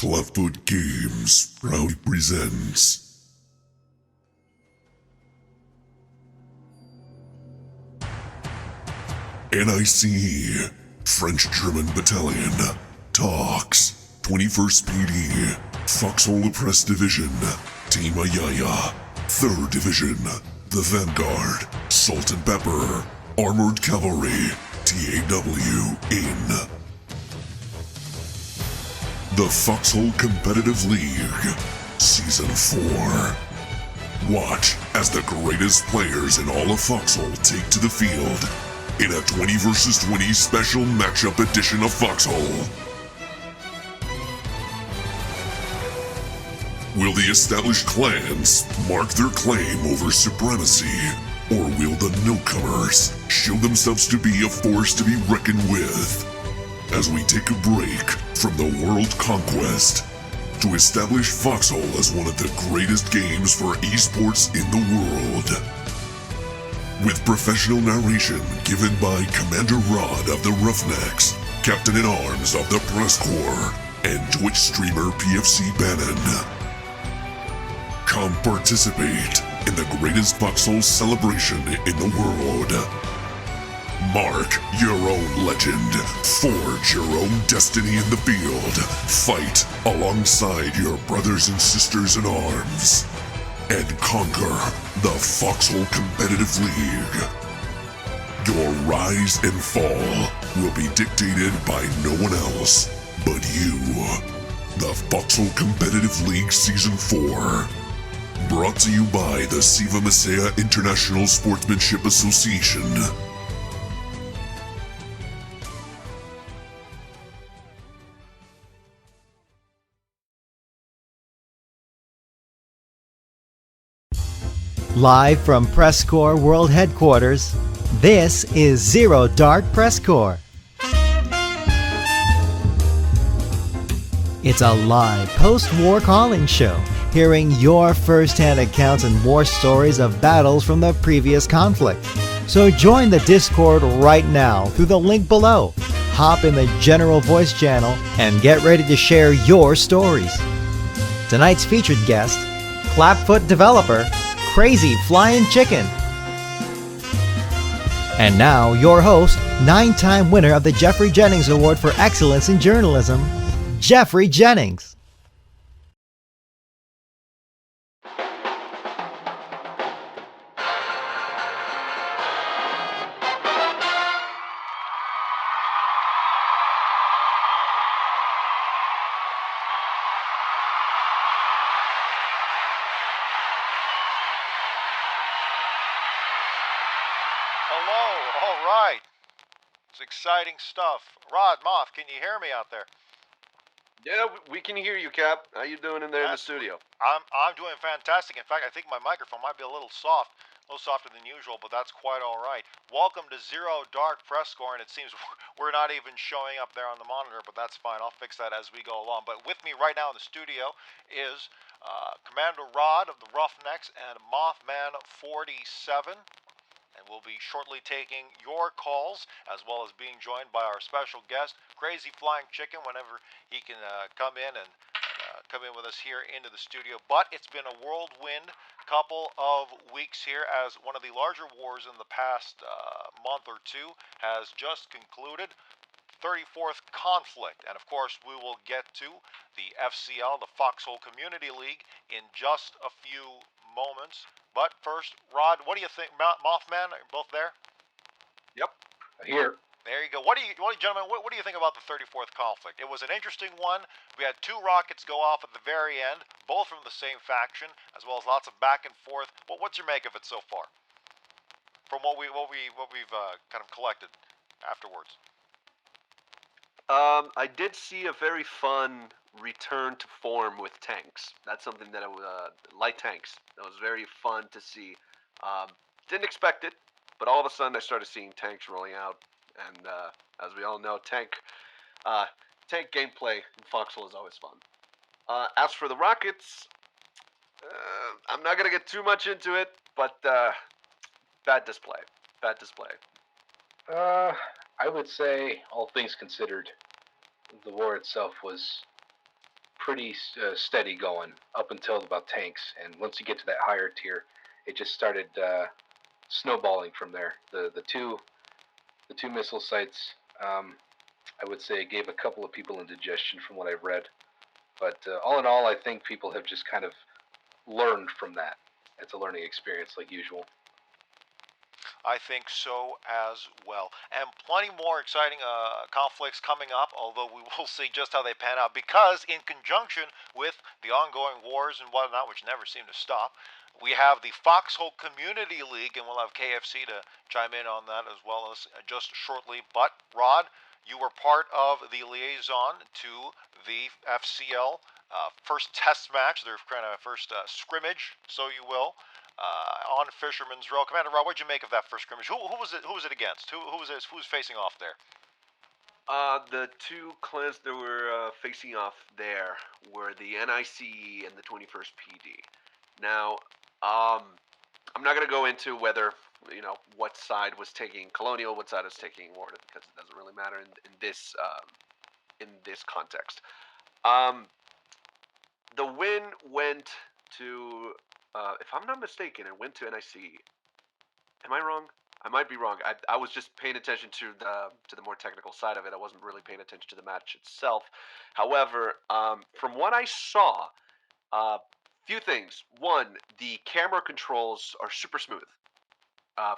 Clubfoot Games proudly presents NIC French-German Battalion Talks 21st PD Foxhole Press Division Team Ayaya 3rd Division The Vanguard Salt and Pepper Armored Cavalry TAW in the Foxhole Competitive League Season 4. Watch as the greatest players in all of Foxhole take to the field in a 20 vs 20 special matchup edition of Foxhole. Will the established clans mark their claim over supremacy, or will the newcomers show themselves to be a force to be reckoned with? As we take a break from the world conquest to establish Foxhole as one of the greatest games for esports in the world. With professional narration given by Commander Rod of the Roughnecks, Captain-in-Arms of the PressCorps, and Twitch streamer PFC Bannon. Come participate in the greatest Foxhole celebration in the world. Mark your own legend, forge your own destiny in the field, fight alongside your brothers and sisters in arms, and conquer the Foxhole Competitive League. Your rise and fall will be dictated by no one else but you. The Foxhole Competitive League Season 4. Brought to you by the Siva Masaya International Sportsmanship Association. Live from PressCorps World Headquarters, this is Zero Dark PressCorps. It's a live post-war call-in show, hearing your first-hand accounts and war stories of battles from the previous conflict. So join the Discord right now through the link below. Hop in the general voice channel and get ready to share your stories. Tonight's featured guest, Clapfoot developer, KrazyFlyinChicken. And now, your host, 9-time winner of the Geoffrey Jennings Award for Excellence in Journalism, Geoffrey Jennings. Exciting stuff. Rod, Moth, can you hear me out there? Yeah, we can hear you, Cap. How you doing in there in the studio? I'm doing fantastic. In fact, I think my microphone might be a little softer than usual, but that's quite all right. Welcome to Zero Dark PressCorps, and it seems we're not even showing up there on the monitor, but that's fine. I'll fix that as we go along. But with me right now in the studio is Commander Rod of the Roughnecks and Mothman 47. And we'll be shortly taking your calls, as well as being joined by our special guest, KrazyFlyinChicken, whenever he can come in and come in with us here into the studio. But it's been a whirlwind couple of weeks here, as one of the larger wars in the past month or two has just concluded. 34th conflict, and of course we will get to the FCL, the Foxhole Community League, in just a few moments. But first, Rod, what do you think? Mothman, are you both there? Yep, here. There you go. Gentlemen, what do you think about the 34th conflict? It was an interesting one. We had 2 rockets go off at the very end, both from the same faction, as well as lots of back and forth. What's your make of it so far? From what we've kind of collected afterwards. I did see a very fun return to form with tanks. That's something that I would light tanks. That was very fun to see. Didn't expect it, but all of a sudden I started seeing tanks rolling out, and as we all know, tank gameplay in Foxhole is always fun. As for the rockets, I'm not gonna get too much into it, but bad display. I would say, all things considered, the war itself was pretty steady going up until about tanks, and once you get to that higher tier, it just started snowballing from there. The two missile sites, I would say, gave a couple of people indigestion from what I've read, but all in all, I think people have just kind of learned from that. It's a learning experience, like usual. I think so as well. And plenty more exciting conflicts coming up, although we will see just how they pan out, because in conjunction with the ongoing wars and whatnot, which never seem to stop, we have the Foxhole Community League, and we'll have KFC to chime in on that as well as just shortly. But, Rod, you were part of the liaison to the FCL first test match, their kind of first scrimmage, so you will. On Fisherman's Row. Commander Rob, what'd you make of that first scrimmage? Who was it? Who was it against? Who's facing off there? The two clans that were facing off there were the NICE and the 21st PD. Now, I'm not gonna go into whether what side was taking Colonial, what side was taking Warden, because it doesn't really matter in this context. The win went to. If I'm not mistaken, it went to NIC. Am I wrong? I might be wrong. I was just paying attention to the more technical side of it. I wasn't really paying attention to the match itself. However, from what I saw, few things. One, the camera controls are super smooth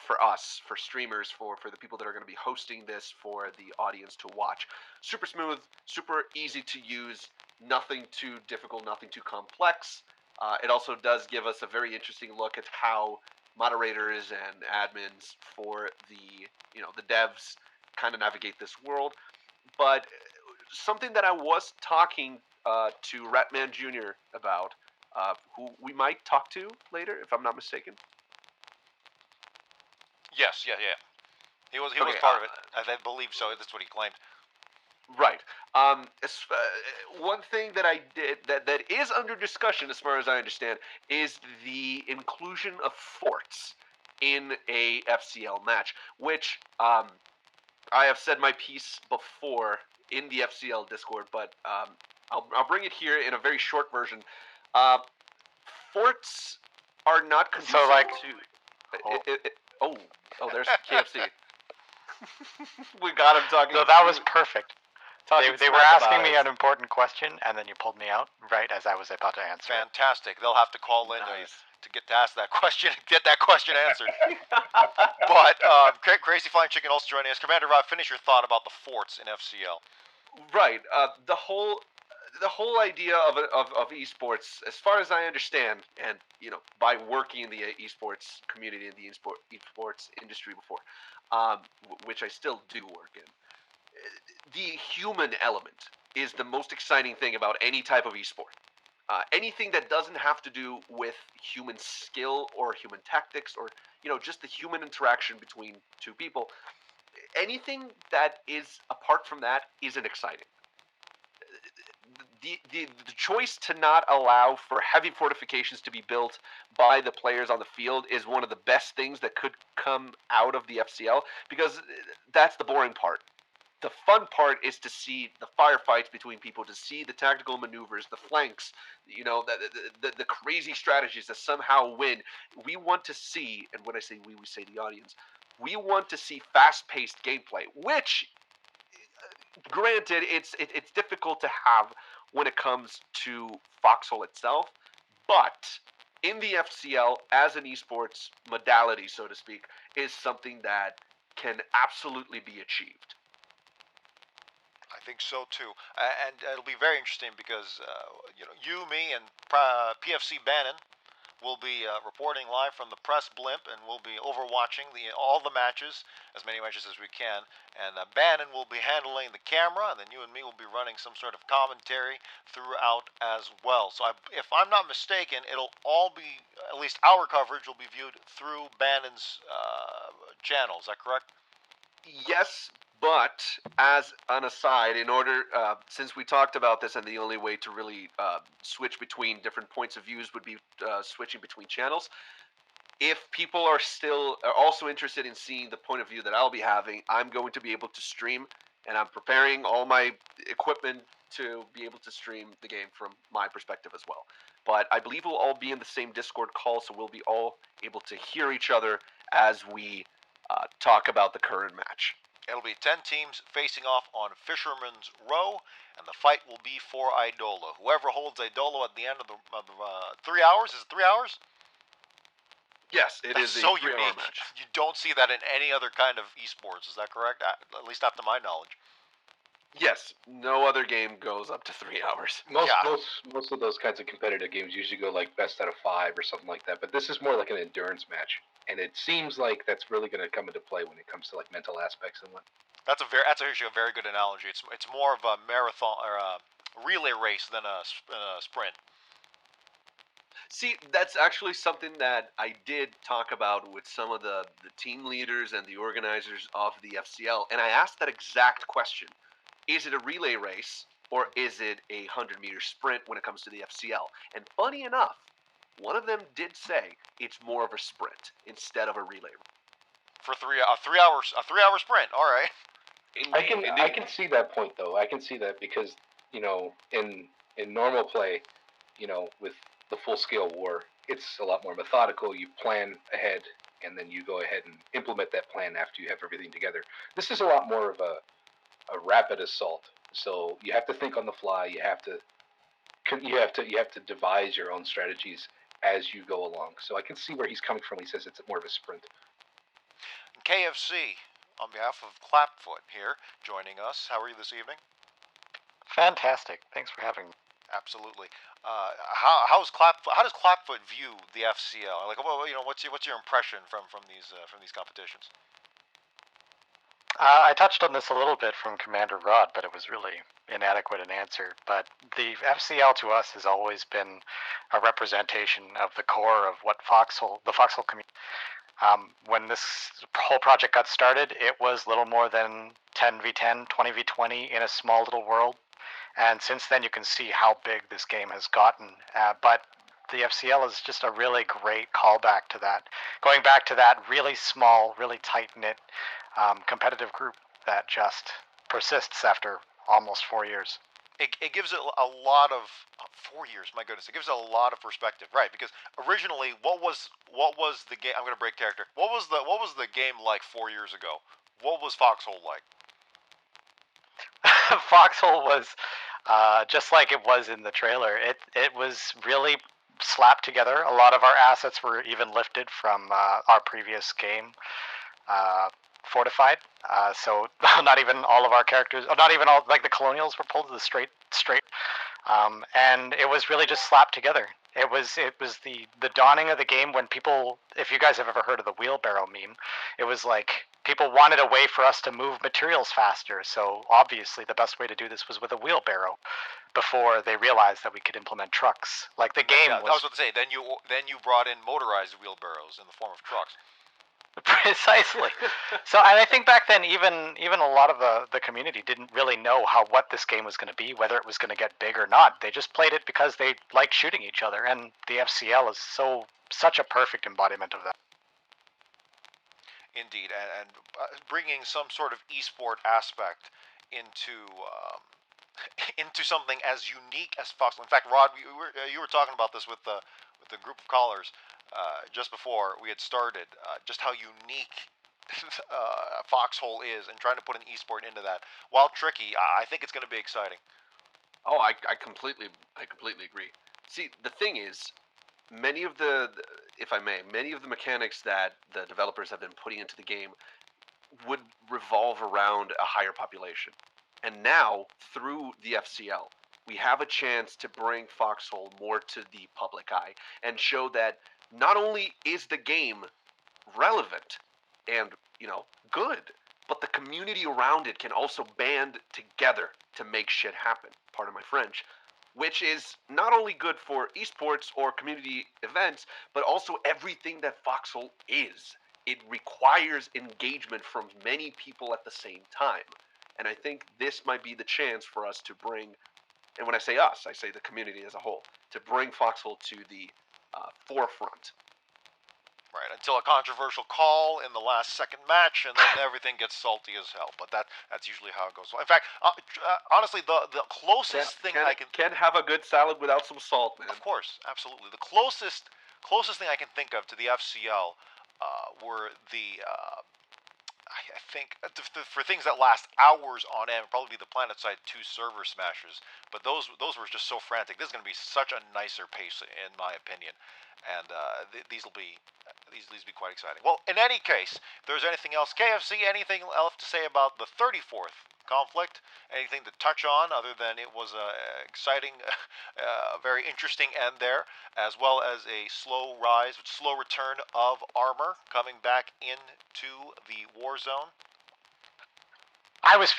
for us, for streamers, for the people that are going to be hosting this, for the audience to watch. Super smooth, super easy to use. Nothing too difficult, nothing too complex. It also does give us a very interesting look at how moderators and admins for the devs kind of navigate this world. But something that I was talking to ratmanjr about, who we might talk to later, if I'm not mistaken. Yes, yeah. He was Okay, part of it. I believe so. That's what he claimed. Right. One thing that I did that is under discussion, as far as I understand, is the inclusion of forts in a FCL match, which I have said my piece before in the FCL Discord, but I'll bring it here in a very short version. Forts are not conducive to. There's KFC. We got him talking. No, that was perfect. They were asking me an important question, and then you pulled me out right as I was about to answer. Fantastic. They'll have to call in Nice. to get to ask that question, get that question answered. But KrazyFlyinChicken also joining us. Commander Rob, finish your thought about the forts in FCL. Right. The whole idea of esports, as far as I understand, and by working in the esports community and the esports industry before, which I still do work in. The human element is the most exciting thing about any type of esport. Anything that doesn't have to do with human skill or human tactics or just the human interaction between two people, anything that is apart from that isn't exciting. The choice to not allow for heavy fortifications to be built by the players on the field is one of the best things that could come out of the FCL, because that's the boring part. The fun part is to see the firefights between people, to see the tactical maneuvers, the flanks, the crazy strategies that somehow win. We want to see, and when I say we say the audience, we want to see fast-paced gameplay, which, granted, it's difficult to have when it comes to Foxhole itself, but in the FCL, as an esports modality, so to speak, is something that can absolutely be achieved. I think so too, and it'll be very interesting because you, me, and PFC Bannon will be reporting live from the press blimp, and we'll be overwatching all the matches, as many matches as we can. And Bannon will be handling the camera, and then you and me will be running some sort of commentary throughout as well. So if I'm not mistaken, it'll all be, at least our coverage will be viewed through Bannon's channel. Is that correct? Yes, but as an aside, in order, since we talked about this, and the only way to really switch between different points of views would be switching between channels. If people are also interested in seeing the point of view that I'll be having, I'm going to be able to stream, and I'm preparing all my equipment to be able to stream the game from my perspective as well. But I believe we'll all be in the same Discord call, so we'll be all able to hear each other as we talk about the current match. It'll be 10 teams facing off on Fisherman's Row, and the fight will be for Idola. Whoever holds Idola at the end of the 3 hours, is it 3 hours? Yes, it is so a 3-hour unique. match. You don't see that in any other kind of esports, is that correct? At least not to my knowledge. Yes, no other game goes up to 3 hours. Most of those kinds of competitive games usually go like best out of 5 or something like that. But this is more like an endurance match, and it seems like that's really going to come into play when it comes to like mental aspects and what. That's actually a very good analogy. It's more of a marathon or a relay race than a sprint. See, that's actually something that I did talk about with some of the team leaders and the organizers of the FCL, and I asked that exact question. Is it a relay race, or is it a 100-meter sprint when it comes to the FCL? And funny enough, one of them did say it's more of a sprint instead of a relay race. For 3 hours, a 3-hour sprint, all right. Indeed. I can see that point though. I can see that because, you know, in normal play, you know, with the full scale war, it's a lot more methodical. You plan ahead and then you go ahead and implement that plan after you have everything together. This is a lot more of a rapid assault. So you have to think on the fly. You have to devise your own strategies as you go along. So I can see where he's coming from. He says it's more of a sprint. KFC, on behalf of Clapfoot here, joining us. How are you this evening? Fantastic. Thanks for having me. Absolutely. How does Clapfoot view the FCL? Like, well, you know, what's your impression from these competitions? I touched on this a little bit from Commander Rod, but it was really inadequate an answer. But the FCL to us has always been a representation of the core of what the Foxhole community. When this whole project got started, it was little more than 10v10, 20v20 in a small little world. And since then, you can see how big this game has gotten. But the FCL is just a really great callback to that. Going back to that really small, really tight-knit competitive group that just persists after almost 4 years. It gives it a lot of 4 years. My goodness, it gives it a lot of perspective, right? Because originally, what was the game? I'm going to break character. What was the game like 4 years ago? What was Foxhole like? Foxhole was just like it was in the trailer. It was really slapped together. A lot of our assets were even lifted from our previous game, Fortified. So not even all of our characters, not even all, like the colonials were pulled to the straight. And it was really just slapped together. It was the dawning of the game when people, if you guys have ever heard of the wheelbarrow meme, it was like people wanted a way for us to move materials faster. So obviously the best way to do this was with a wheelbarrow before they realized that we could implement trucks. Like the game I was about to say, then you brought in motorized wheelbarrows in the form of trucks. Precisely. So, and I think back then, even a lot of the community didn't really know what this game was going to be, whether it was going to get big or not. They just played it because they liked shooting each other, and the FCL is such a perfect embodiment of that. Indeed, and bringing some sort of esport aspect into something as unique as Foxhole. In fact, Rod, you were talking about this with the group of callers just before we had started, just how unique Foxhole is, and trying to put an esport into that. While tricky, I think it's going to be exciting. Oh, I completely agree. See, the thing is, many of the mechanics that the developers have been putting into the game would revolve around a higher population. And now, through the FCL, we have a chance to bring Foxhole more to the public eye and show that not only is the game relevant and, good, but the community around it can also band together to make shit happen. Pardon my French. Which is not only good for esports or community events, but also everything that Foxhole is. It requires engagement from many people at the same time. And I think this might be the chance for us to bring, and when I say us, I say the community as a whole, to bring Foxhole to the forefront. Right, until a controversial call in the last second match, and then everything gets salty as hell. But that's usually how it goes. In fact, honestly, the closest thing I can can't have a good salad without some salt, man. Of course, absolutely. The closest thing I can think of to the FCL were the I think for things that last hours on end, probably be the PlanetSide 2 server smashes. But those were just so frantic. This is going to be such a nicer pace, in my opinion, and these will be quite exciting. Well, in any case, if there's anything else, KFC, anything else to say about the 34th conflict? Anything to touch on other than it was a exciting, very interesting end there, as well as a slow return of armor coming back into the war zone? I was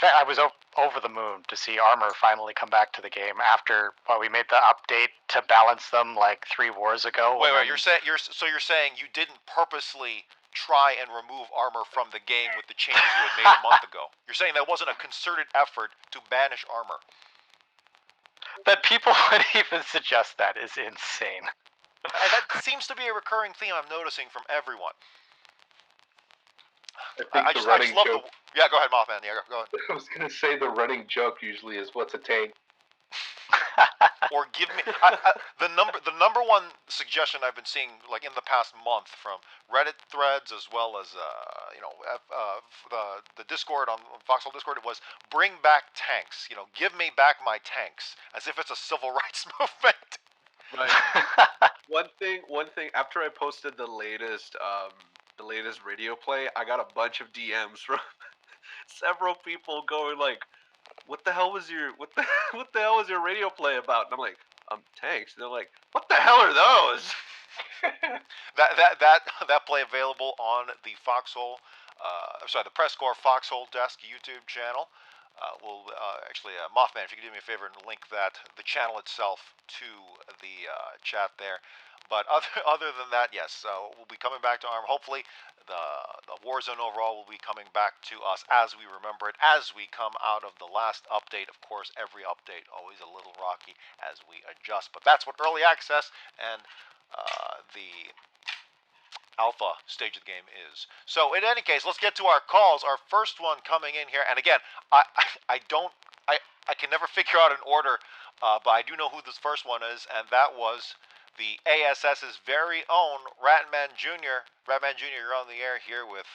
over the moon to see armor finally come back to the game after we made the update to balance them like 3 wars ago. Wait, you're saying you didn't purposely try and remove armor from the game with the changes you had made a month ago? You're saying that wasn't a concerted effort to banish armor? That people would even suggest that is insane. And that seems to be a recurring theme I'm noticing from everyone. I just love joke. Yeah, go ahead, Mothman. Yeah, go ahead. I was gonna say the running joke usually is, "What's a tank?" Or give me the number one suggestion I've been seeing like in the past month from Reddit threads as well as the Discord on Foxhole Discord, it was bring back tanks. Give me back my tanks, as if it's a civil rights movement. Right. One thing. After I posted the latest radio play, I got a bunch of DMs from several people going like, "What the hell was your radio play about?" And I'm like, tanks. And they're like, "What the hell are those?" that play available on the Foxhole, the PressCorps Foxhole Desk YouTube channel. Actually, Mothman, if you could do me a favor and link the channel itself to the chat there. But other than that, yes, we'll be coming back to armor. Hopefully, the Warzone overall will be coming back to us as we remember it, as we come out of the last update. Of course, every update always a little rocky as we adjust. But that's what early access and the alpha stage of the game is. So in any case, let's get to our calls. Our first one coming in here, and again, I can never figure out an order, but I do know who this first one is, and that was the A.S.S.'s very own Ratman Jr. Ratman Jr., you're on the air here with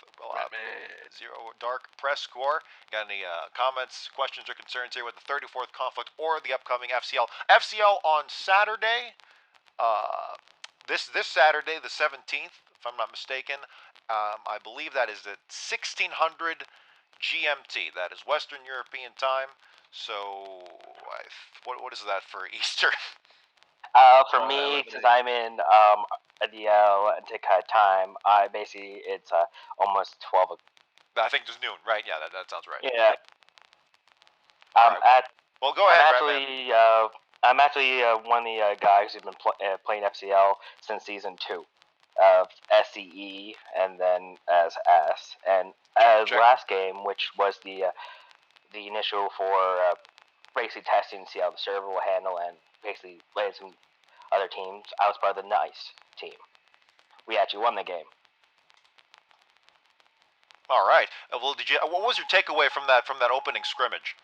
Zero Dark PressCorps. Got any comments, questions, or concerns here with the 34th conflict or the upcoming FCL? FCL on Saturday, this Saturday, the 17th, if I'm not mistaken. I believe that is at 1600 GMT. That is Western European time. So, what is that for Eastern? For me, since I'm in the Atlantic time, it's almost 12. I think it's noon, right? Yeah, that sounds right. Yeah. Right. Well, go ahead. I'm actually one of the guys who's been playing FCL since season 2 of SCE and then A.S.S. And last game, which was the initial for basically testing to see how the server will handle and basically played some other teams. I was part of the NICE team. We actually won the game. All right. Well, what was your takeaway from that opening scrimmage?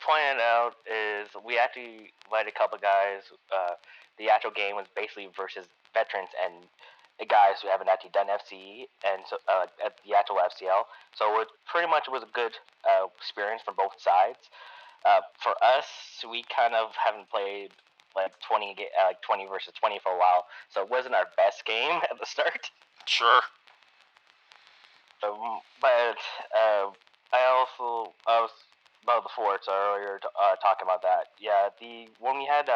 Pointing out is we actually led a couple guys. The actual game was basically versus veterans and guys who haven't actually done FCE and so at the actual FCL. So it pretty much was a good experience from both sides. For us, we kind of haven't played like 20 versus 20 for a while, so it wasn't our best game at the start. Sure. But I was about the forts earlier talking about that. Yeah, when we had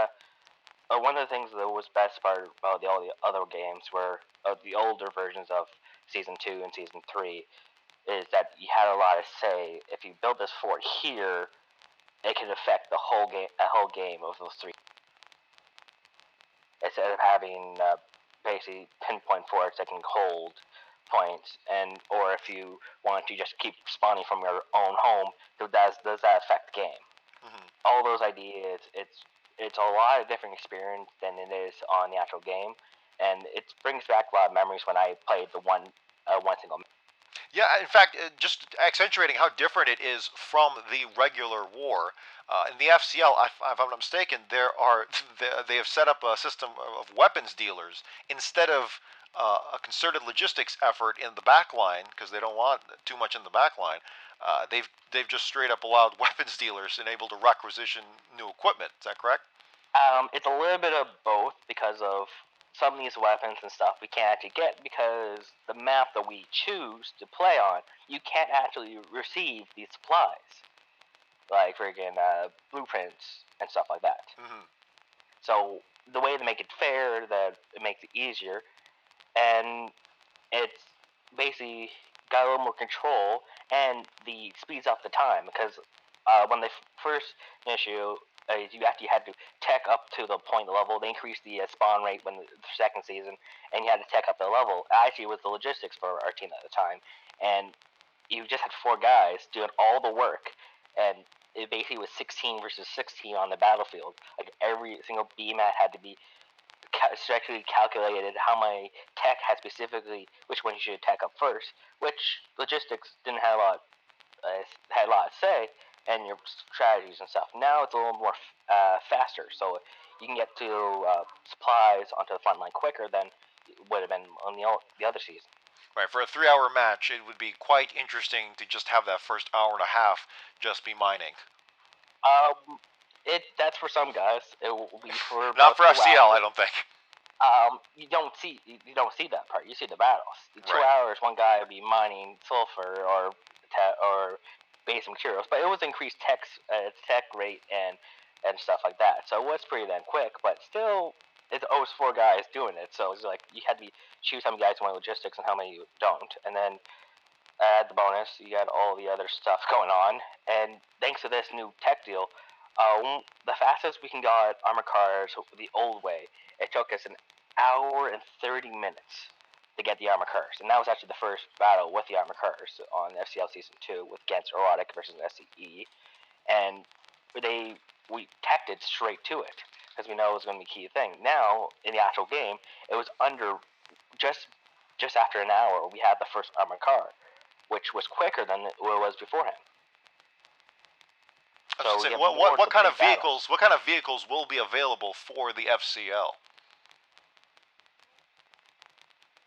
one of the things that was best part about all the other games were the older versions of season 2 and season 3 is that you had a lot of say. If you build this fort here, it can affect the whole game of those 3. Instead of having basically pinpoint forts that can hold points, or if you want to just keep spawning from your own home, does that affect the game? Mm-hmm. All those ideas, it's a lot of different experience than it is on the actual game, and it brings back a lot of memories when I played the one single. Yeah, in fact, just accentuating how different it is from the regular war. In the FCL, if I'm not mistaken, they have set up a system of weapons dealers instead of a concerted logistics effort in the back line, because they don't want too much in the back line. They've just straight up allowed weapons dealers and able to requisition new equipment. Is that correct? It's a little bit of both, because of some of these weapons and stuff we can't actually get because the map that we choose to play on, you can't actually receive these supplies, like friggin' blueprints and stuff like that. Mm-hmm. So the way to make it fair, that it makes it easier, and it's basically got a little more control, and the speeds up the time, because when they first issue, you actually had to tech up to the point level. They increased the spawn rate when the second season, and you had to tech up the level. Actually, it was the logistics for our team at the time, and you just had 4 guys doing all the work, and it basically was 16 versus 16 on the battlefield. Like every single BMAT had to be strictly calculated how my tech had specifically which one you should tech up first, which logistics didn't have a lot to say, and your strategies and stuff. Now it's a little more faster, so you can get to supplies onto the front line quicker than it would have been on the other season. Right, for a 3-hour match, it would be quite interesting to just have that first hour and a half just be mining. That's for some guys. It will be for not for FCL, I don't think. You don't see that part. You see the battles. The 2 Right. hours, one guy would be mining sulfur or basic materials, but it was increased tech rate and stuff like that. So it was pretty damn quick, but still, it's always 4 guys doing it. So it's like you had to choose how many guys want logistics and how many you don't, and then add the bonus. You got all the other stuff going on, and thanks to this new tech deal, the fastest we can get armor cars the old way, it took us an hour and 30 minutes to get the armor cars, and that was actually the first battle with the armor cars on FCL Season 2 with Gant's Erotic versus SCE, and we teched it straight to it because we know it was going to be a key thing. Now in the actual game, it was under just after an hour we had the first armor car, which was quicker than it was beforehand. So what kind of vehicles? What kind of vehicles will be available for the FCL?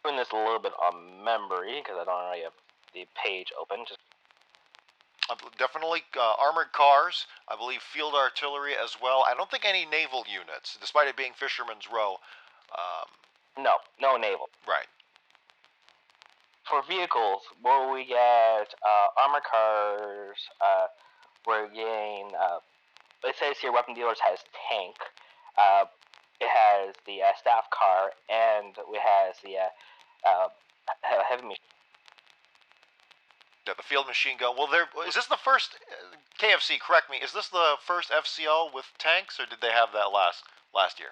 Doing this a little bit on memory because I don't already have the page open. Definitely armored cars. I believe field artillery as well. I don't think any naval units, despite it being Fisherman's Row. No naval. Right. For vehicles, will we get armor cars? We're getting. It says here, weapon dealers has tank. It has the staff car, and it has the heavy machine. Yeah, the field machine gun. Well, is this the first KFC? Correct me. Is this the first FCL with tanks, or did they have that last year?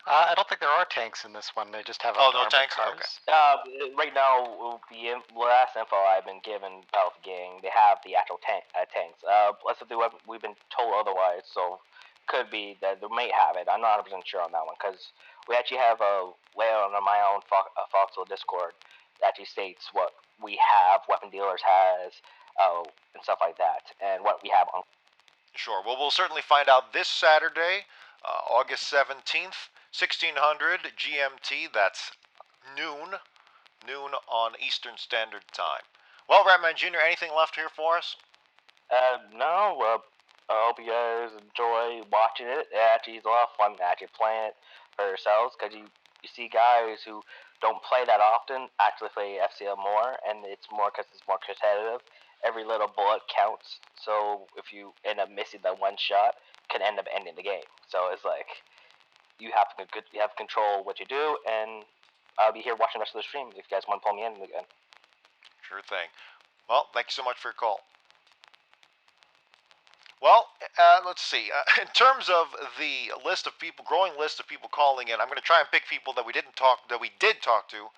I don't think there are tanks in this one. They just have no tanks. cars. Okay. Right now, the last info I've been given about the gang, they have the actual tanks. Let's say we've been told otherwise, so could be that they may have it. I'm not 100% sure on that one because we actually have a layout on my own Foxhole Discord that actually states what we have, weapon dealers has, and stuff like that, and what we have on. Sure. Well, we'll certainly find out this Saturday, August 17th. 1600 GMT, that's noon on Eastern Standard Time. Well, Ratman Jr., anything left here for us? No, I hope you guys enjoy watching it. Actually, it's a lot of fun actually playing it for yourselves, because you see guys who don't play that often actually play FCL more, and it's more because it's more competitive. Every little bullet counts, so if you end up missing that one shot, it can end up ending the game. So it's like, you have control what you do, and I'll be here watching the rest of the stream if you guys want to pull me in again. Sure thing. Well, thank you so much for your call. Well, let's see. In terms of the growing list of people calling in, I'm going to try and pick people that we did talk to,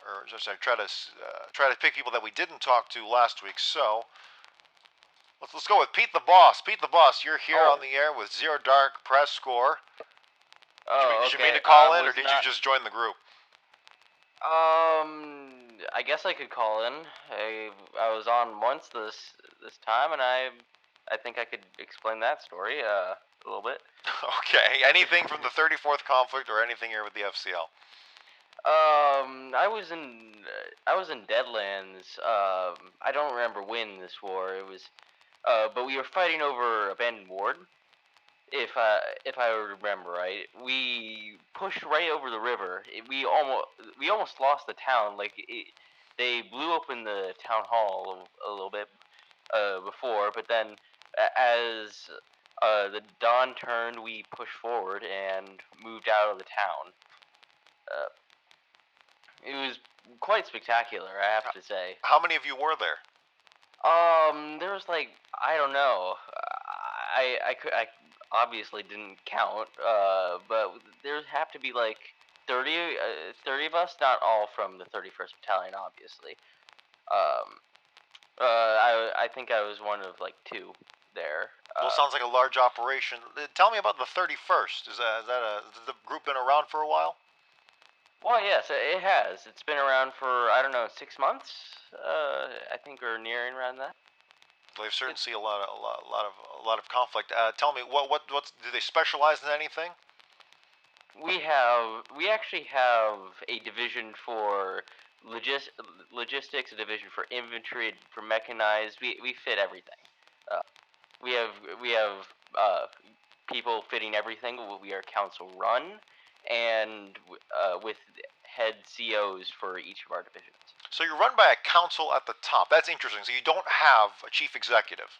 or just try to pick people that we didn't talk to last week. So let's go with Pete the Boss. Pete the Boss, you're here on the air with Zero Dark PressCorps. Did you mean to okay. call in, or Was did not- you just join the group? I guess I could call in. I was on once this time, and I think I could explain that story a little bit. Okay. Anything from the 34th conflict or anything here with the FCL? I was in Deadlands. I don't remember when this war. It was, but we were fighting over abandoned ward. If I remember right, we pushed right over the river. We almost lost the town. They blew open the town hall a little bit before, but then as the dawn turned, we pushed forward and moved out of the town. It was quite spectacular, I have to say. How many of you were there? There was I don't know. I obviously didn't count. But there have to be 30 of us, not all from the 31st Battalion, obviously. I think I was one of two there. Well, sounds like a large operation. Tell me about the 31st. Has the group been around for a while? Well, yes, it has. It's been around for, I don't know, 6 months. I think we're nearing around that. They've certainly seen a lot of conflict. Tell me, what's do they specialize in anything? We actually have a division for logistics, a division for infantry, for mechanized. We fit everything. We have people fitting everything. We are council run, and with head COs for each of our divisions. So you're run by a council at the top. That's interesting. So you don't have a chief executive.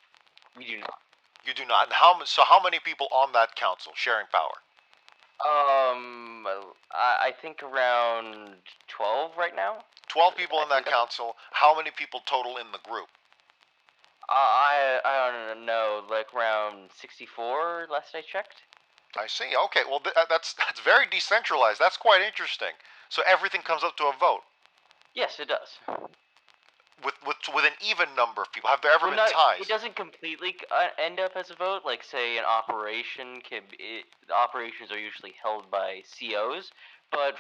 We do not. You do not. And how many people on that council sharing power? I think around 12 right now. 12 people in that council. How many people total in the group? I don't know, around 64 last I checked. I see. Okay, well that's very decentralized. That's quite interesting. So everything comes up to a vote. Yes, it does. With an even number of people. Have there ever been ties? It doesn't completely end up as a vote. Say an operation the operations are usually held by COs, but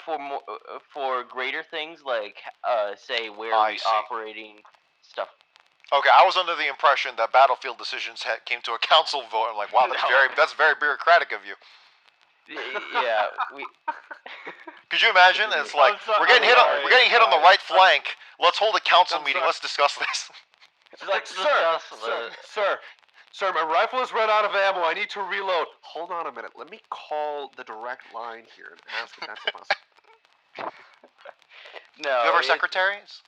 for greater things say where we're operating stuff. Okay, I was under the impression that battlefield decisions came to a council vote. I'm like, wow, that's very bureaucratic of you. Yeah, Could you imagine? It's like we're getting hit on the right flank. Let's hold a council meeting. Let's discuss this. Sir, my rifle has run out of ammo. I need to reload. Hold on a minute. Let me call the direct line here and ask if that's possible. Do No. you have our secretaries?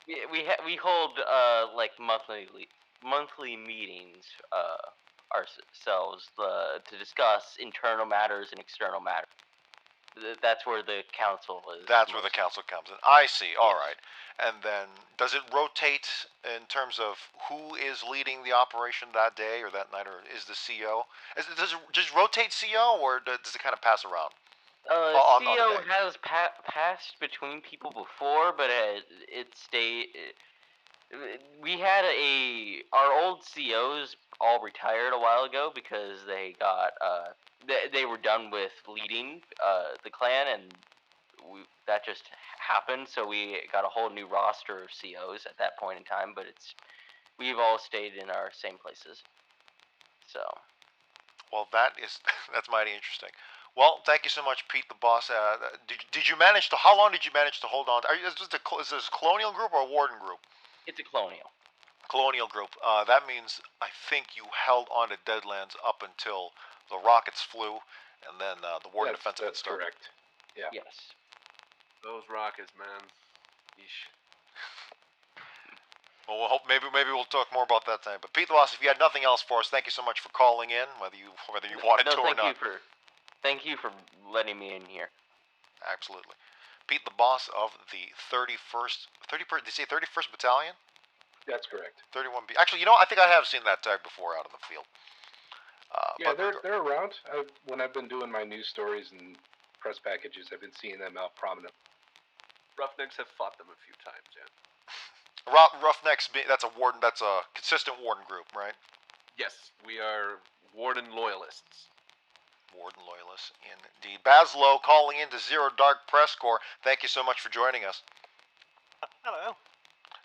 We hold monthly meetings ourselves to discuss internal matters and external matters. That's where the council is. That's where the council comes in. I see. All right. And then, does it rotate in terms of who is leading the operation that day or that night, or is the CO? Does it just rotate CO, or does it kind of pass around? CO has passed between people before, but it stayed. We had our old COs all retired a while ago because they got they were done with leading the clan, and that just happened. So we got a whole new roster of COs at that point in time. But we've all stayed in our same places. So. Well, that's mighty interesting. Well, thank you so much, Pete, the boss. Did you manage to? How long did you manage to hold on? Is this a colonial group or a warden group? It's a colonial. Colonial group. That means I think you held on to Deadlands up until the rockets flew, and then the warden offensive had started. Correct. Yeah. Yes. Those rockets, man. Yeesh. Well, we'll hope maybe we'll talk more about that time. But Pete the boss, if you had nothing else for us, thank you so much for calling in, whether you wanted to or not. Thank you for letting me in here. Absolutely. Pete, the boss of the 31st, did you say 31st Battalion? That's correct. 31B. Actually, I think I have seen that tag before out in the field. Yeah, they're around. When I've been doing my news stories and press packages, I've been seeing them out prominent. Roughnecks have fought them a few times, yeah. Roughnecks, that's a consistent warden group, right? Yes, we are warden loyalists. Warden loyalists, indeed. Bazlow calling into Zero Dark Press Corps. Thank you so much for joining us. Hello.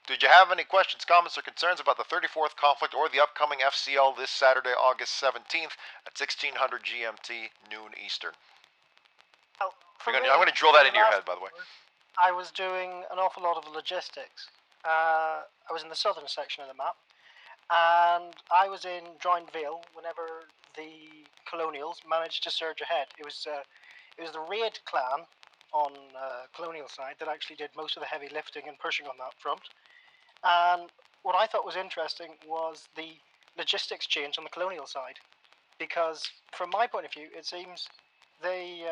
Did you have any questions, comments, or concerns about the 34th conflict or the upcoming FCL this Saturday, August 17th at 1600 GMT, noon Eastern? Well, I'm going to drill that into your head, by the way. I was doing an awful lot of logistics. I was in the southern section of the map, and I was in Droindvale whenever the Colonials managed to surge ahead. It was the Raid clan on Colonial side that actually did most of the heavy lifting and pushing on that front. And what I thought was interesting was the logistics change on the Colonial side, because from my point of view, it seems they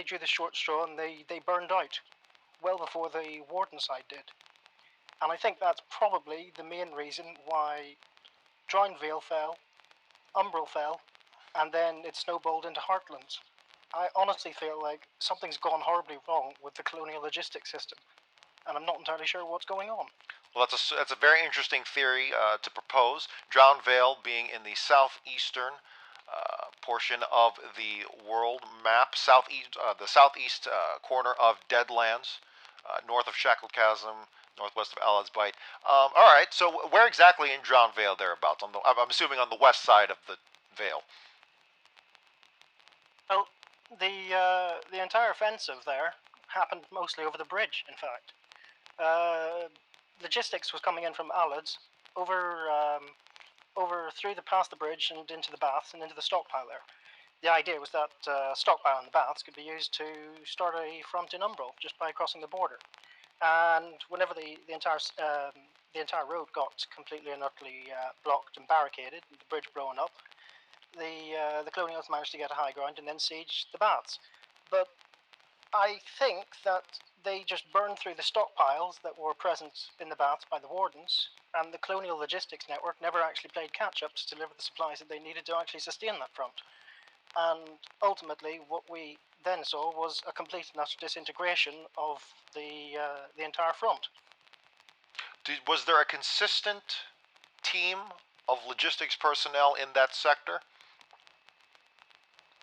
drew the short straw and they burned out well before the Warden side did. And I think that's probably the main reason why Droindvale fell, Umbral fell, and then it snowballed into Heartlands. I honestly feel like something's gone horribly wrong with the colonial logistics system, and I'm not entirely sure what's going on. Well, that's a very interesting theory to propose. Drownvale being in the southeastern portion of the world map, the southeast corner of Deadlands, north of Shackle Chasm, northwest of Alad's Bite. All right, so where exactly in Drownvale thereabouts? I'm assuming on the west side of the Vale. Well, the entire offensive there happened mostly over the bridge. In fact, logistics was coming in from Alad's over through past the bridge and into the baths and into the stockpile there. The idea was that stockpile and the baths could be used to start a front in Umbral just by crossing the border. And whenever the entire road got completely and utterly blocked and barricaded, the bridge blowing up, the Colonials managed to get a high ground and then siege the baths. But I think that they just burned through the stockpiles that were present in the baths by the wardens, and the Colonial Logistics Network never actually played catch-up to deliver the supplies that they needed to actually sustain that front. And ultimately, what we then saw was a complete and utter disintegration of the entire front. Was there a consistent team of logistics personnel in that sector?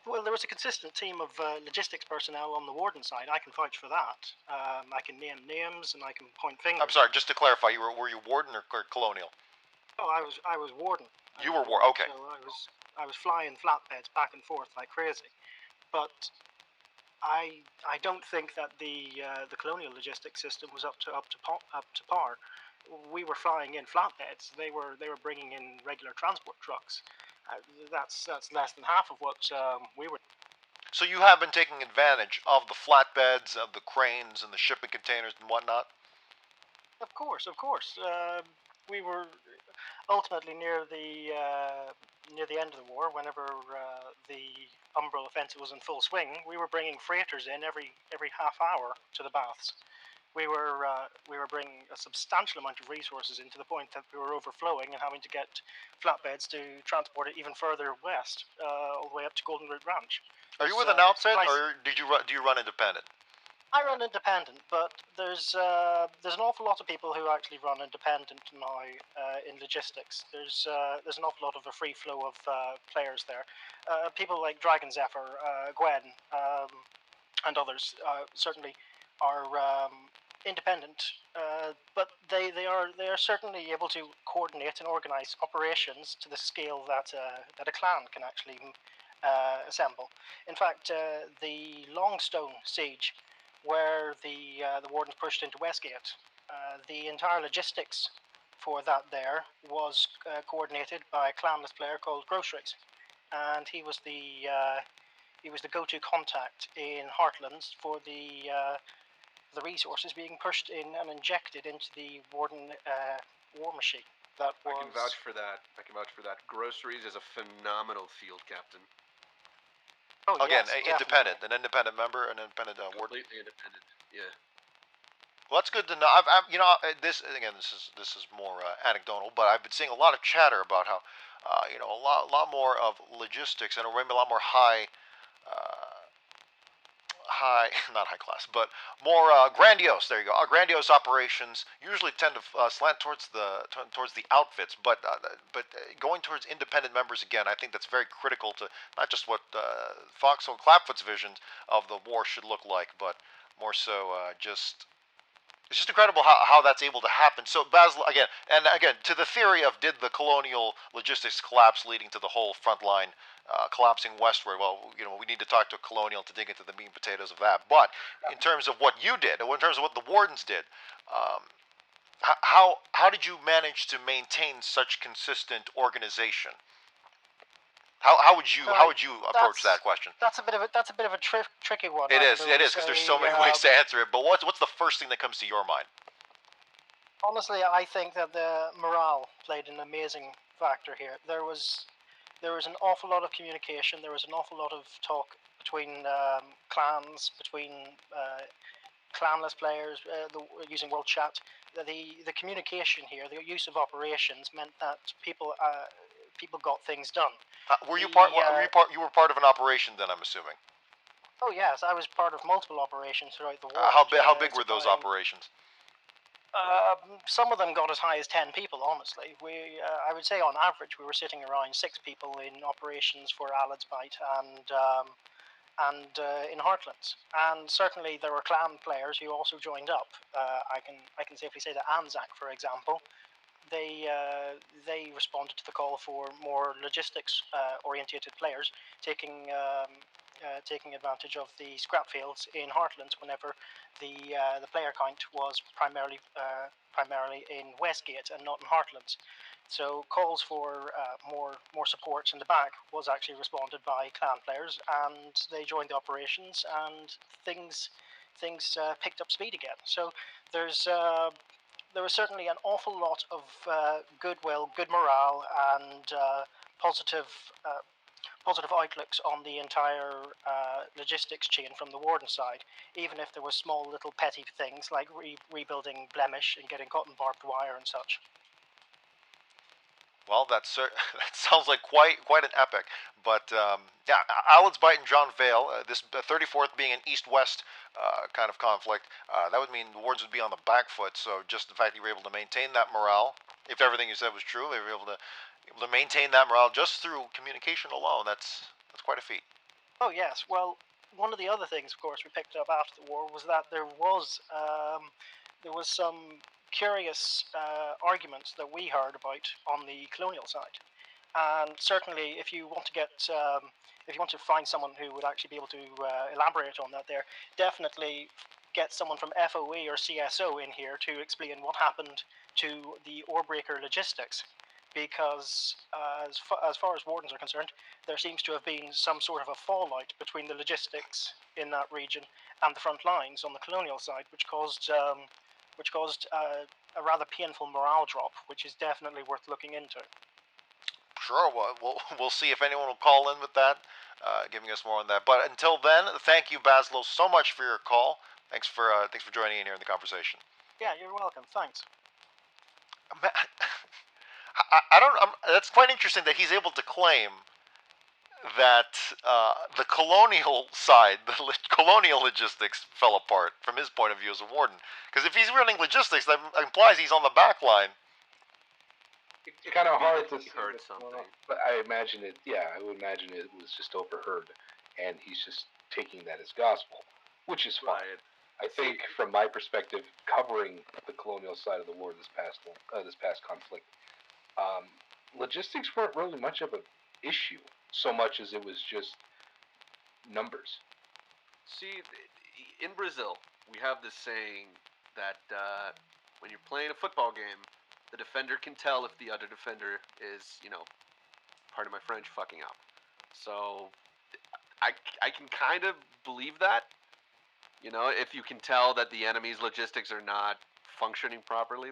Well, there was a consistent team of logistics personnel on the Warden side. I can vouch for that. I can name names and I can point fingers. I'm sorry, just to clarify, were you Warden or Colonial? Oh, I was Warden. You were Warden. Okay. So I was flying flatbeds back and forth like crazy, but I don't think that the Colonial logistics system was up to par. We were flying in flatbeds. They were bringing in regular transport trucks. That's less than half of what we were. So you have been taking advantage of the flatbeds, of the cranes, and the shipping containers and whatnot? Of course. We were ultimately near the end of the war. Whenever the Umbral offensive was in full swing, we were bringing freighters in every half hour to the baths. We were bringing a substantial amount of resources in to the point that we were overflowing and having to get flatbeds to transport it even further west, all the way up to Golden Root Ranch. Are you with an outfit, or do you run independent? I run independent, but there's an awful lot of people who actually run independent now in logistics. There's an awful lot of a free flow of players there. People like Dragon Zephyr, Gwen, and others certainly are independent, but they are certainly able to coordinate and organize operations to the scale that a clan can actually assemble. In fact, the Longstone siege, where the wardens pushed into Westgate, the entire logistics for that there was coordinated by a clanless player called Groceries, and he was the go-to contact in Heartlands for the resources being pushed in and injected into the Warden war machine. I can vouch for that. Groceries is a phenomenal field captain. Oh, again, yes, independent, an independent member, an independent warden. Completely independent. Yeah. Well, that's good to know. This is more anecdotal, but I've been seeing a lot of chatter about how, a lot more of logistics and maybe a lot more high not high class, but more grandiose. There you go. Grandiose operations usually tend to slant towards the outfits, but going towards independent members again, I think that's very critical to not just what Foxhole Clapfoot's vision of the war should look like, but more so it's just incredible how that's able to happen. So Bazlow, again, to the theory of did the colonial logistics collapse leading to the whole front line collapsing westward, well, we need to talk to a colonial to dig into the meat and potatoes of that. But in terms of what you did, or in terms of what the wardens did, how did you manage to maintain such consistent organization? How would you approach that question? That's a bit of a tricky one. It is because there's so many ways to answer it. But what's the first thing that comes to your mind? Honestly, I think that the morale played an amazing factor here. There was an awful lot of communication. There was an awful lot of talk between clans, between clanless players using world chat. The communication here, the use of operations meant that people got things done. Were you part of an operation then, I'm assuming? Oh yes, I was part of multiple operations throughout the war. How big were those operations? Some of them got as high as 10 people, honestly. I would say on average we were sitting around 6 people in operations for Alad's Bite and in Heartlands. And certainly there were clan players who also joined up. I can safely say that Anzac, for example, they responded to the call for more logistics orientated players, taking advantage of the scrap fields in Heartlands whenever the player count was primarily in Westgate and not in Heartlands. So calls for more support in the back was actually responded by clan players, and they joined the operations, and things picked up speed again. So there was certainly an awful lot of goodwill, good morale, and positive outlooks on the entire logistics chain from the warden side, even if there were small little petty things like rebuilding Blemish and getting cotton barbed wire and such. Well, that sounds like quite an epic. But Alad's Bite and John Vale, this 34th being an east-west kind of conflict, that would mean the wardens would be on the back foot. So just the fact that you were able to maintain that morale, if everything you said was true, they were able to maintain that morale just through communication alone. That's quite a feat. Oh yes. Well, one of the other things, of course, we picked up after the war was that there was some curious arguments that we heard about on the colonial side, and certainly if you want to find someone who would actually be able to elaborate on that, there definitely get someone from FOE or CSO in here to explain what happened to the Orebreaker logistics, because as far as wardens are concerned, there seems to have been some sort of a fallout between the logistics in that region and the front lines on the colonial side, which caused a rather painful morale drop, which is definitely worth looking into. Sure, we'll see if anyone will call in with that, giving us more on that. But until then, thank you, Bazlow, so much for your call. Thanks for joining in here in the conversation. Yeah, you're welcome. Thanks. That's quite interesting that he's able to claim that the colonial side, the colonial logistics fell apart from his point of view as a warden. Because if he's running logistics, that implies he's on the back line. It's kind of hard to heard something, but I would imagine it was just overheard, and he's just taking that as gospel, which is fine. Right. I think, from my perspective, covering the colonial side of the war this past conflict, logistics weren't really much of an issue, so much as it was just numbers. See, in Brazil, we have this saying that when you're playing a football game, the defender can tell if the other defender is, pardon my French, fucking up. So I can kind of believe that. If you can tell that the enemy's logistics are not functioning properly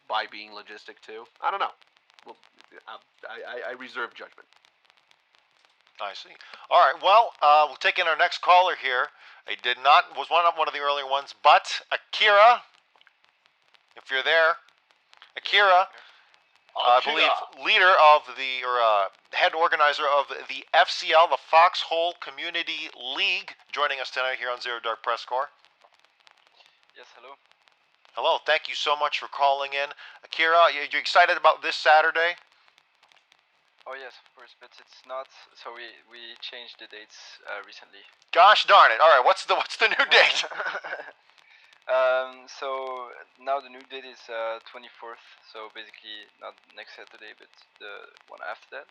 by being logistic too. I don't know. Well, I reserve judgment. I see. All right. Well, we'll take in our next caller here. Was one of the earlier ones, but Akiira, if you're there, Akiira, I believe leader of the, or head organizer of the FCL, the Foxhole Community League, joining us tonight here on Zero Dark Press Corps. Yes, hello. Hello, thank you so much for calling in. Akiira, you excited about this Saturday? Oh yes, of course, but it's not. So we changed the dates recently. Gosh darn it! All right, what's the new date? So now the new date is 24th. So basically not next Saturday, but the one after that.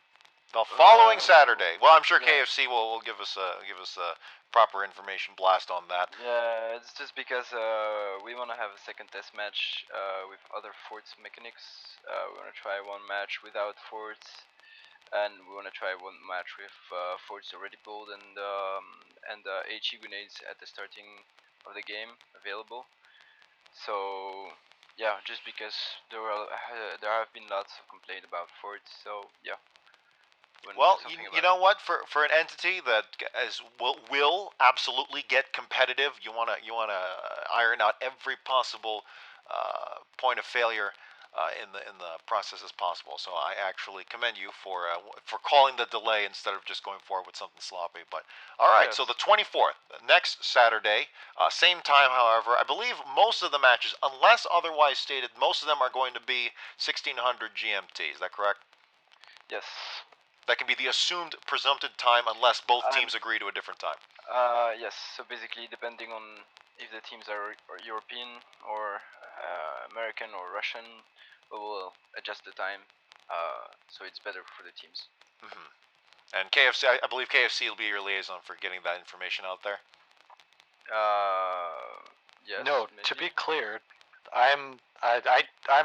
The following Saturday. Well, I'm sure yeah. KFC will give us a proper information blast on that. Yeah, it's just because we want to have a second test match with other forts mechanics. We want to try one match without forts, and we want to try one match with forts already built and HE grenades at the starting of the game available. So yeah, just because there have been lots of complaint about forts. So yeah. Well, you know what? For an entity that will absolutely get competitive, you wanna iron out every possible point of failure in the process as possible. So I actually commend you for calling the delay instead of just going forward with something sloppy. But all right, so the 24th, next Saturday, same time. However, I believe most of the matches, unless otherwise stated, most of them are going to be 1600 GMT. Is that correct? Yes. That can be the assumed presumptive time unless both teams agree to a different time. Yes, so basically depending on if the teams are European or American or Russian, we will adjust the time so it's better for the teams. Mm-hmm. And KFC, I believe KFC will be your liaison for getting that information out there. Yes. No, maybe. to be clear, I'm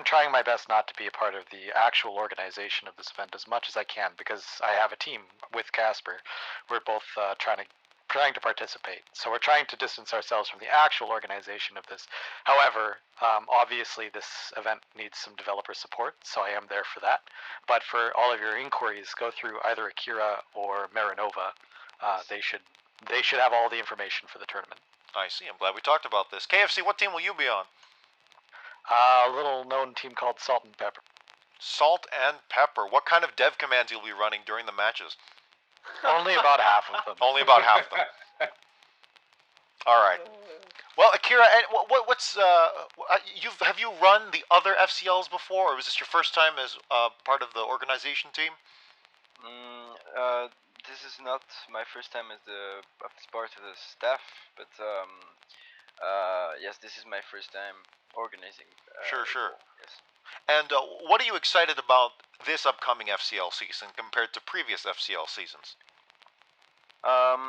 trying my best not to be a part of the actual organization of this event as much as I can because I have a team with Casper. We're both trying to participate, so we're trying to distance ourselves from the actual organization of this. However, obviously this event needs some developer support, so I am there for that. But for all of your inquiries, go through either Akiira or Marinova. They should have all the information for the tournament. I see. I'm glad we talked about this. KFC, what team will you be on? A little known team called Salt and Pepper. Salt and Pepper. What kind of dev commands you'll be running during the matches? Only about half of them. Only about half of them. All right. Well, Akiira, what's have you run the other FCLs before, or was this your first time as part of the organization team? This is not my first time as part of the staff, but yes, this is my first time organizing. Sure. Yes. And what are you excited about this upcoming FCL season compared to previous FCL seasons? I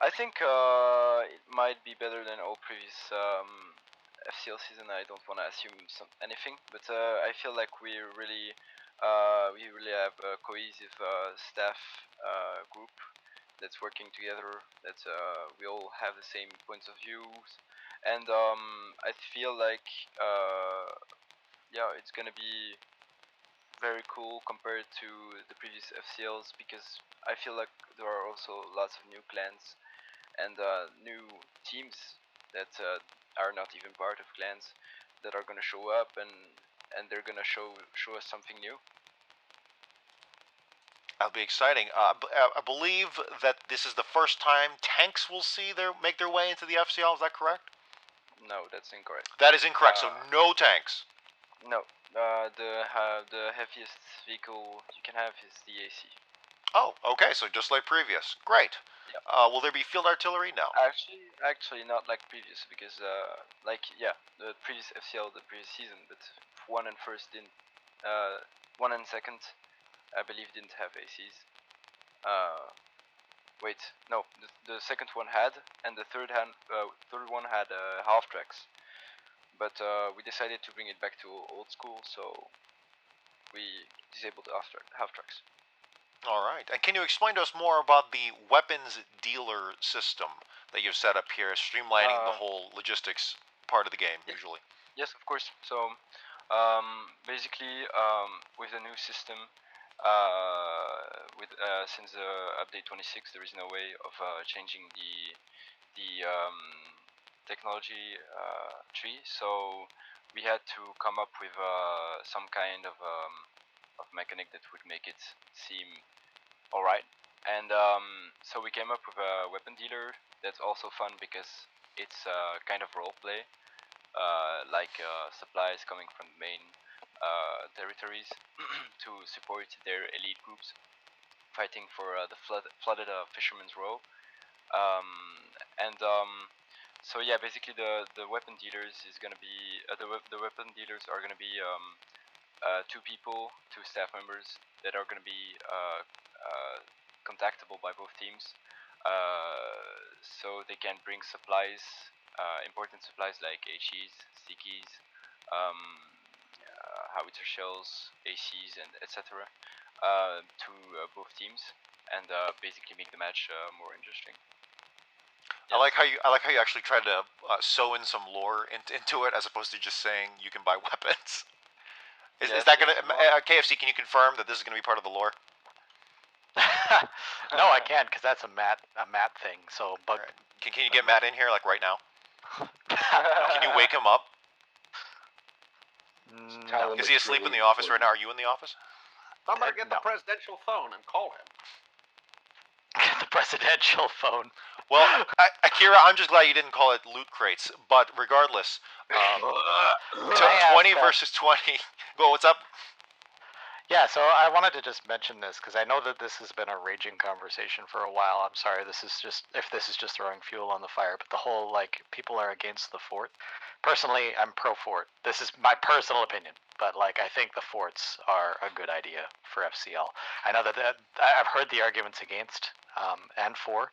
think it might be better than all previous FCL season. I don't want to assume anything, but I feel like we really have a cohesive staff group that's working together. That we all have the same points of views, and I feel like it's gonna be very cool compared to the previous FCLs because I feel like there are also lots of new clans and new teams that are not even part of clans that are gonna show up and they're gonna show us something new. That'll be exciting. I believe that this is the first time tanks will make their way into the FCL. Is that correct? No, that's incorrect. That is incorrect. So no tanks. No. The heaviest vehicle you can have is the AC. Oh, okay. So just like previous. Great. Yep. Will there be field artillery? No. Actually, not like previous because the previous FCL, the previous season, but one and first didn't. One and second, I believe, didn't have ACs. Wait, no, the second one had, and the third one had half tracks. But we decided to bring it back to old school, so we disabled the half tracks. All right. And can you explain to us more about the weapons dealer system that you've set up here, streamlining the whole logistics part of the game, usually? Yes, of course. So basically, with the new system, since update 26, there is no way of changing the technology tree. So we had to come up with some kind of mechanic that would make it seem alright. And so we came up with a weapon dealer that's also fun because it's kind of roleplay, like supplies coming from the main territories to support their elite groups fighting for the flooded Fisherman's Row. So yeah, basically the weapon dealers is gonna be the weapon dealers are gonna be 2 people, 2 staff members that are gonna be contactable by both teams, so they can bring supplies, important supplies like HEs, stickies, howitzer shells, ACs, and etc. To both teams, and basically make the match more interesting. Yes. I like how you actually tried to sew in some lore into it, as opposed to just saying you can buy weapons. Is that gonna KFC? Can you confirm that this is gonna be part of the lore? No, I can't, because that's a Matt thing. So, but right. Can you get Matt in here like right now? Can you wake him up? No. Is he asleep in the office right now? Are you in the office? Somebody get the presidential phone and call him. The presidential phone. Well, Akiira, I'm just glad you didn't call it loot crates. But regardless, 20 versus 20. Go, what's up? Yeah, so I wanted to just mention this because I know that this has been a raging conversation for a while. I'm sorry, if this is just throwing fuel on the fire, but the whole like people are against the fort. Personally, I'm pro fort. This is my personal opinion, but like I think the forts are a good idea for FCL. I know that I've heard the arguments against and for,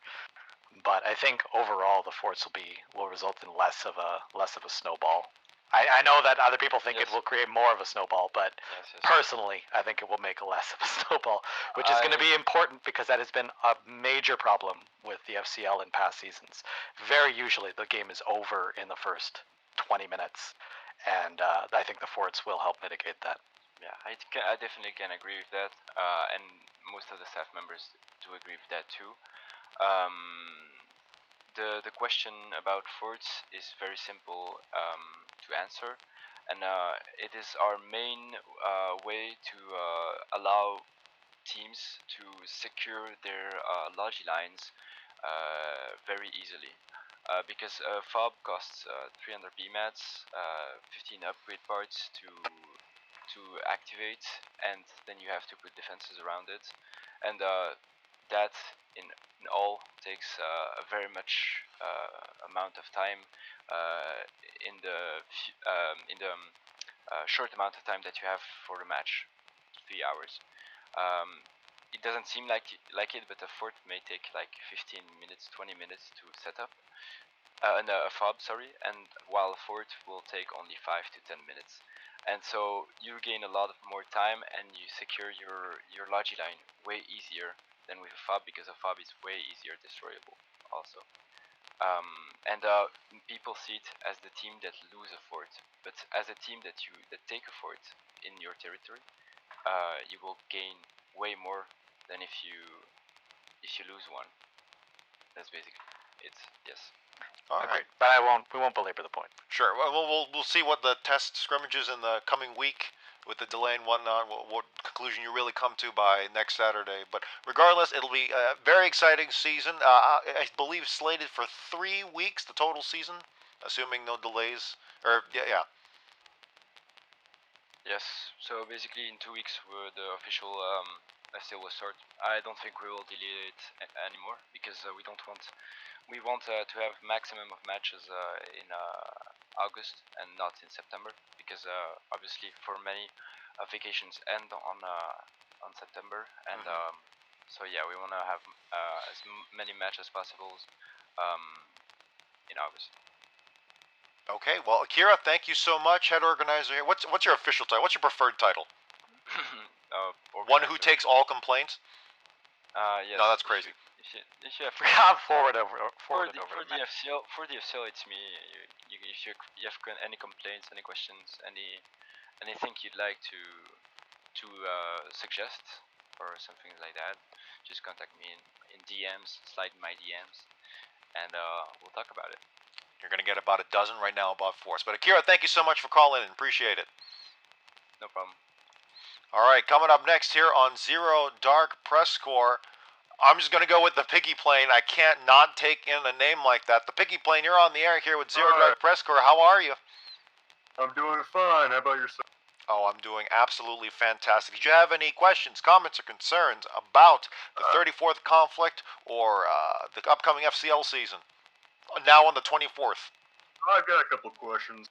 but I think overall the forts will result in less of a snowball. I know that other people think it will create more of a snowball, but personally, I think it will make less of a snowball, which is going to be important because that has been a major problem with the FCL in past seasons. Very usually, the game is over in the first 20 minutes, and I think the forts will help mitigate that. Yeah, I definitely can agree with that, and most of the staff members do agree with that too. The question about forts is very simple to answer, and it is our main way to allow teams to secure their logi lines very easily. Because FOB costs 300 BMATs, 15 upgrade parts to activate, and then you have to put defenses around it, and that in all takes a very much amount of time in the short amount of time that you have for the match, 3 hours. It doesn't seem like it, but a fort may take like 15 minutes, 20 minutes to set up. A fob, sorry, and while a fort will take only 5 to 10 minutes. And so you gain a lot more time, and you secure your logi line way easier than with a fob, because a fob is way easier destroyable also. And people see it as the team that lose a fort, but as a team that take a fort in your territory, you will gain way more than if you lose one. That's basically it. Yes. All right. But we won't belabor the point. Sure. Well, we'll see what the test scrimmages in the coming week with the delay and whatnot, what conclusion you really come to by next Saturday. But regardless, it'll be a very exciting season. I believe slated for 3 weeks, the total season, assuming no delays. Or yeah. Yes. So basically, in 2 weeks, the official FCL will start. I don't think we will delay it anymore because we don't want. We want to have maximum of matches in August and not in September, because obviously for many vacations end on September, and so yeah, we want to have as many matches as possible in August. Okay, well, Akiira, thank you so much, head organizer here. What's your official title? What's your preferred title? One who takes all complaints? Yes. No, that's crazy. If you have forward over for the FCL, it's me. If you have any complaints, any questions, anything you'd like to suggest or something like that, just contact me in DMs, slide in my DMs, and we'll talk about it. You're going to get about a dozen right now above force. But Akiira, thank you so much for calling in. Appreciate it. No problem. All right, coming up next here on Zero Dark PressCorps, I'm just going to go with the Piggy plane. I can't not take in a name like that. The Piggy plane, you're on the air here with Zero Dark PressCorps. How are you? I'm doing fine. How about yourself? Oh, I'm doing absolutely fantastic. Did you have any questions, comments, or concerns about the 34th conflict or the upcoming FCL season? Now on the 24th. I've got a couple of questions.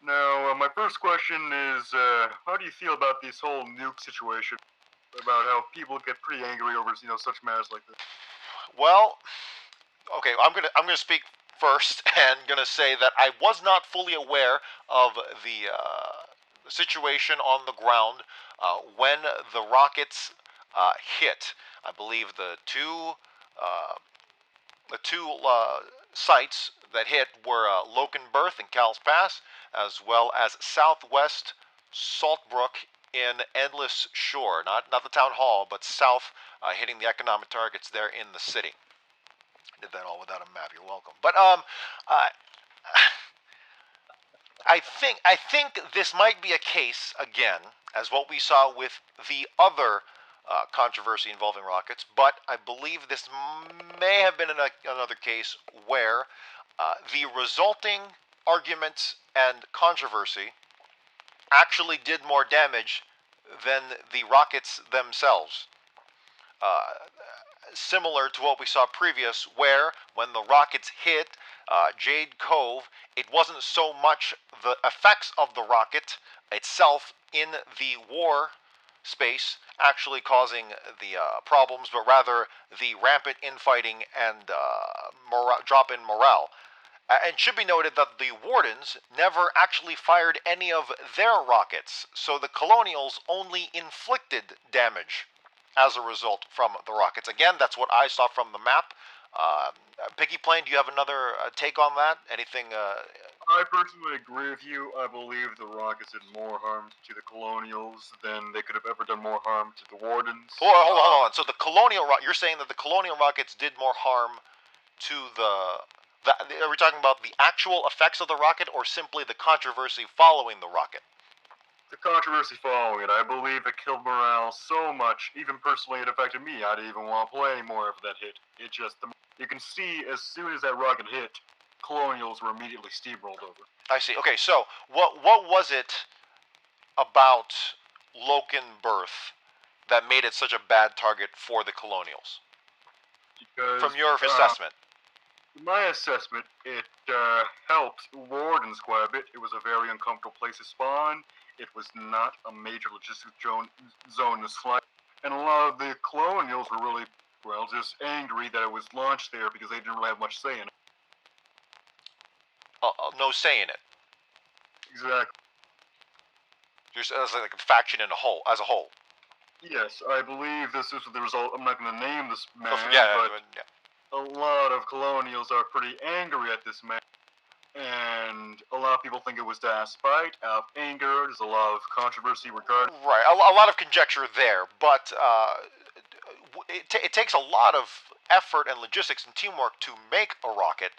Now, my first question is, how do you feel about this whole nuke situation? About how people get pretty angry over, such matters like this. Well, okay, I'm gonna speak first and gonna say that I was not fully aware of the situation on the ground when the rockets hit. I believe the two sites that hit were Loken Berth and Cal's Pass, as well as Southwest Saltbrook in Endless Shore. Not the town hall, but south, hitting the economic targets there in the city. I did that all without a map. You're welcome. But I think this might be a case again, as what we saw with the other controversy involving rockets, but I believe this may have been another case where the resulting arguments and controversy actually did more damage than the rockets themselves. Similar to what we saw previous, where when the rockets hit Jade Cove, it wasn't so much the effects of the rocket itself in the war space actually causing the problems, but rather the rampant infighting and drop in morale. And should be noted that the Wardens never actually fired any of their rockets, so the Colonials only inflicted damage as a result from the rockets. Again, that's what I saw from the map. Piggy Plane, do you have another take on that? Anything? I personally agree with you. I believe the rockets did more harm to the Colonials than they could have ever done more harm to the Wardens. Hold on. So the Colonial you're saying that the Colonial rockets did more harm to are we talking about the actual effects of the rocket, or simply the controversy following the rocket? The controversy following it. I believe it killed morale so much, even personally it affected me. I didn't even want to play anymore after that hit. You can see as soon as that rocket hit, Colonials were immediately steamrolled over. I see. Okay, so what was it about Loken Berth that made it such a bad target for the Colonials? Because, from your assessment. My assessment, it helped Wardens quite a bit. It was a very uncomfortable place to spawn. It was not a major logistics zone to fly. And a lot of the Colonials were really, just angry that it was launched there because they didn't really have much say in it. No say in it. Exactly. As like a faction as a whole. Yes, I believe this is the result. I'm not going to name this man, but a lot of Colonials are pretty angry at this man. And a lot of people think it was out of spite, out of anger. There's a lot of controversy regarding... Right, a lot of conjecture there, but it takes a lot of effort and logistics and teamwork to make a rocket.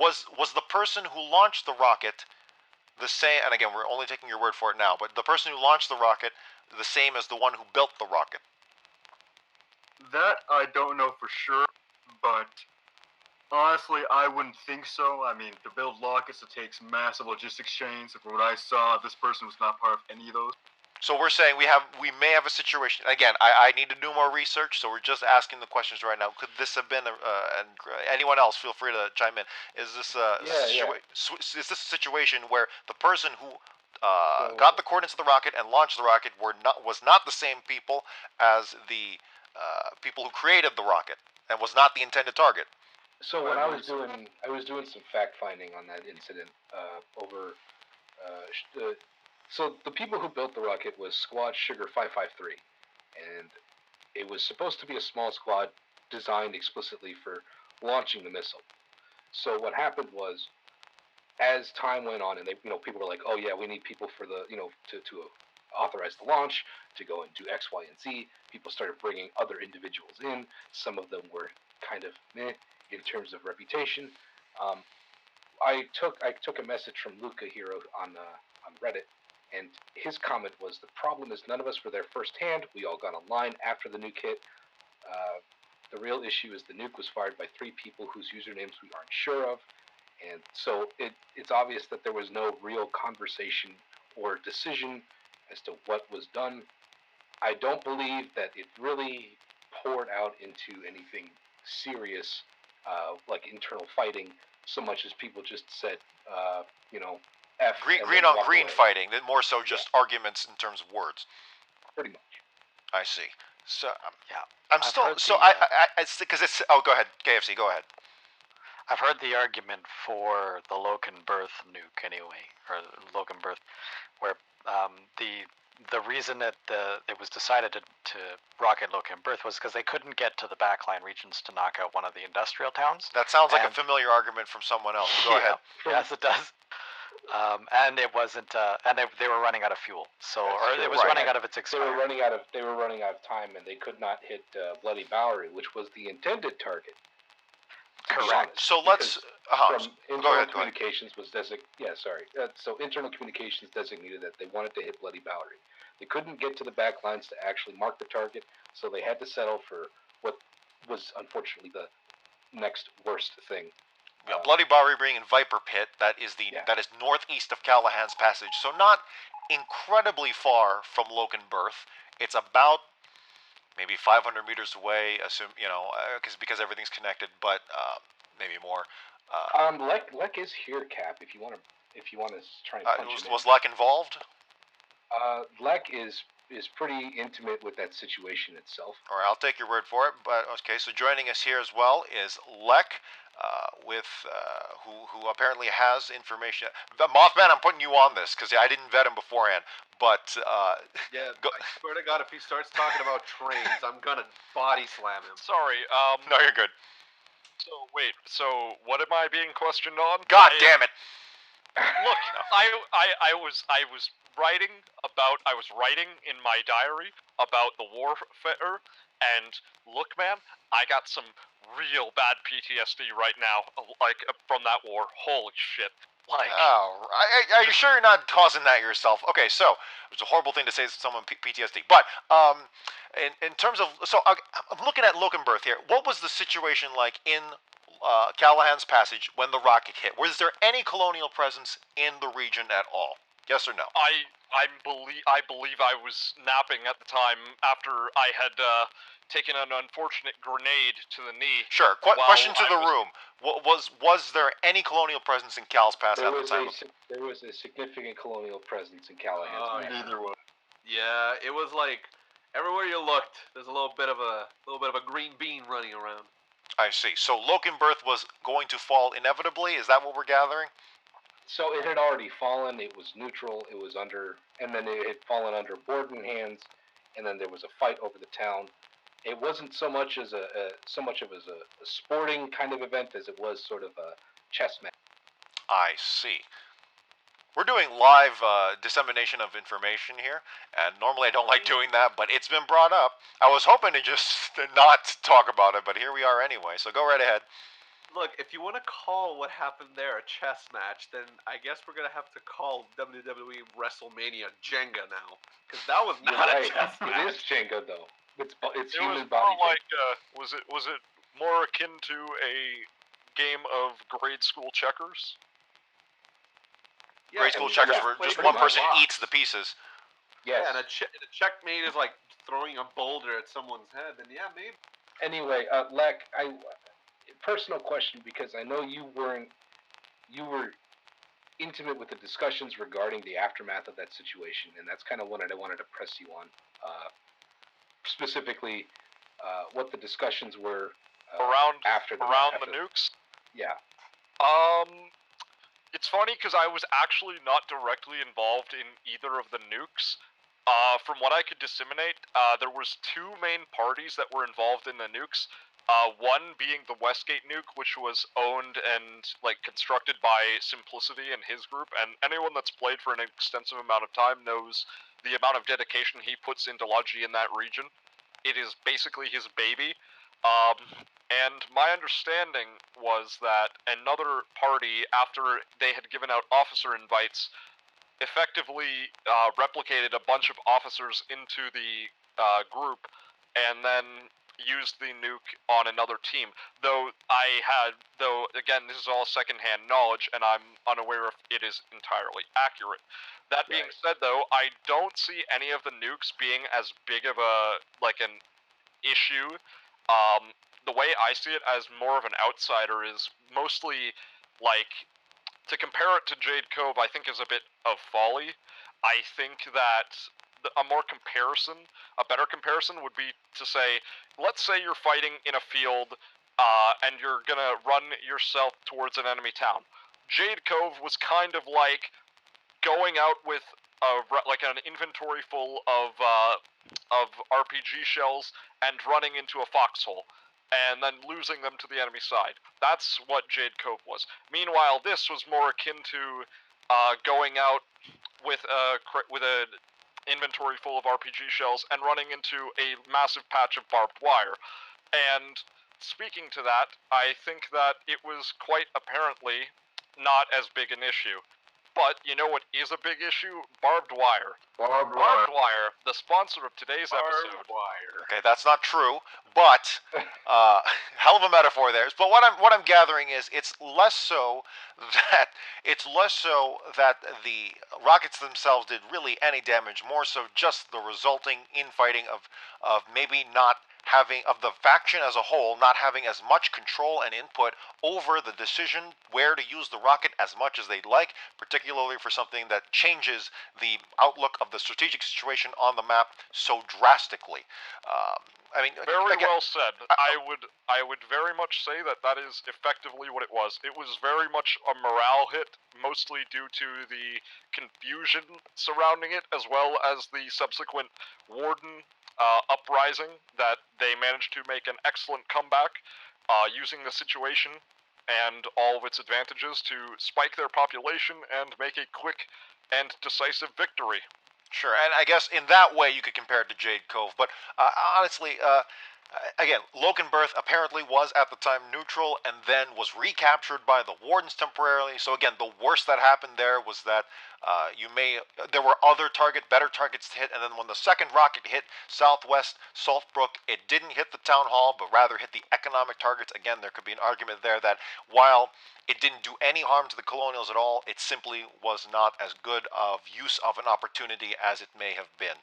Was the person who launched the rocket the same, and again, we're only taking your word for it now, but the person who launched the rocket the same as the one who built the rocket? That I don't know for sure, but honestly, I wouldn't think so. I mean, to build rockets, it takes massive logistics chains, and from what I saw, this person was not part of any of those. So we're saying we may have a situation. Again, I need to do more research, so we're just asking the questions right now. Could this have been and anyone else, feel free to chime in. Is this is this a situation where the person who got the coordinates of the rocket and launched the rocket was not the same people as the people who created the rocket, and was not the intended target? So when I was doing some fact finding on that incident so the people who built the rocket was Squad Sugar 553, and it was supposed to be a small squad designed explicitly for launching the missile. So what happened was, as time went on, and people were like, "Oh yeah, we need people for the to authorize the launch, to go and do X, Y, and Z." People started bringing other individuals in. Some of them were kind of meh in terms of reputation. I took a message from Luca here on Reddit, and his comment was, the problem is none of us were there firsthand. We all got online after the nuke hit. The real issue is the nuke was fired by 3 people whose usernames we aren't sure of, and so it's obvious that there was no real conversation or decision as to what was done. I don't believe that it really poured out into anything serious, like internal fighting, so much as people just said, F. Green on green fighting, more so just arguments in terms of words. Pretty much. I see. So Yeah. I'm still so I it's because it's go ahead, KFC, go ahead. I've heard the argument for the Logan Birth nuke anyway, or Logan Birth, where the reason that it was decided to rocket Logan Birth was because they couldn't get to the backline regions to knock out one of the industrial towns. That sounds like a familiar argument from someone else. Go ahead. Yes, it does. And it wasn't, and they were running out of fuel. So, it was running out of its expiry. They were running out of time, and they could not hit Bloody Bowery, which was the intended target. Correct. So let's. From internal go ahead. communications was so internal communications designated that they wanted to hit Bloody Bowery. They couldn't get to the back lines to actually mark the target, so they had to settle for what was unfortunately the next worst thing. Yeah, Bloody Bowery being in Viper Pit, that is northeast of Callahan's Passage, so not incredibly far from Logan Birth. It's about maybe 500 meters away, because everything's connected, but maybe more. Lek is here, Cap. If you want to try and punch him was Lek involved? Lek is pretty intimate with that situation itself. All right, I'll take your word for it. But okay, so joining us here as well is Lek, who apparently has information. Mothman, I'm putting you on this because I didn't vet him beforehand. But I swear to God, if he starts talking about trains, I'm gonna body slam him. Sorry. No, you're good. So wait. So what am I being questioned on? God damn it! Look, I was writing in my diary about the warfare, and look, man, I got some real bad PTSD right now, from that war. Holy shit! Are you sure you're not causing that yourself? Okay, so it's a horrible thing to say to someone PTSD, but in terms of, I'm looking at Logan Birth here. What was the situation like in Callahan's Passage when the rocket hit? Was there any colonial presence in the region at all? Yes or no? I believe I was napping at the time after I had taken an unfortunate grenade to the knee. Sure. Question to the room. Was there any colonial presence in Cal's Pass at the time? There was a significant colonial presence in Callahan's Pass. Neither was. Yeah, it was like everywhere you looked, there's a little bit of a green bean running around. I see. So Logan Birth was going to fall inevitably. Is that what we're gathering? So it had already fallen. It was neutral. It was under, and then it had fallen under Borden hands, and then there was a fight over the town. It wasn't so much of a sporting kind of event as it was sort of a chess match. I see. We're doing live dissemination of information here, and normally I don't like doing that, but it's been brought up. I was hoping to just not talk about it, but here we are anyway, so go right ahead. Look, if you want to call what happened there a chess match, then I guess we're going to have to call WWE WrestleMania Jenga now, because that was not a chess match. It is Jenga, though. It's it human was body. More like, was it more akin to a game of grade school checkers? Grade school checkers where just one person eats the pieces. Yes. Yeah, and a checkmate is like throwing a boulder at someone's head, then yeah, maybe. Anyway, Lek, personal question, because I know you were intimate with the discussions regarding the aftermath of that situation, and that's kind of what I wanted to press you on. Specifically, what the discussions were after the nukes. Yeah. It's funny because I was actually not directly involved in either of the nukes. From what I could disseminate, there was 2 main parties that were involved in the nukes. One being the Westgate nuke, which was owned and constructed by Simplicity and his group, and anyone that's played for an extensive amount of time knows the amount of dedication he puts into Logi in that region. It is basically his baby. And my understanding was that another party, after they had given out officer invites, effectively replicated a bunch of officers into the group and then used the nuke on another team. Though again, this is all secondhand knowledge, and I'm unaware if it is entirely accurate. That being said, though, I don't see any of the nukes being as big of an issue. The way I see it as more of an outsider is mostly like, to compare it to Jade Cove, I think is a bit of folly. I think that a better comparison would be to say, let's say you're fighting in a field and you're gonna run yourself towards an enemy town. Jade Cove was kind of like going out with an inventory full of RPG shells and running into a foxhole, and then losing them to the enemy side. That's what Jade Cove was. Meanwhile, this was more akin to going out with an inventory full of RPG shells and running into a massive patch of barbed wire. And speaking to that, I think that it was quite apparently not as big an issue. But you know what is a big issue? Barbed wire. Barbed wire, the sponsor of today's episode. Okay, that's not true, but hell of a metaphor there. But what I'm gathering is it's less so that the rockets themselves did really any damage, more so just the resulting infighting of maybe not having, of the faction as a whole, not having as much control and input over the decision where to use the rocket as much as they'd like, particularly for something that changes the outlook of the strategic situation on the map so drastically. I mean, very well said. I would very much say that is effectively what it was. It was very much a morale hit, mostly due to the confusion surrounding it, as well as the subsequent Warden uprising that they managed to make an excellent comeback, using the situation and all of its advantages to spike their population and make a quick and decisive victory. Sure, and I guess in that way you could compare it to Jade Cove, but honestly, again, Lokenberth apparently was at the time neutral and then was recaptured by the Wardens temporarily. So again, the worst that happened there was that there were other better targets to hit, and then when the second rocket hit southwest Saltbrook, it didn't hit the town hall, but rather hit the economic targets. Again, there could be an argument there that while it didn't do any harm to the colonials at all, it simply was not as good of use of an opportunity as it may have been.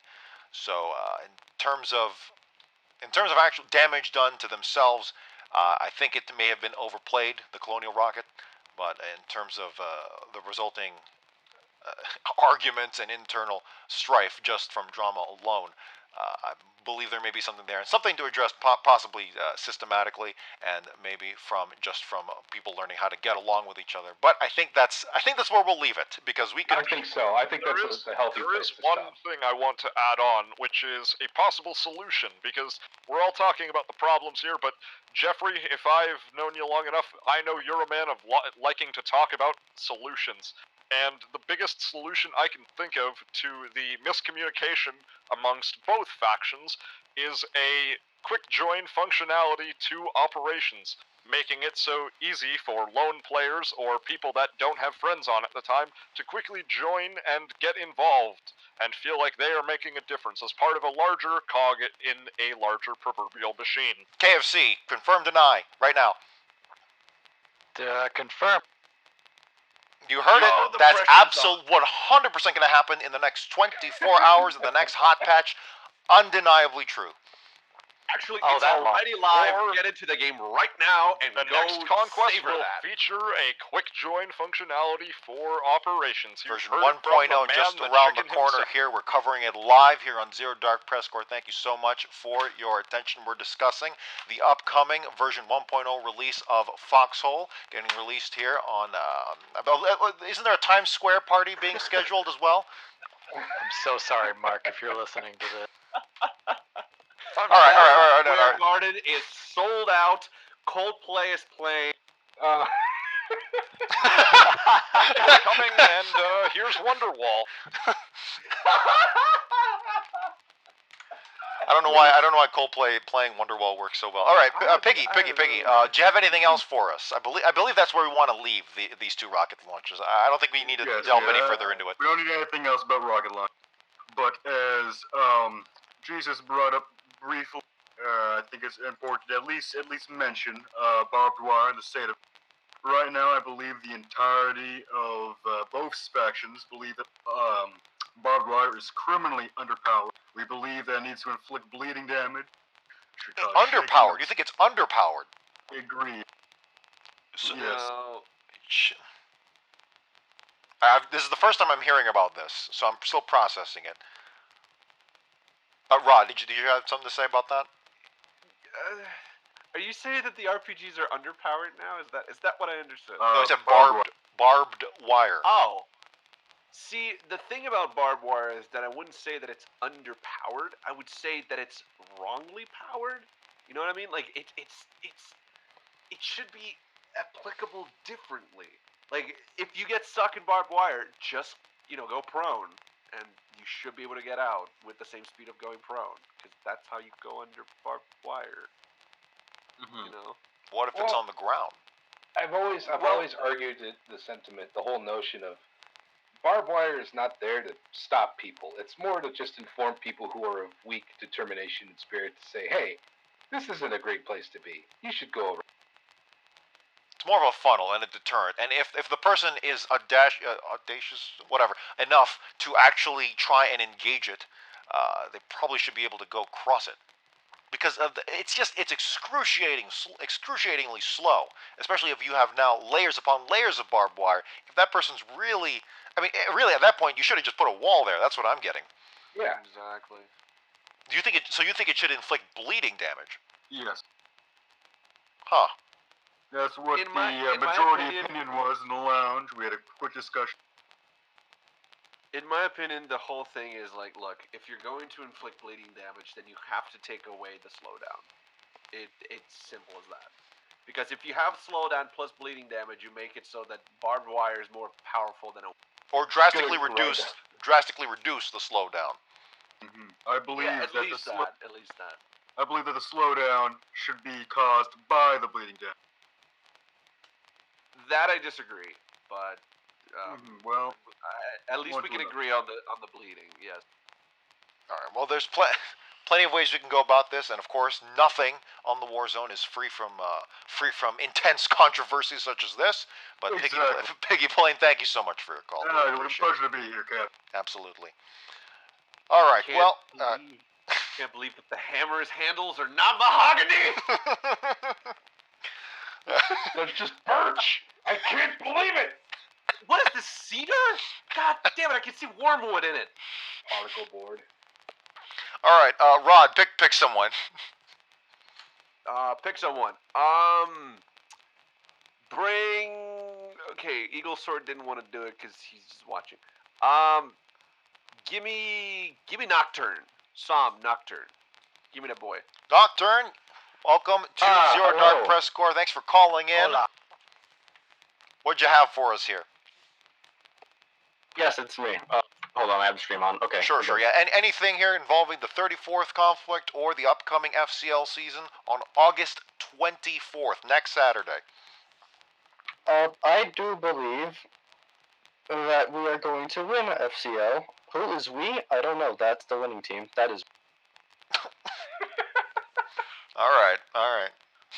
So in terms of actual damage done to themselves, I think it may have been overplayed, the colonial rocket, but in terms of the resulting arguments and internal strife just from drama alone, I believe there may be something there, and something to address possibly systematically, and maybe from people learning how to get along with each other. But I think that's where we'll leave it, because we could. I think so. I think that's a healthy place to stop. There is one thing I want to add on, which is a possible solution, because we're all talking about the problems here, but Geoffrey, if I've known you long enough, I know you're a man of liking to talk about solutions. And the biggest solution I can think of to the miscommunication amongst both factions is a quick join functionality to operations, making it so easy for lone players or people that don't have friends on at the time to quickly join and get involved and feel like they are making a difference as part of a larger cog in a larger proverbial machine. KFC, confirm, deny, right now. Confirm. You heard it. That's absolute 100% going to happen in the next 24 hours of the next hot patch. Undeniably true. Actually, it's already live. Get into the game right now and the go next conquest savor will that. feature a quick join functionality for operations. Version 1.0 just around the corner here. We're covering it live here on Zero Dark PressCorps. Thank you so much for your attention. We're discussing the upcoming version 1.0 release of Foxhole, getting released here on. Isn't there a Times Square party being scheduled as well? I'm so sorry, Mark, if you're listening to this. All right. Square Garden is sold out. Coldplay is playing. Coming, and here's Wonderwall. I don't know why Coldplay playing Wonderwall works so well. All right, Piggy. Do you have anything else for us? I believe that's where we want to leave these two rocket launches. I don't think we need to delve any further into it. We don't need anything else about rocket launch. But as Jesus brought up briefly, I think it's important to at least mention barbed wire in the state of. Right now, I believe the entirety of both factions believe that barbed wire is criminally underpowered. We believe that it needs to inflict bleeding damage. Underpowered? You think it's underpowered? Agreed. So, yes. This is the first time I'm hearing about this, so I'm still processing it. Rod, did you have something to say about that? Are you saying that the RPGs are underpowered now? Is that what I understood? No, it's a barbed wire. Oh. See, the thing about barbed wire is that I wouldn't say that it's underpowered. I would say that it's wrongly powered. You know what I mean? Like it should be applicable differently. Like if you get stuck in barbed wire, just go prone, and you should be able to get out with the same speed of going prone, because that's how you go under barbed wire. Mm-hmm. What if it's on the ground? I've always argued the sentiment, the whole notion of barbed wire is not there to stop people. It's more to just inform people who are of weak determination and spirit to say, hey, this isn't a great place to be. You should go over. It's more of a funnel and a deterrent. And if the person is audacious, whatever, enough to actually try and engage it, they probably should be able to go cross it. Because it's excruciatingly slow, especially if you have now layers upon layers of barbed wire. If that person's really at that point, you should have just put a wall there. That's what I'm getting. Yeah, exactly. Do you think it? So you think it should inflict bleeding damage? Yes. Huh. That's what the majority opinion was in the lounge. We had a quick discussion. In my opinion, the whole thing is like, look, if you're going to inflict bleeding damage, then you have to take away the slowdown. It's simple as that. Because if you have slowdown plus bleeding damage, you make it so that barbed wire is more powerful than a... Or drastically reduce the slowdown. Mm-hmm. I believe at least that. I believe that the slowdown should be caused by the bleeding damage. That I disagree, but well, at least we can agree on the bleeding. Yes. All right. Well, there's plenty of ways we can go about this, and of course, nothing on the war zone is free from intense controversies such as this. But exactly. Piggy Plain, thank you so much for your call. It was a pleasure to be here, Cap. Absolutely. All right. Can't believe that the hammer's handles are not mahogany. That's just birch. I can't believe it. What is this, cedar? God damn it! I can see wormwood in it. Article board. All right, Rod, pick someone. Pick someone. Okay, eaglesword didn't want to do it because he's just watching. Give me Nocturne. Nocturne. Give me that boy. Nocturne, welcome to Zero Dark PressCorps. Thanks for calling in. Hola. What'd you have for us here? Yes, it's me. Hold on, I have the stream on. Okay. Sure, yeah. And anything here involving the 34th conflict or the upcoming FCL season on August 24th, next Saturday? I do believe that we are going to win FCL. Who is we? I don't know. That's the winning team. That is. All right.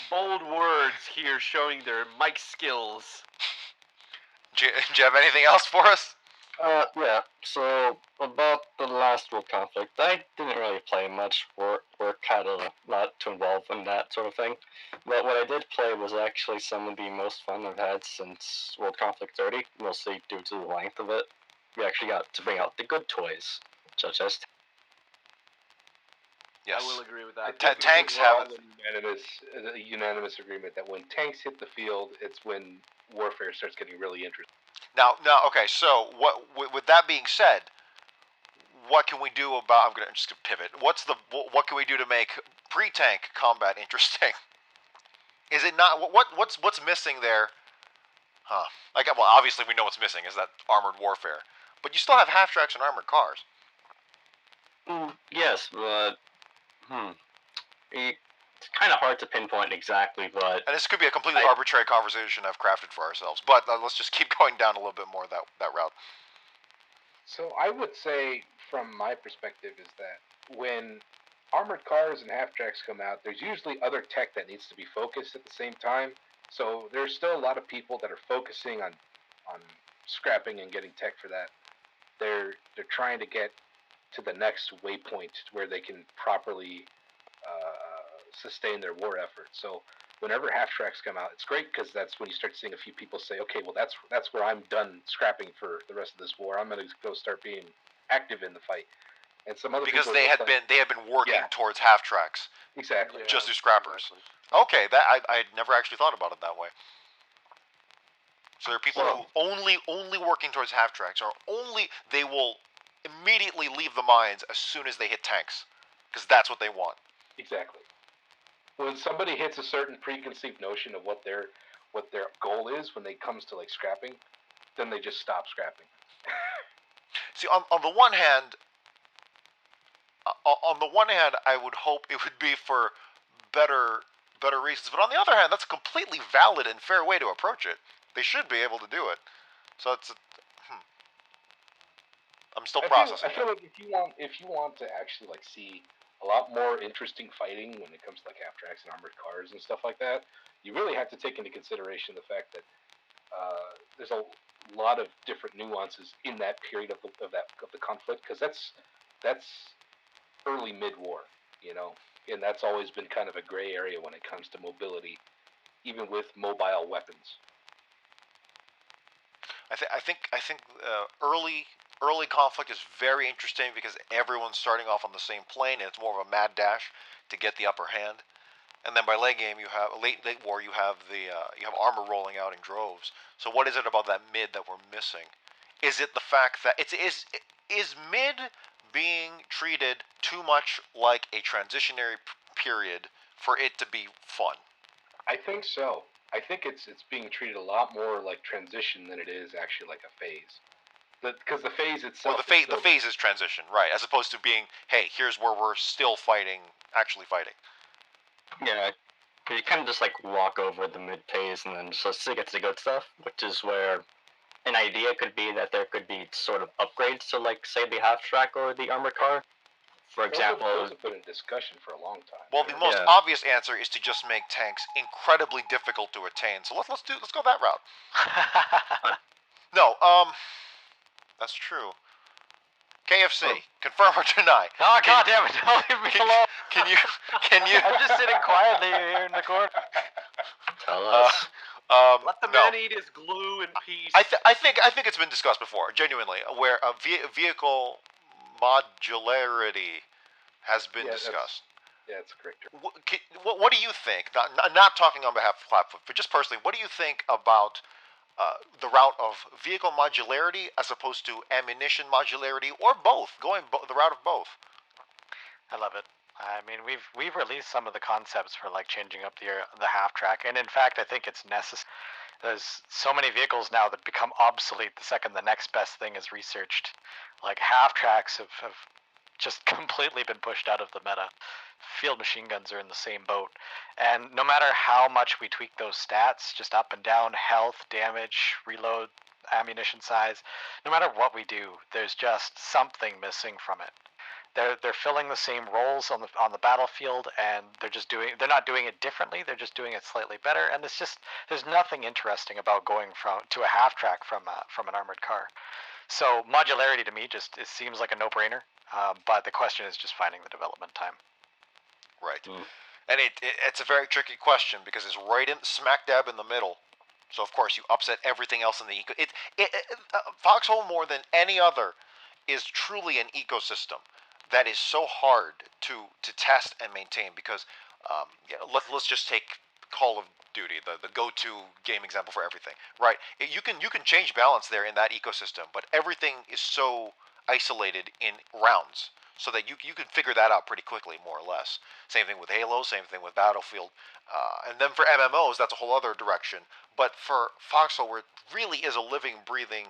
Bold words here showing their mic skills. Do you have anything else for us? Yeah, so about the last world conflict, I didn't really play much. We're kind of not too involved in that sort of thing. But what I did play was actually some of the most fun I've had since World Conflict 30, mostly due to the length of it. We actually got to bring out the good toys, such as... Yes. I will agree with that. Tanks have... a unanimous agreement that when tanks hit the field, it's when warfare starts getting really interesting. Now, okay. So, with that being said, what can we do about? I'm gonna just pivot. What can we do to make pre-tank combat interesting? Is it not? What's missing there? Huh? Well, obviously we know what's missing is that armored warfare, but you still have half tracks and armored cars. Yes, but It's kind of hard to pinpoint exactly, but And this could be a completely arbitrary conversation I've crafted for ourselves, but let's just keep going down a little bit more that route. So I would say, from my perspective, is that when armored cars and half tracks come out, there's usually other tech that needs to be focused at the same time. So there's still a lot of people that are focusing on scrapping and getting tech for that. They're trying to get to the next waypoint where they can properly sustain their war effort. So whenever half tracks come out, it's great because that's when you start seeing a few people say, okay, well that's where I'm done scrapping for the rest of this war. I'm going to go start being active in the fight. And some other because people they had been working towards half tracks. Exactly. Just through scrappers. Exactly. Okay, that I had never actually thought about it that way. So there are people who only working towards half tracks, or they will immediately leave the mines as soon as they hit tanks, because that's what they want. Exactly. When somebody hits a certain preconceived notion of what their goal is when it comes to like scrapping, then they just stop scrapping. See, on the one hand, I would hope it would be for better reasons, but on the other hand, that's a completely valid and fair way to approach it. They should be able to do it. So it's I'm still processing. I feel like if you want to actually like see a lot more interesting fighting when it comes to like half tracks and armored cars and stuff like that, you really have to take into consideration the fact that there's a lot of different nuances in that period of the conflict, because that's early mid-war, and that's always been kind of a gray area when it comes to mobility, even with mobile weapons. I think early conflict is very interesting because everyone's starting off on the same plane, and it's more of a mad dash to get the upper hand. And then by late game, you have late war, you have armor rolling out in droves. So what is it about that mid that we're missing? Is it the fact that is mid being treated too much like a transitionary period for it to be fun? I think so. I think it's being treated a lot more like transition than it is actually like a phase. Because the phase itself. Well, the phase is transition, right? As opposed to being, hey, here's where we're still fighting, actually fighting. Yeah, you kind of just like walk over the mid phase and then just get to the good stuff, which is where an idea could be that there could be sort of upgrades to, like, say, the half track or the armored car. For example, those have been in discussion for a long time. Well, the most obvious answer is to just make tanks incredibly difficult to attain. So let's go that route. No, that's true. KFC, confirm or deny? Oh, God damn it! Don't leave me alone. Can you? I'm just sitting quietly here in the corner. Tell us. Let the man eat his glue in peace. I think it's been discussed before, genuinely, where vehicle modularity has been discussed. That's correct. What do you think? Not talking on behalf of Flatfoot, but just personally, what do you think about the route of vehicle modularity as opposed to ammunition modularity, or both, going the route of both? I love it. I mean, we've released some of the concepts for like changing up the half track, and in fact, I think it's necessary. There's so many vehicles now that become obsolete the second the next best thing is researched. Like half tracks have just completely been pushed out of the meta. Field machine guns are in the same boat, and no matter how much we tweak those stats, just up and down, health, damage, reload, ammunition size, no matter what we do, there's just something missing from it. They're filling the same roles on the battlefield, and they're not doing it differently. They're just doing it slightly better, and there's nothing interesting about going to a half track from an armored car. So modularity to me it seems like a no-brainer, but the question is just finding the development time. Right, and it's a very tricky question because it's right in smack dab in the middle. So of course you upset everything else in the eco. Foxhole more than any other is truly an ecosystem that is so hard to test and maintain because let's just take Call of Duty, the go-to game example for everything, right? You can change balance there in that ecosystem, but everything is so isolated in rounds so that you can figure that out pretty quickly, more or less. Same thing with Halo, same thing with Battlefield, and then for MMOs, that's a whole other direction. But for Foxhole, where it really is a living, breathing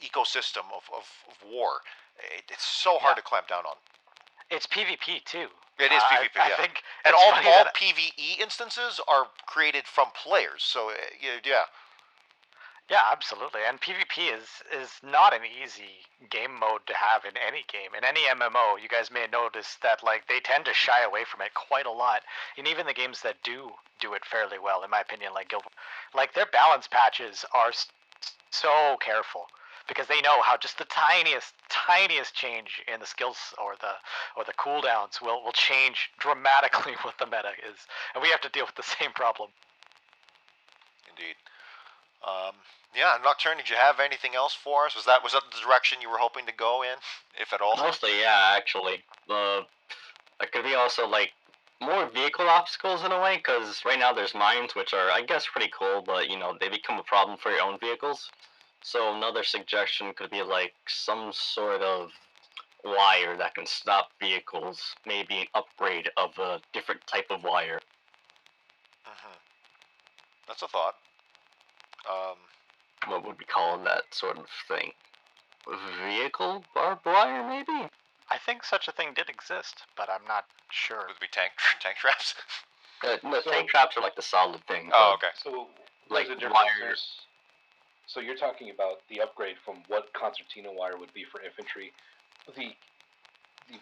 ecosystem of war, it's so hard to clamp down on. It's PvP too. It is PvP, I yeah. think And it's all funny that- PvE instances are created from players, so yeah. Yeah, absolutely. And PvP is not an easy game mode to have in any game. In any MMO, you guys may notice that like they tend to shy away from it quite a lot. And even the games that do it fairly well, in my opinion, like Guild, like their balance patches are so careful because they know how just the tiniest change in the skills or the cooldowns will change dramatically what the meta is, and we have to deal with the same problem. Indeed. Yeah, Nocturne, did you have anything else for us? Was that the direction you were hoping to go in, if at all? Mostly, yeah, actually. It could be also, like, more vehicle obstacles in a way, because right now there's mines, which are, I guess, pretty cool, but, you know, they become a problem for your own vehicles. So another suggestion could be, like, some sort of wire that can stop vehicles, maybe an upgrade of a different type of wire. Mm-hmm. That's a thought. What would we call that sort of thing? Vehicle barbed wire, maybe? I think such a thing did exist, but I'm not sure. Would it be tank traps? No, tank traps are like the solid thing. Oh, okay. So like there's a difference. wires. So you're talking about the upgrade from what concertina wire would be for infantry. The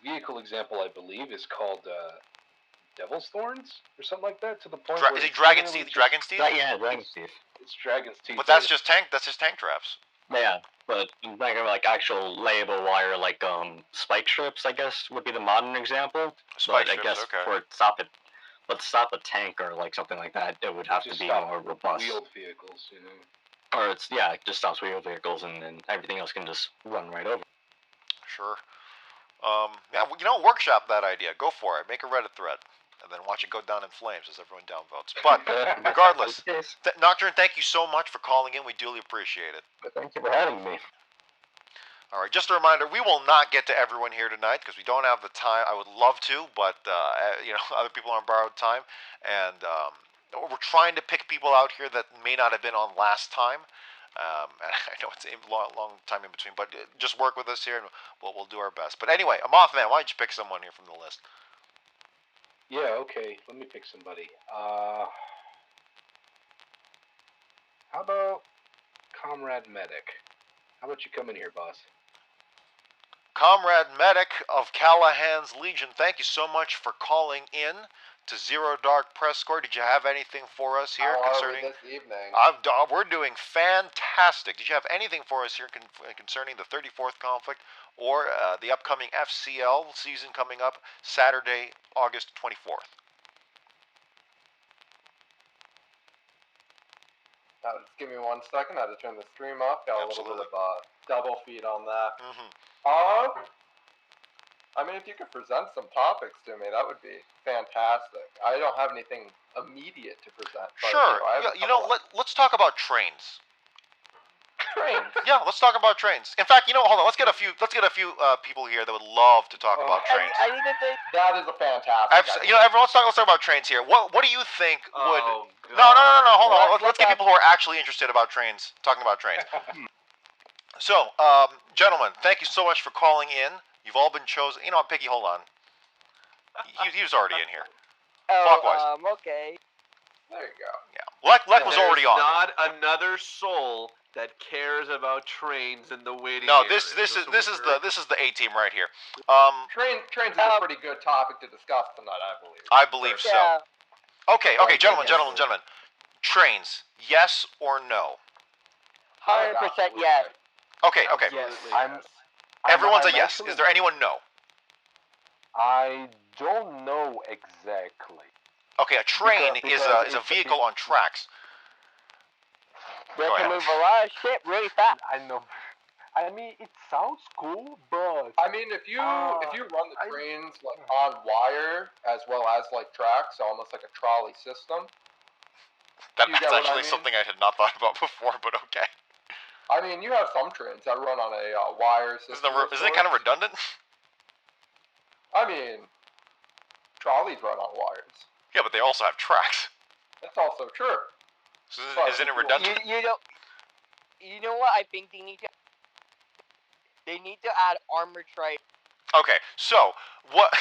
vehicle example, I believe, is called Devil's Thorns or something like that. To the point where is it Dragon's Teeth? Dragon's Teeth? Yeah, Dragon's Teeth. It's Dragon's Teeth. But that's just tank traps. Yeah, but like actual layable wire, like spike strips, I guess would be the modern example. Spike but strips, I guess okay. to stop a tank or like something like that, it would have to be more robust. Wheeled vehicles, you know. Or it just stops wheeled vehicles, and then everything else can just run right over. Sure. Yeah, you know, workshop that idea. Go for it. Make a Reddit thread. And then watch it go down in flames as everyone downvotes. But regardless, Nocturne, thank you so much for calling in. We duly appreciate it. Thank you for having me. All right, just a reminder, we will not get to everyone here tonight because we don't have the time. I would love to, but you know, other people are on borrowed time, and we're trying to pick people out here that may not have been on last time. And I know it's a long time in between, but just work with us here, and we'll do our best. But anyway, a Mothman, why don't you pick someone here from the list? Yeah, okay. Let me pick somebody. How about Comrademedic? How about you come in here, boss? Comrademedic of Callahan's Legion, thank you so much for calling in to Zero Dark PressCorps. Did you have anything for us here concerning this evening? We're doing fantastic. Did you have anything for us here concerning the 34th conflict or the upcoming FCL season coming up Saturday, August 24th? Just give me 1 second. I had to turn the stream off. Got Absolutely. a little bit of double feed on that. Mm-hmm. I mean, if you could present some topics to me, that would be fantastic. I don't have anything immediate to present. But, Sure. Let's talk about trains. Trains. Yeah, let's talk about trains. In fact, hold on. Let's get a few people here that would love to talk about trains. I need to think that is a fantastic. Everyone, let's talk about trains here. What do you think would? God. No. Hold on. Let's get people who are actually interested about trains talking about trains. So, gentlemen, thank you so much for calling in. You've all been chosen. You know, Piggy, hold on. He was already in here. Clockwise. Okay. There you go. Yeah. Lek was already on. Not another soul that cares about trains in the waiting. No, this is the A team right here. Trains is a pretty good topic to discuss tonight, I believe. I believe so. Okay, gentlemen. Trains, yes or no? 100% yes. Okay. Everyone's a yes. Is there anyone no? I don't know exactly. Okay, a train is a vehicle on tracks. They can move a lot of shit really fast. I know. I mean, it sounds cool, but I mean, if you run the trains like on wire as well as like tracks, so almost like a trolley system. That's actually something I had not thought about before, but okay. I mean, you have some trains that run on a wire system. Isn't it kind of redundant? I mean, trolleys run on wires. Yeah, but they also have tracks. That's also true. So isn't it redundant? You know what I think they need to add armor train. Okay, so what?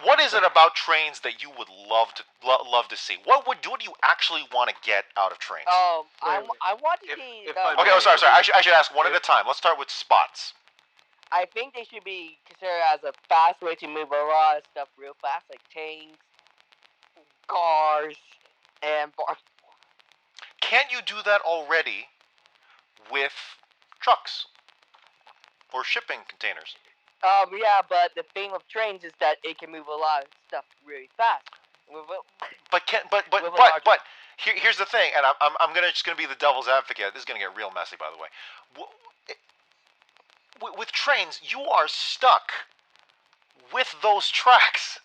What is it about trains that you would love to see? What do you actually want to get out of trains? I want to see. Okay, sorry. I should ask one at a time. Let's start with spots. I think they should be considered as a fast way to move a lot of stuff real fast, like tanks, cars, and Can't you do that already with trucks or shipping containers? Yeah, but the thing with trains is that it can move a lot of stuff really fast. But here's the thing, and I'm just gonna be the devil's advocate. This is gonna get real messy, by the way. With trains, you are stuck with those tracks.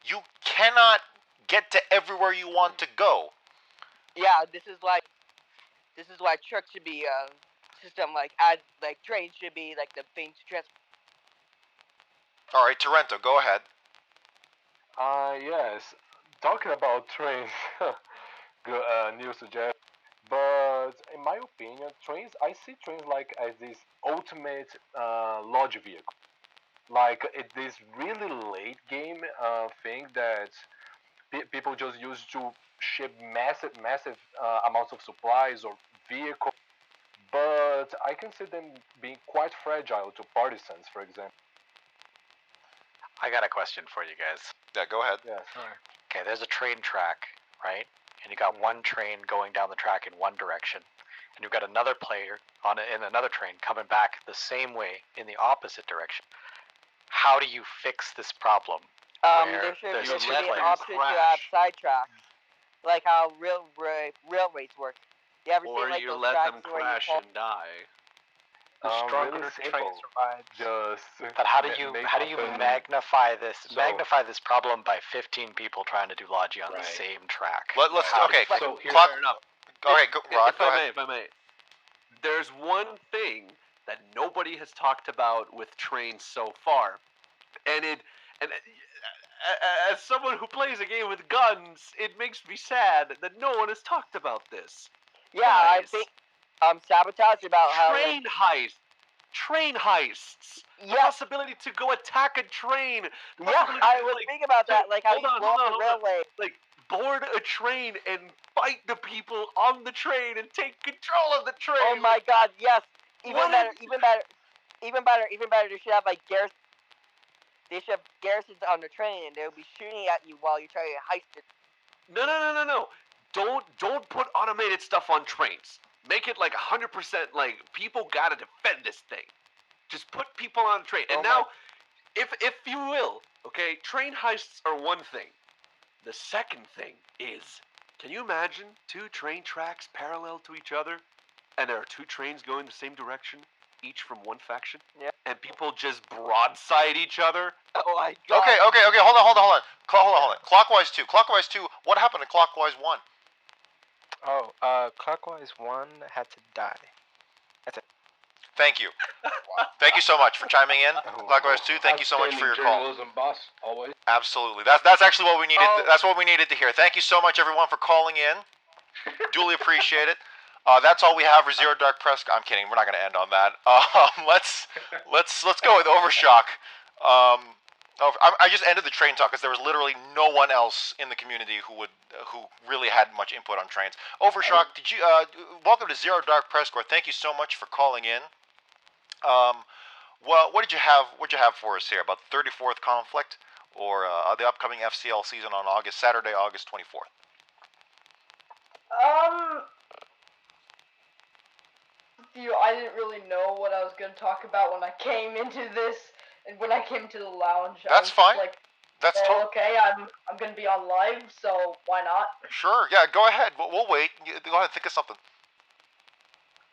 You cannot get to everywhere you want to go. Yeah, this is why trucks should be a system like trains should be like the thing to transport. All right, Terrento, go ahead. Yes. Talking about trains, good new suggestion. But in my opinion, I see trains like as this ultimate lodge vehicle. Like this really late game thing that people just use to ship massive amounts of supplies or vehicles. But I can see them being quite fragile to partisans, for example. I got a question for you guys. Yeah, go ahead. Yeah. Okay, there's a train track, right? And you got one train going down the track in one direction, and you've got another player in another train coming back the same way in the opposite direction. How do you fix this problem? There should be an option to have side tracks, like how railways work. You ever or seen like you those let tracks them where crash you and die. The stronger really train simple. survives. Just But how do you magnify this problem by 15 people trying to do logi on the same track? Let's okay. So fair enough. All right, Rod. If I may, there's one thing that nobody has talked about with trains so far, and as someone who plays a game with guns, it makes me sad that no one has talked about this. Yeah, I think sabotage about train heists. The possibility to go attack a train. Yeah, I was thinking about that, like how you blow up the railway. Like board a train and fight the people on the train and take control of the train. Oh my God, yes. Even better. They should have like garrisons. They should have garrisons on the train, and they'll be shooting at you while you're trying to heist it. No. Don't put automated stuff on trains. Make it like 100% like people gotta defend this thing. Just put people on a train. And now, if you will, okay, train heists are one thing. The second thing is, can you imagine 2 train tracks parallel to each other, and there are 2 trains going the same direction, each from one faction? Yeah. And people just broadside each other? Oh my God. Okay. Hold on. Clockwise 2. What happened to Clockwise 1? Clockwise 1 had to die. That's it. Thank you. Thank you so much for chiming in. Clockwise 2, thank you so much for your call. Journalism, boss, always. Absolutely. That's actually what we needed. That's what we needed to hear. Thank you so much, everyone, for calling in. Duly appreciate it. That's all we have for Zero Dark Press. I'm kidding. We're not going to end on that. Let's go with Overshock. I just ended the train talk because there was literally no one else in the community who really had much input on trains. Overshock, did you? Welcome to Zero Dark Press Corps. Thank you so much for calling in. Well, what did you have? What'd you have for us here about the 34th conflict or the upcoming FCL season on Saturday, August 24th? I didn't really know what I was going to talk about when I came into this, and when I came to the lounge. That's fine. Like, that's okay. I'm going to be on live, so why not? Sure. Yeah. Go ahead. We'll wait. Go ahead. Think of something.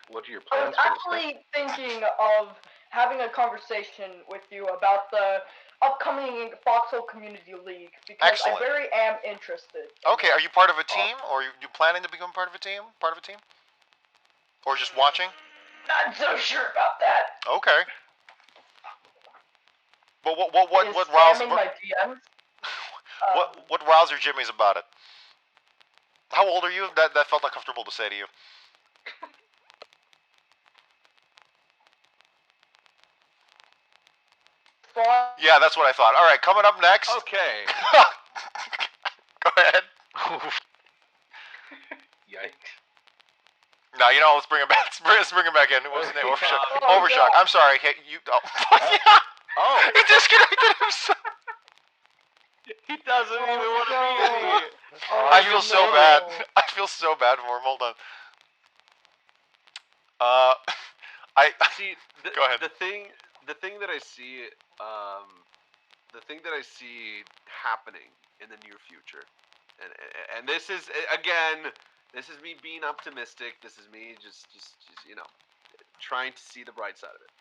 What are your I plans was actually thinking of having a conversation with you about the upcoming Foxhole Community League because Excellent. I very am interested. Okay. Are you part of a team, or are you planning to become part of a team? Or just watching? Not so sure about that. Okay. But what riles? What riles your jimmies about it? How old are you? That felt uncomfortable to say to you. spot. Yeah, that's what I thought. All right, coming up next. Okay. Go ahead. Yikes. No, you know, let's bring him back. Let's bring him back in. What's his name? Overshock. Oh, Overshock. no. I'm sorry. Hey, you. Oh. Oh. He disconnected himself. He doesn't even want to be here. I feel so bad. I feel so bad for him. Hold on. See. Go ahead. The thing that I see, happening in the near future, and this is again, this is me being optimistic. This is me just you know, trying to see the bright side of it.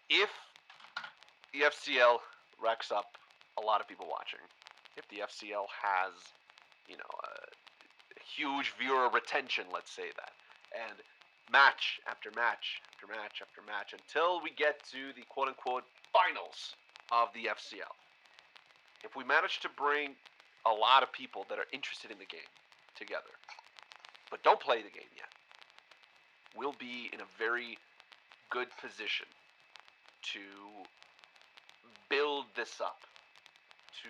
If the FCL racks up a lot of people watching, if the FCL has, you know, a huge viewer retention, let's say that, and match after match after match after match until we get to the quote-unquote finals of the FCL. If we manage to bring a lot of people that are interested in the game together, but don't play the game yet, we'll be in a very good position to build this up, to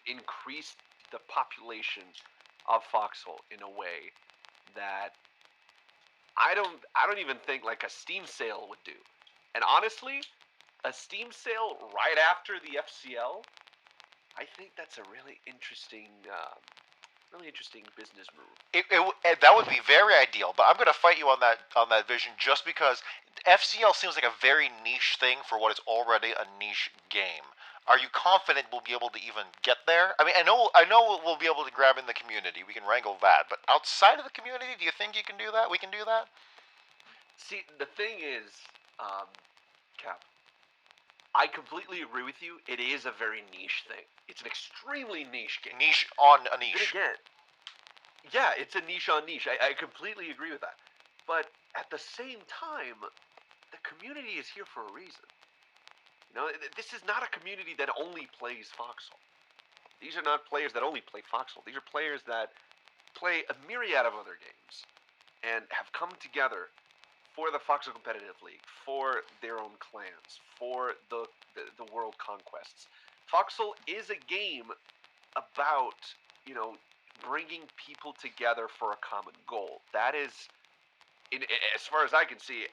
increase the population of Foxhole in a way that I don't even think like a Steam sale would do. And honestly, a Steam sale right after the FCL, I think that's a really interesting business move. That would be very ideal, but I'm going to fight you on that vision just because FCL seems like a very niche thing for what is already a niche game. Are you confident we'll be able to even get there? I mean, I know we'll be able to grab in the community. We can wrangle that, but outside of the community, do you think you can do that? We can do that? See, the thing is, Cap, I completely agree with you. It is a very niche thing. It's an extremely niche game. Niche on a niche. But again, yeah, it's a niche on niche. I completely agree with that. But at the same time, the community is here for a reason. You know, this is not a community that only plays Foxhole. These are not players that only play Foxhole. These are players that play a myriad of other games and have come together for the Foxhole Competitive League, for their own clans, for the world conquests. Foxhole is a game about, you know, bringing people together for a common goal. That is, as far as I can see,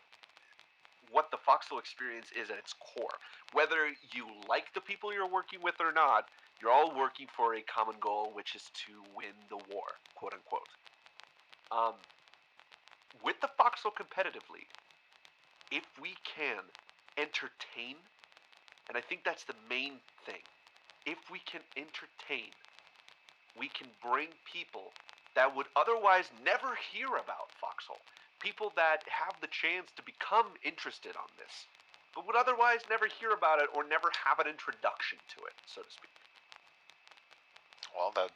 what the Foxhole experience is at its core. Whether you like the people you're working with or not, you're all working for a common goal, which is to win the war, quote unquote. With the Foxhole Competitive League, if we can entertain, and I think that's the main thing, if we can entertain, we can bring people that would otherwise never hear about Foxhole. People that have the chance to become interested on this, but would otherwise never hear about it or never have an introduction to it, so to speak. Well, that'd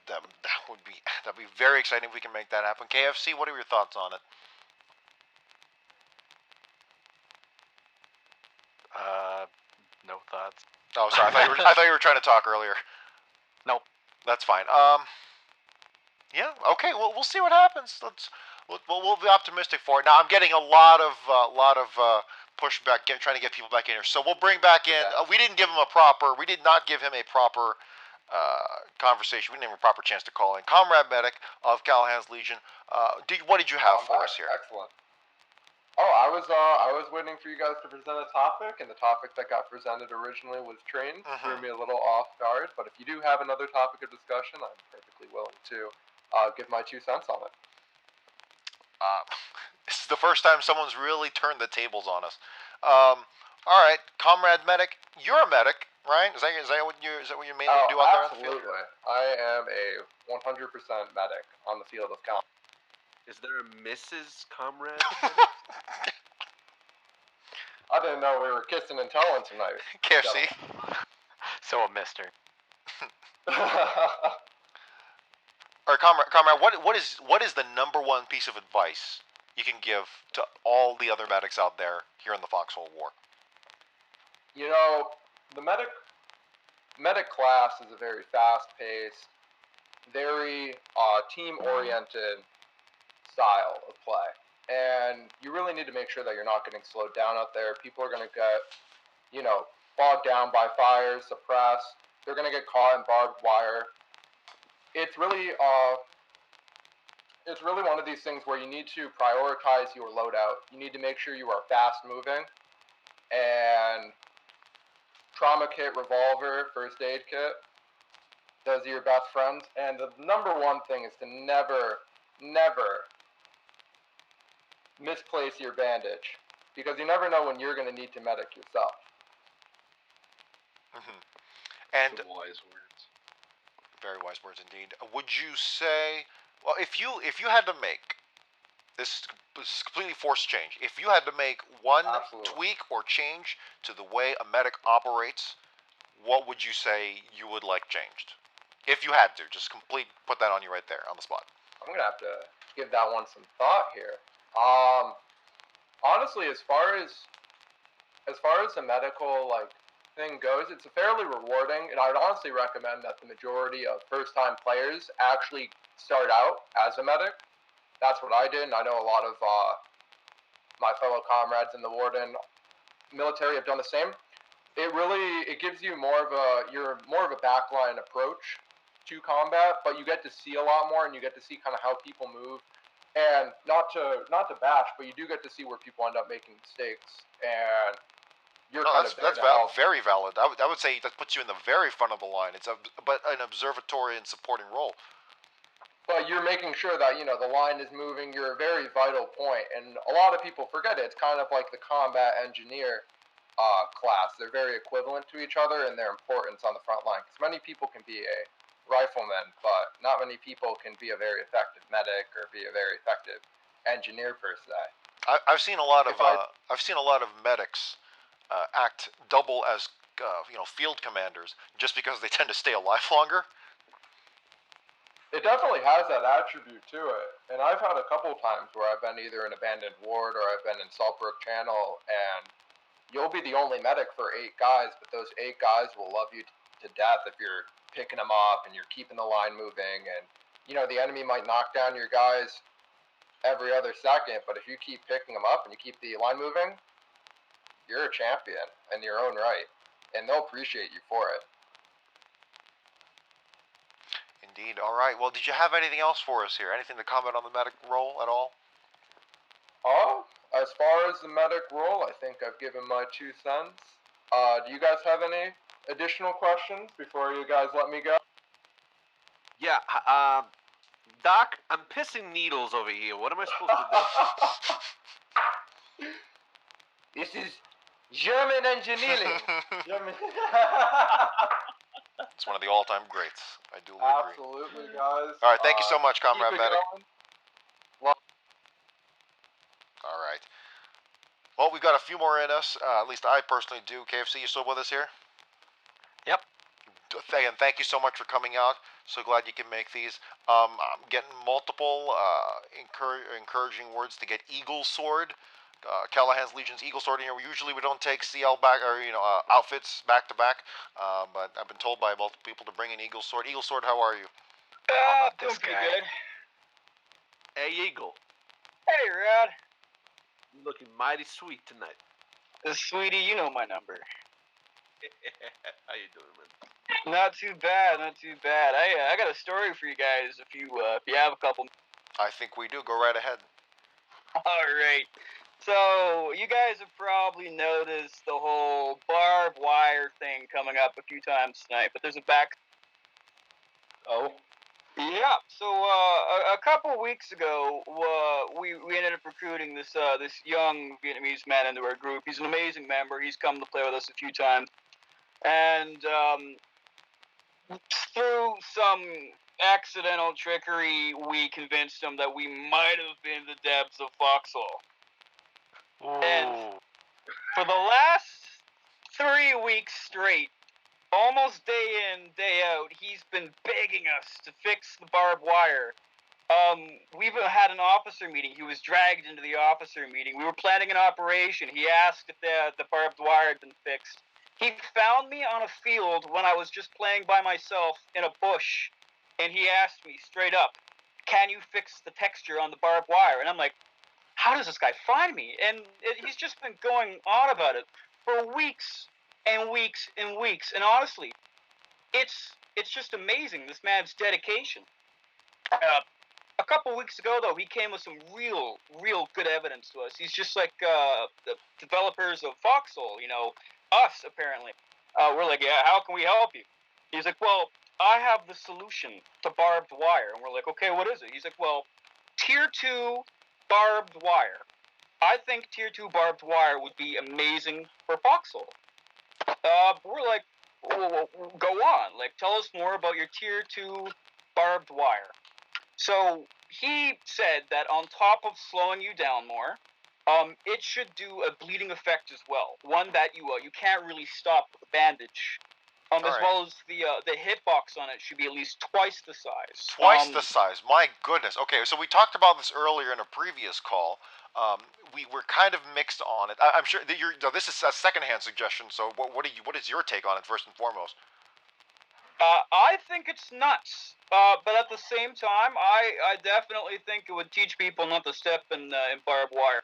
be very exciting if we can make that happen. KFC, what are your thoughts on it? No thoughts. Oh, sorry. I thought you were trying to talk earlier. Nope. That's fine. Yeah. Okay. Well, we'll see what happens. We'll be optimistic for it. Now, I'm getting a lot of pushback, trying to get people back in here. So we'll bring back in. We did not give him a proper conversation. We didn't have a proper chance to call in. Comrademedic of Callahan's Legion. What did you have for us here? Excellent. Oh, I was waiting for you guys to present a topic, and the topic that got presented originally was trains. Threw me a little off guard, but if you do have another topic of discussion, I'm perfectly willing to give my 2 cents on it. This is the first time someone's really turned the tables on us. All right, Comrademedic, you're a medic, right? Is that what you mainly do out there on the field? Absolutely. I am a 100% medic on the field of combat. Is there a Mrs. Comrade? I didn't know we were kissing and telling tonight. KFC. So a mister. Or Comrade, what is the number one piece of advice you can give to all the other medics out there here in the Foxhole War? You know, the medic class is a very fast-paced, very team-oriented style of play. And you really need to make sure that you're not getting slowed down out there. People are going to get bogged down by fire, suppressed. They're going to get caught in barbed wire. It's really one of these things where you need to prioritize your loadout. You need to make sure you are fast moving. And trauma kit, revolver, first aid kit, those are your best friends. And the number one thing is to never misplace your bandage, because you never know when you're going to need to medic yourself. And Some wise words. Very wise words indeed. Would you say, well, if you had to make this is completely forced change. If you had to make one tweak or change to the way a medic operates, what would you say you would like changed? If you had to, just put that on you right there on the spot. I'm gonna have to give that one some thought here. Honestly, as far as the medical thing goes, it's fairly rewarding, and I'd honestly recommend that the majority of first-time players actually start out as a medic. That's what I did, and I know a lot of my fellow comrades in the Warden military have done the same. It gives you more of a backline approach to combat, but you get to see a lot more, and you get to see kind of how people move. And not to bash, but you do get to see where people end up making mistakes, and that's very valid. I would say that puts you in the very front of the line. But an observatory and supporting role. But you're making sure that the line is moving. You're a very vital point, and a lot of people forget it. It's kind of like the combat engineer class. They're very equivalent to each other in their importance on the front line. Because many people can be a rifleman, but not many people can be a very effective medic or be a very effective engineer per se. I've seen a lot of medics act double as field commanders just because they tend to stay alive longer. It definitely has that attribute to it, and I've had a couple times where I've been either in Abandoned Ward or I've been in Saltbrook Channel, and you'll be the only medic for 8 guys, but those 8 guys will love you to death if you're picking them up and you're keeping the line moving. And the enemy might knock down your guys every other second, but if you keep picking them up and you keep the line moving, you're a champion in your own right, and they'll appreciate you for it. Indeed. All right. Well, did you have anything else for us here? Anything to comment on the medic role at all? As far as the medic role, I think I've given my 2 cents. Do you guys have any additional questions before you guys let me go? Yeah, Doc, I'm pissing needles over here. What am I supposed to do? This is German engineering. It's one of the all-time greats. I do agree. Absolutely, guys. All right, thank you so much, Comrade Medic. All right. Well, we've got a few more in us. At least I personally do. KFC, you still with us here? Yep. And thank you so much for coming out. So glad you can make these. I'm getting multiple encouraging words to get eaglesword. Callahan's Legion's eaglesword in here. We don't take CL back or outfits back to back, but I've been told by multiple people to bring in eaglesword. Eaglesword, how are you? Doing pretty good. Hey, Eagle. Hey, Rod. You looking mighty sweet tonight. Sweetie, you know my number. How you doing, man? Not too bad, not too bad. I got a story for you guys if you have a couple. I think we do. Go right ahead. All right. So you guys have probably noticed the whole barbed wire thing coming up a few times tonight, but there's a back. Oh. Yeah. So a couple weeks ago, we ended up recruiting this young Vietnamese man into our group. He's an amazing member. He's come to play with us a few times, and through some accidental trickery, we convinced him that we might have been the devs of Foxhole. And for the last 3 weeks straight, almost day in, day out, he's been begging us to fix the barbed wire. We even had an officer meeting. He was dragged into the officer meeting. We were planning an operation. He asked if the barbed wire had been fixed. He found me on a field when I was just playing by myself in a bush, and he asked me straight up, "Can you fix the texture on the barbed wire?" And I'm like, how does this guy find me? And he's just been going on about it for weeks. and weeks and weeks. And honestly, it's just amazing, this man's dedication. A couple weeks ago, though, he came with some real good evidence to us. He's just like the developers of Foxhole, us, apparently. We're like, yeah, how can we help you? He's like, well, I have the solution to barbed wire. And we're like, okay, what is it? He's like, well, Tier 2 barbed wire. I think Tier 2 barbed wire would be amazing for Foxhole. We're like, well, go on. Like, tell us more about your Tier 2 barbed wire. So he said that on top of slowing you down more, it should do a bleeding effect as well. One that you can't really stop with a bandage. Well as the hitbox on it should be at least twice the size. Twice the size. My goodness. Okay, so we talked about this earlier in a previous call. We were kind of mixed on it. I'm sure that this is a secondhand suggestion. So what is your take on it first and foremost? I think it's nuts. But at the same time, I definitely think it would teach people not to step in barbed wire.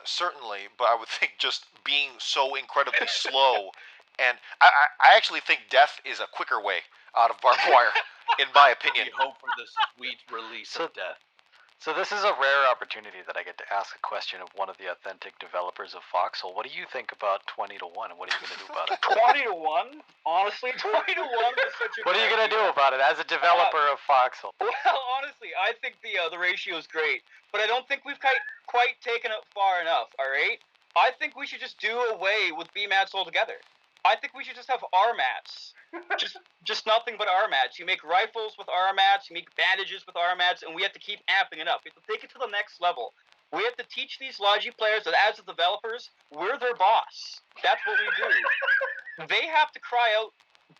Certainly, but I would think just being so incredibly slow, and I actually think death is a quicker way out of barbed wire, in my opinion. We hope for the sweet release of death. So this is a rare opportunity that I get to ask a question of one of the authentic developers of Foxhole. What do you think about 20 to 1, and what are you going to do about it? 20 to 1? Honestly, 20 to 1 is such a... What are you going to do about it as a developer of Foxhole? Well, honestly, I think the ratio is great, but I don't think we've quite taken it far enough, alright? I think we should just do away with B-mats altogether. I think we should just have R-mats. Just nothing but R-mats. You make rifles with R-mats, you make bandages with R-mats, and we have to keep amping it up. We have to take it to the next level. We have to teach these Logi players that as the developers, we're their boss. That's what we do. They have to cry out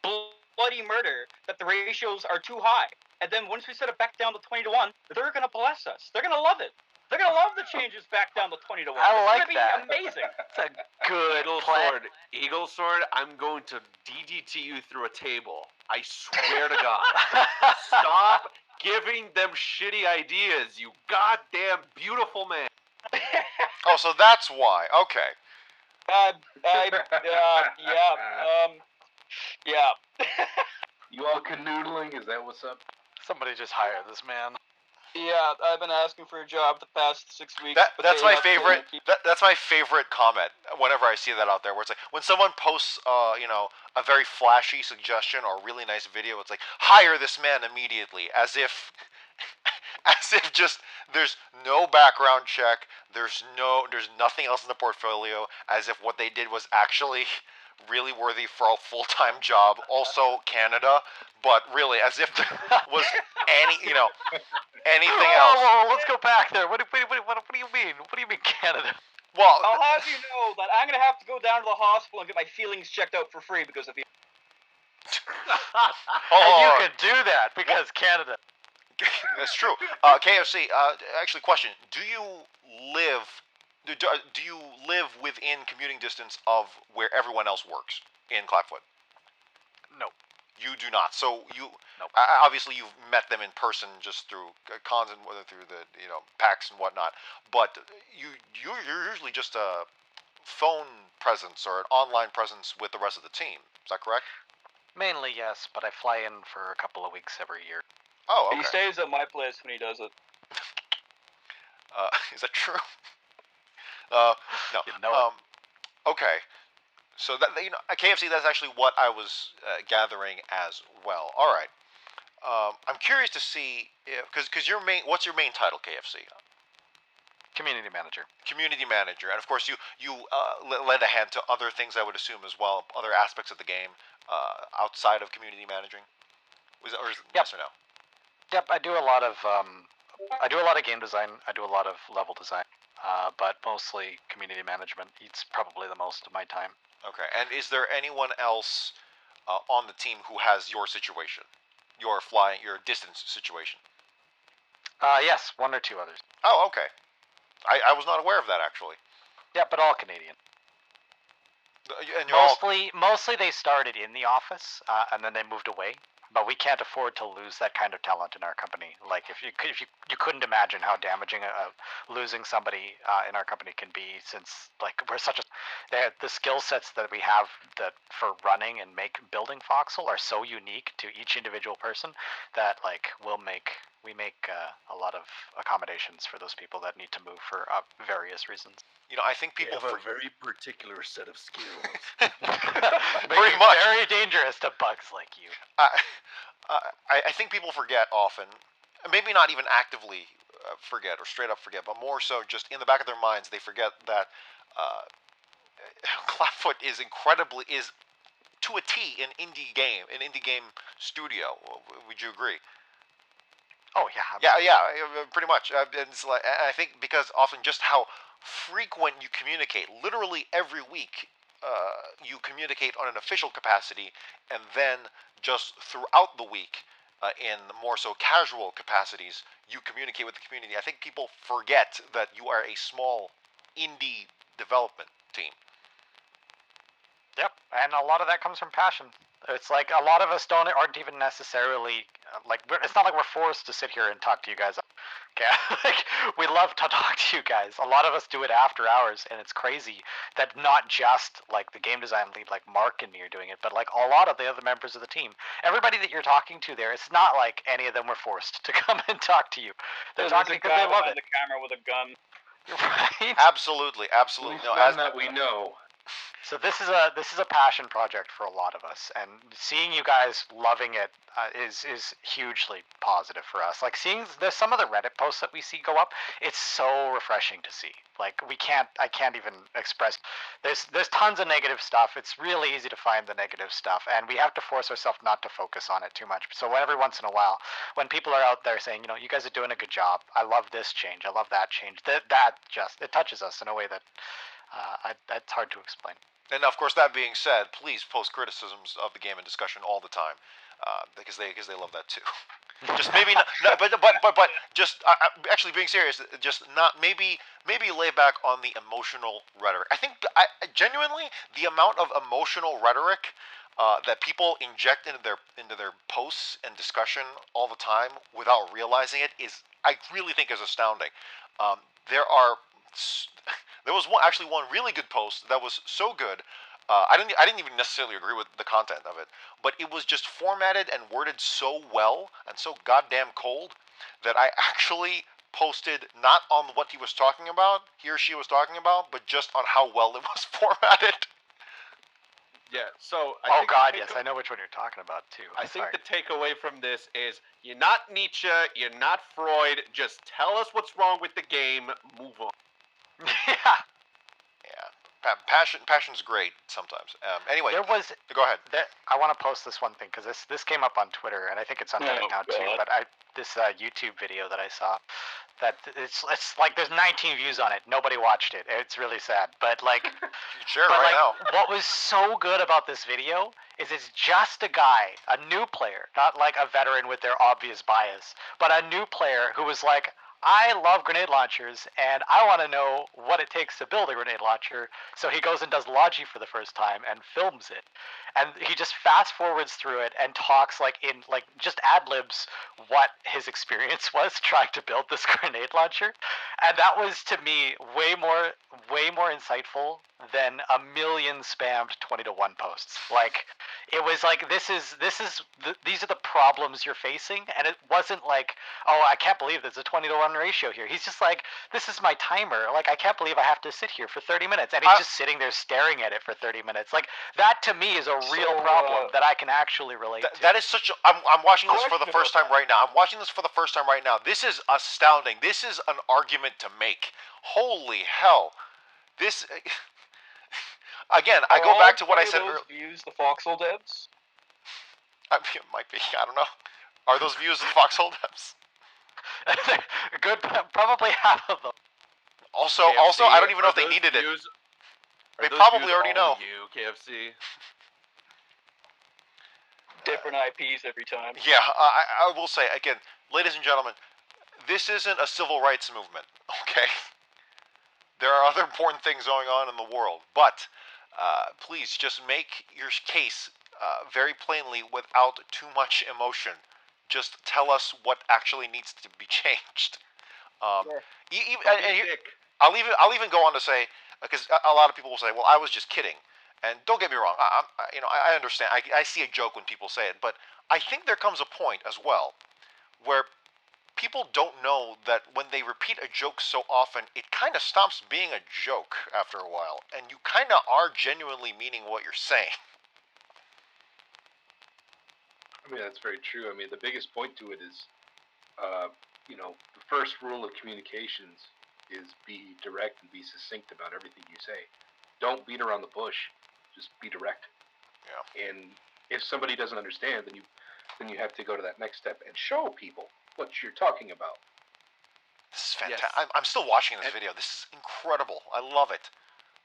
bloody murder that the ratios are too high. And then once we set it back down to 20 to 1, they're going to bless us. They're going to love it. They're going to love the changes back down to 20 to 1. I like it's that. It's going to be amazing. It's a good Eagle sword, I'm going to DDT you through a table. I swear to God. Stop giving them shitty ideas, you goddamn beautiful man. Oh, so that's why. Okay. Yeah. You all canoodling? Is that what's up? Somebody just hire this man. Yeah, I've been asking for a job the past 6 weeks. That's my favorite. That's my favorite comment. Whenever I see that out there, where it's like when someone posts, a very flashy suggestion or a really nice video, it's like hire this man immediately, as if just there's no background check, there's nothing else in the portfolio, as if what they did was actually really worthy for a full-time job. Also Canada, but really as if there was anything else. Whoa, let's go back there. What do you mean? What do you mean Canada? Well, I'll have you know that I'm gonna have to go down to the hospital and get my feelings checked out for free because of you. And you could do that because Canada. That's true. KFC. Actually, question: Do you live within commuting distance of where everyone else works in Clapfoot? No. You do not. So Nope. Obviously you've met them in person just through cons and through the PAX and whatnot. But you're usually just a phone presence or an online presence with the rest of the team. Is that correct? Mainly yes, but I fly in for a couple of weeks every year. Oh, okay. He stays at my place when he does it. Is that true? No. Okay. So that KFC, that's actually what I was gathering as well. All right. I'm curious to see because what's your main title, KFC? Community manager. Community manager, and of course you lend a hand to other things, I would assume as well, other aspects of the game outside of community managing. Yes or no? Yep, I do a lot of game design. I do a lot of level design, but mostly community management eats probably the most of my time. Okay, and is there anyone else on the team who has your situation, your distance situation? Yes, one or two others. Oh, okay. I was not aware of that actually. Yeah, but all Canadian. And you're mostly they started in the office and then they moved away. but we can't afford to lose that kind of talent in our company. Like if you couldn't imagine how damaging losing somebody in our company can be, since like we're such a the skill sets that we have that for running and building Foxhole are so unique to each individual person that like we make a lot of accommodations for those people that need to move for various reasons. You know, I think people have a very particular set of skills. Pretty much. Very dangerous to bugs like you. I think people forget often, maybe not even actively forget or straight up forget, but more so just in the back of their minds, they forget that Clapfoot is to a T an indie game studio. Would you agree? Oh yeah. Yeah, pretty much. It's like, I think because often just how frequent you communicate, literally every week, you communicate on an official capacity, and then just throughout the week, in more so casual capacities, you communicate with the community. I think people forget that you are a small indie development team. Yep, and a lot of that comes from passion. It's like a lot of us aren't even necessarily it's not like we're forced to sit here and talk to you guys. Okay, like we love to talk to you guys. A lot of us do it after hours, and it's crazy that not just like the game design lead, like Mark and me are doing it, but like a lot of the other members of the team. Everybody that you're talking to there, it's not like any of them were forced to come and talk to you. They're talking because they love it. The camera with a gun. Right? Absolutely. No, as that we know. So this is a passion project for a lot of us, and seeing you guys loving it is hugely positive for us. Like there's some of the Reddit posts that we see go up. It's so refreshing to see. Like I can't even express. There's tons of negative stuff. It's really easy to find the negative stuff, and we have to force ourselves not to focus on it too much. So every once in a while, when people are out there saying, you guys are doing a good job. I love this change. I love that change. That just it touches us in a way that it's hard to explain. And of course, that being said, please post criticisms of the game in discussion all the time, because they love that too. Just maybe not, but just actually being serious, just not maybe lay back on the emotional rhetoric. I think genuinely the amount of emotional rhetoric that people inject into their posts and discussion all the time without realizing it I really think is astounding. There was one really good post that was so good. I didn't even necessarily agree with the content of it, but it was just formatted and worded so well and so goddamn cold that I actually posted not on what he or she was talking about, but just on how well it was formatted. Yeah, so I know which one you're talking about too. I think the takeaway from this is you're not Nietzsche, you're not Freud, just tell us what's wrong with the game, move on. Yeah. Passion's great sometimes. Anyway, go ahead. I want to post this one thing because this came up on Twitter, and I think it's on Reddit now too. But this YouTube video that I saw, that it's like there's 19 views on it. Nobody watched it. It's really sad. But like, now. What was so good about this video is it's just a guy, a new player, not like a veteran with their obvious bias, but a new player who was like, I love grenade launchers, and I want to know what it takes to build a grenade launcher. So he goes and does Logi for the first time and films it. And he just fast forwards through it and talks just ad-libs what his experience was trying to build this grenade launcher. And that was, to me, way more insightful than a million spammed 20-to-1 posts. Like, it was like, these are the problems you're facing, and it wasn't like, oh, I can't believe there's a 20-to-1 ratio here. He's just like, this is my timer. Like, I can't believe I have to sit here for 30 minutes, and he's just sitting there staring at it for 30 minutes. Like, that to me is a real problem that I can actually relate to. That is such a... I'm watching this for the first time right now. This is astounding. This is an argument to make. Holy hell. This... Again, I go back to what I said earlier. Views the Foxhole devs? It might be. I don't know. Are those views the Foxhole devs? Good. Probably half of them. Also, I don't even know if they needed it. They probably already know. KFC. Different IPs every time. Yeah, I will say, again, ladies and gentlemen, this isn't a civil rights movement, okay? There are other important things going on in the world, but please just make your case very plainly without too much emotion. Just tell us what actually needs to be changed. I'll even go on to say, because a lot of people will say, "Well, I was just kidding," and don't get me wrong. I understand. I see a joke when people say it, but I think there comes a point as well where people don't know that when they repeat a joke so often, it kind of stops being a joke after a while, and you kind of are genuinely meaning what you're saying. I mean, that's very true. I mean, the biggest point to it is, the first rule of communications is be direct and be succinct about everything you say. Don't beat around the bush. Just be direct. Yeah. And if somebody doesn't understand, then you have to go to that next step and show people what you're talking about. This is fantastic. Yes. I'm still watching this video. This is incredible. I love it.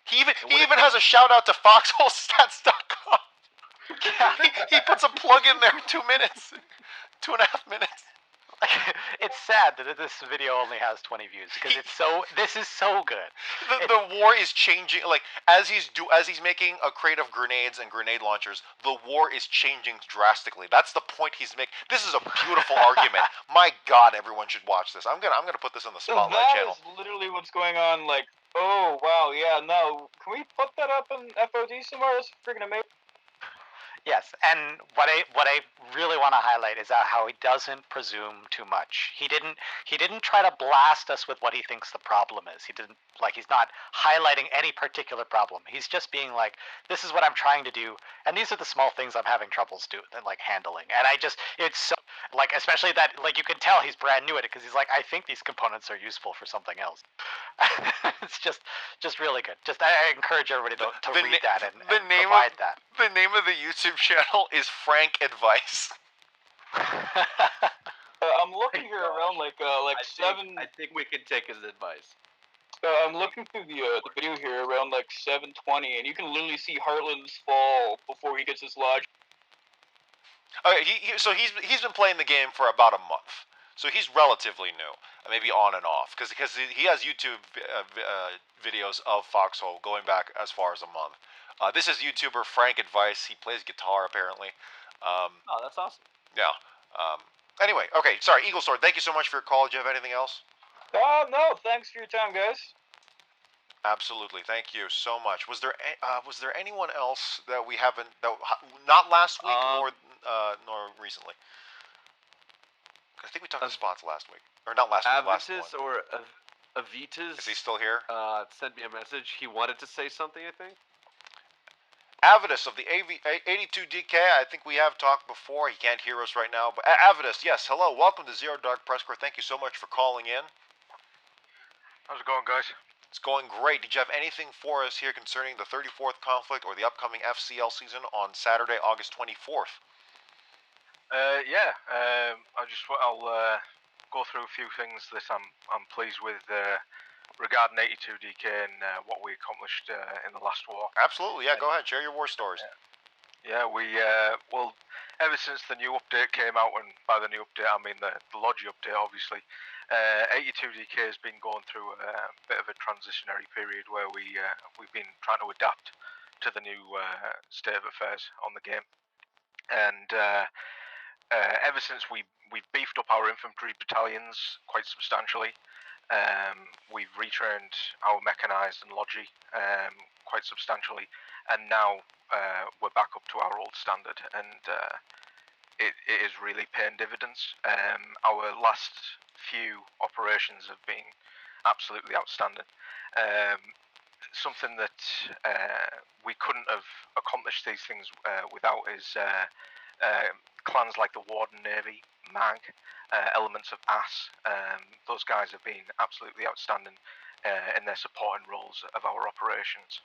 He even has a shout out to FoxholeStats.com. he puts a plug in there in 2 minutes, 2.5 minutes. It's sad that this video only has 20 views because this is so good. The war is changing. Like as he's making a crate of grenades and grenade launchers, the war is changing drastically. That's the point he's making. This is a beautiful argument. My God, everyone should watch this. I'm gonna put this on the Spotlight channel. That is literally what's going on. Like, oh wow, yeah, no, can we put that up in FOD somewhere? That's freaking amazing. Yes, and what I really want to highlight is how he doesn't presume too much. He didn't try to blast us with what he thinks the problem is. He's not highlighting any particular problem. He's just being like, this is what I'm trying to do, and these are the small things I'm having troubles handling. And it's so, especially that, you can tell he's brand new at it because he's like, I think these components are useful for something else. It's just really good. I encourage everybody to read that and provide that. The name of the YouTube channel is Frank Advice. I'm looking here around I think we can take his advice. I'm looking through the video here around 7:20, and you can literally see Heartland's fall before he gets his lodge. Okay, he's been playing the game for about a month, so he's relatively new, maybe on and off, because he has YouTube videos of Foxhole going back as far as a month. This is YouTuber Frank Advice. He plays guitar apparently. Oh, that's awesome. Yeah. Anyway, okay. Sorry, Eaglesword. Thank you so much for your call. Do you have anything else? No. Thanks for your time, guys. Absolutely. Thank you so much. Was there anyone else that we haven't not last week nor recently? I think we talked to Spots last week, or not last week. Avitus or Avitus. Is he still here? Sent me a message. He wanted to say something, I think. Avitus of the 82DK, I think we have talked before. He can't hear us right now, but Avitus, yes, hello, welcome to Zero Dark PressCorps. Thank you so much for calling in. How's it going, guys? It's going great. Did you have anything for us here concerning the 34th conflict or the upcoming FCL season on Saturday, August 24th? I'll go through a few things that I'm pleased with regarding 82DK and what we accomplished in the last war. Absolutely, yeah. Go ahead, share your war stories. Yeah, we ever since the new update came out, and by the new update I mean the Logi update, obviously. 82DK has been going through a bit of a transitionary period where we've been trying to adapt to the new state of affairs on the game, and ever since we've beefed up our infantry battalions quite substantially. We've retrained our mechanized and Logi quite substantially, and now we're back up to our old standard, and it is really paying dividends. Our last few operations have been absolutely outstanding. Something that we couldn't have accomplished these things without is clans like the Warden Navy, Mag, elements of A.S.S. Those guys have been absolutely outstanding in their supporting roles of our operations.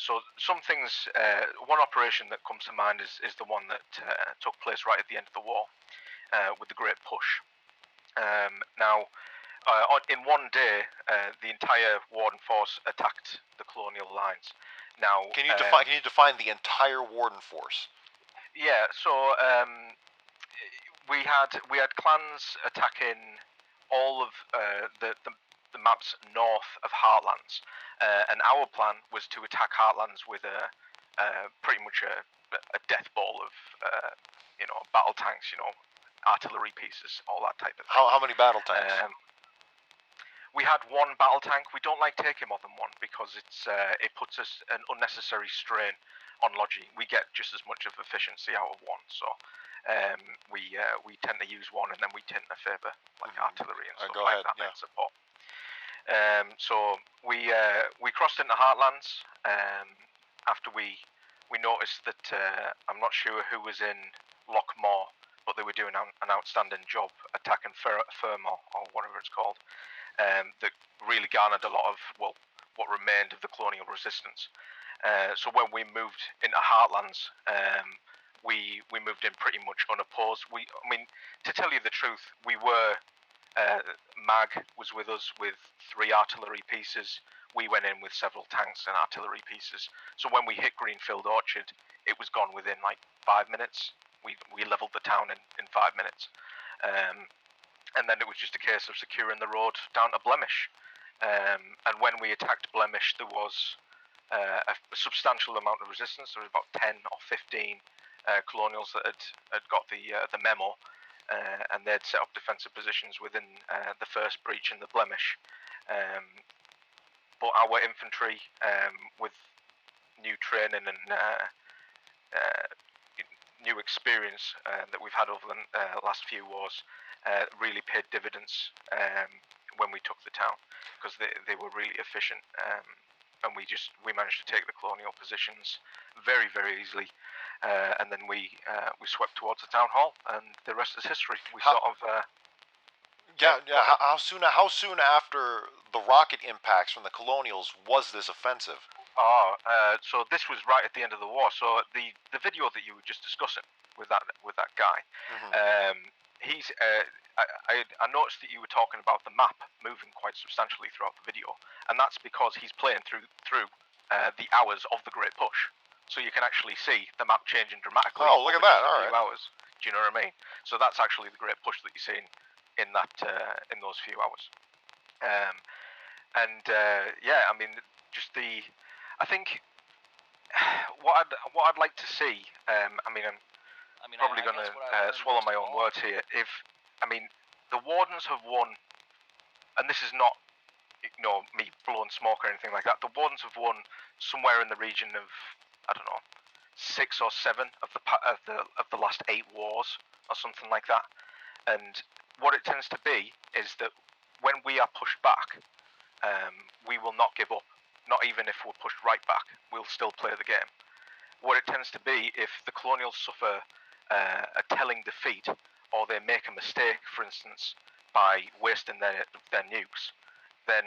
So some things, one operation that comes to mind is the one that took place right at the end of the war with the Great Push. In one day, the entire Warden force attacked the colonial lines. Now, can you define the entire Warden force? Yeah, so we had clans attacking all of the maps north of Heartlands, and our plan was to attack Heartlands with pretty much a a death ball of battle tanks, artillery pieces, all that type of thing. How many battle tanks? We had one battle tank. We don't like taking more than one because it puts us an unnecessary strain on Logi. We get just as much of efficiency out of one, so we tend to use one, and then we tend to favour like artillery and stuff like that in support. So we crossed into Heartlands after we noticed that I'm not sure who was in Lockmore, but they were doing an outstanding job attacking Fermor or whatever it's called. That really garnered a lot of what remained of the colonial resistance. So when we moved into Heartlands, we moved in pretty much unopposed. I mean, to tell you the truth, we were Mag was with us with 3 artillery pieces. We went in with several tanks and artillery pieces. So when we hit Greenfield Orchard, it was gone within like 5 minutes. We leveled the town in 5 minutes. And then it was just a case of securing the road down to Blemish. And when we attacked Blemish, there was a substantial amount of resistance. There was about 10 or 15 colonials that had got the memo, and they'd set up defensive positions within the first breach in the Blemish. But our infantry, with new training and new experience that we've had over the last few wars, really paid dividends when we took the town, because they were really efficient, and we managed to take the colonial positions very, very easily, and then we swept towards the town hall, and the rest is history. How soon after the rocket impacts from the colonials was this offensive? So this was right at the end of the war. So the video that you were just discussing with that guy, I noticed that you were talking about the map moving quite substantially throughout the video, and that's because he's playing through the hours of the Great Push, so you can actually see the map changing dramatically. Oh, look at that! All right. Hours. Do you know what I mean? So that's actually the Great Push that you're seeing in those few hours. I mean, I think what I'd like to see. I'm probably going to swallow my own words here. The Wardens have won, and this is not, me blowing smoke or anything like that. The Wardens have won somewhere in the region of, I don't know, 6 or 7 of the last 8 wars or something like that. And what it tends to be is that when we are pushed back, we will not give up. Not even if we're pushed right back, we'll still play the game. What it tends to be, if the colonials suffer a telling defeat, or they make a mistake, for instance, by wasting their nukes, then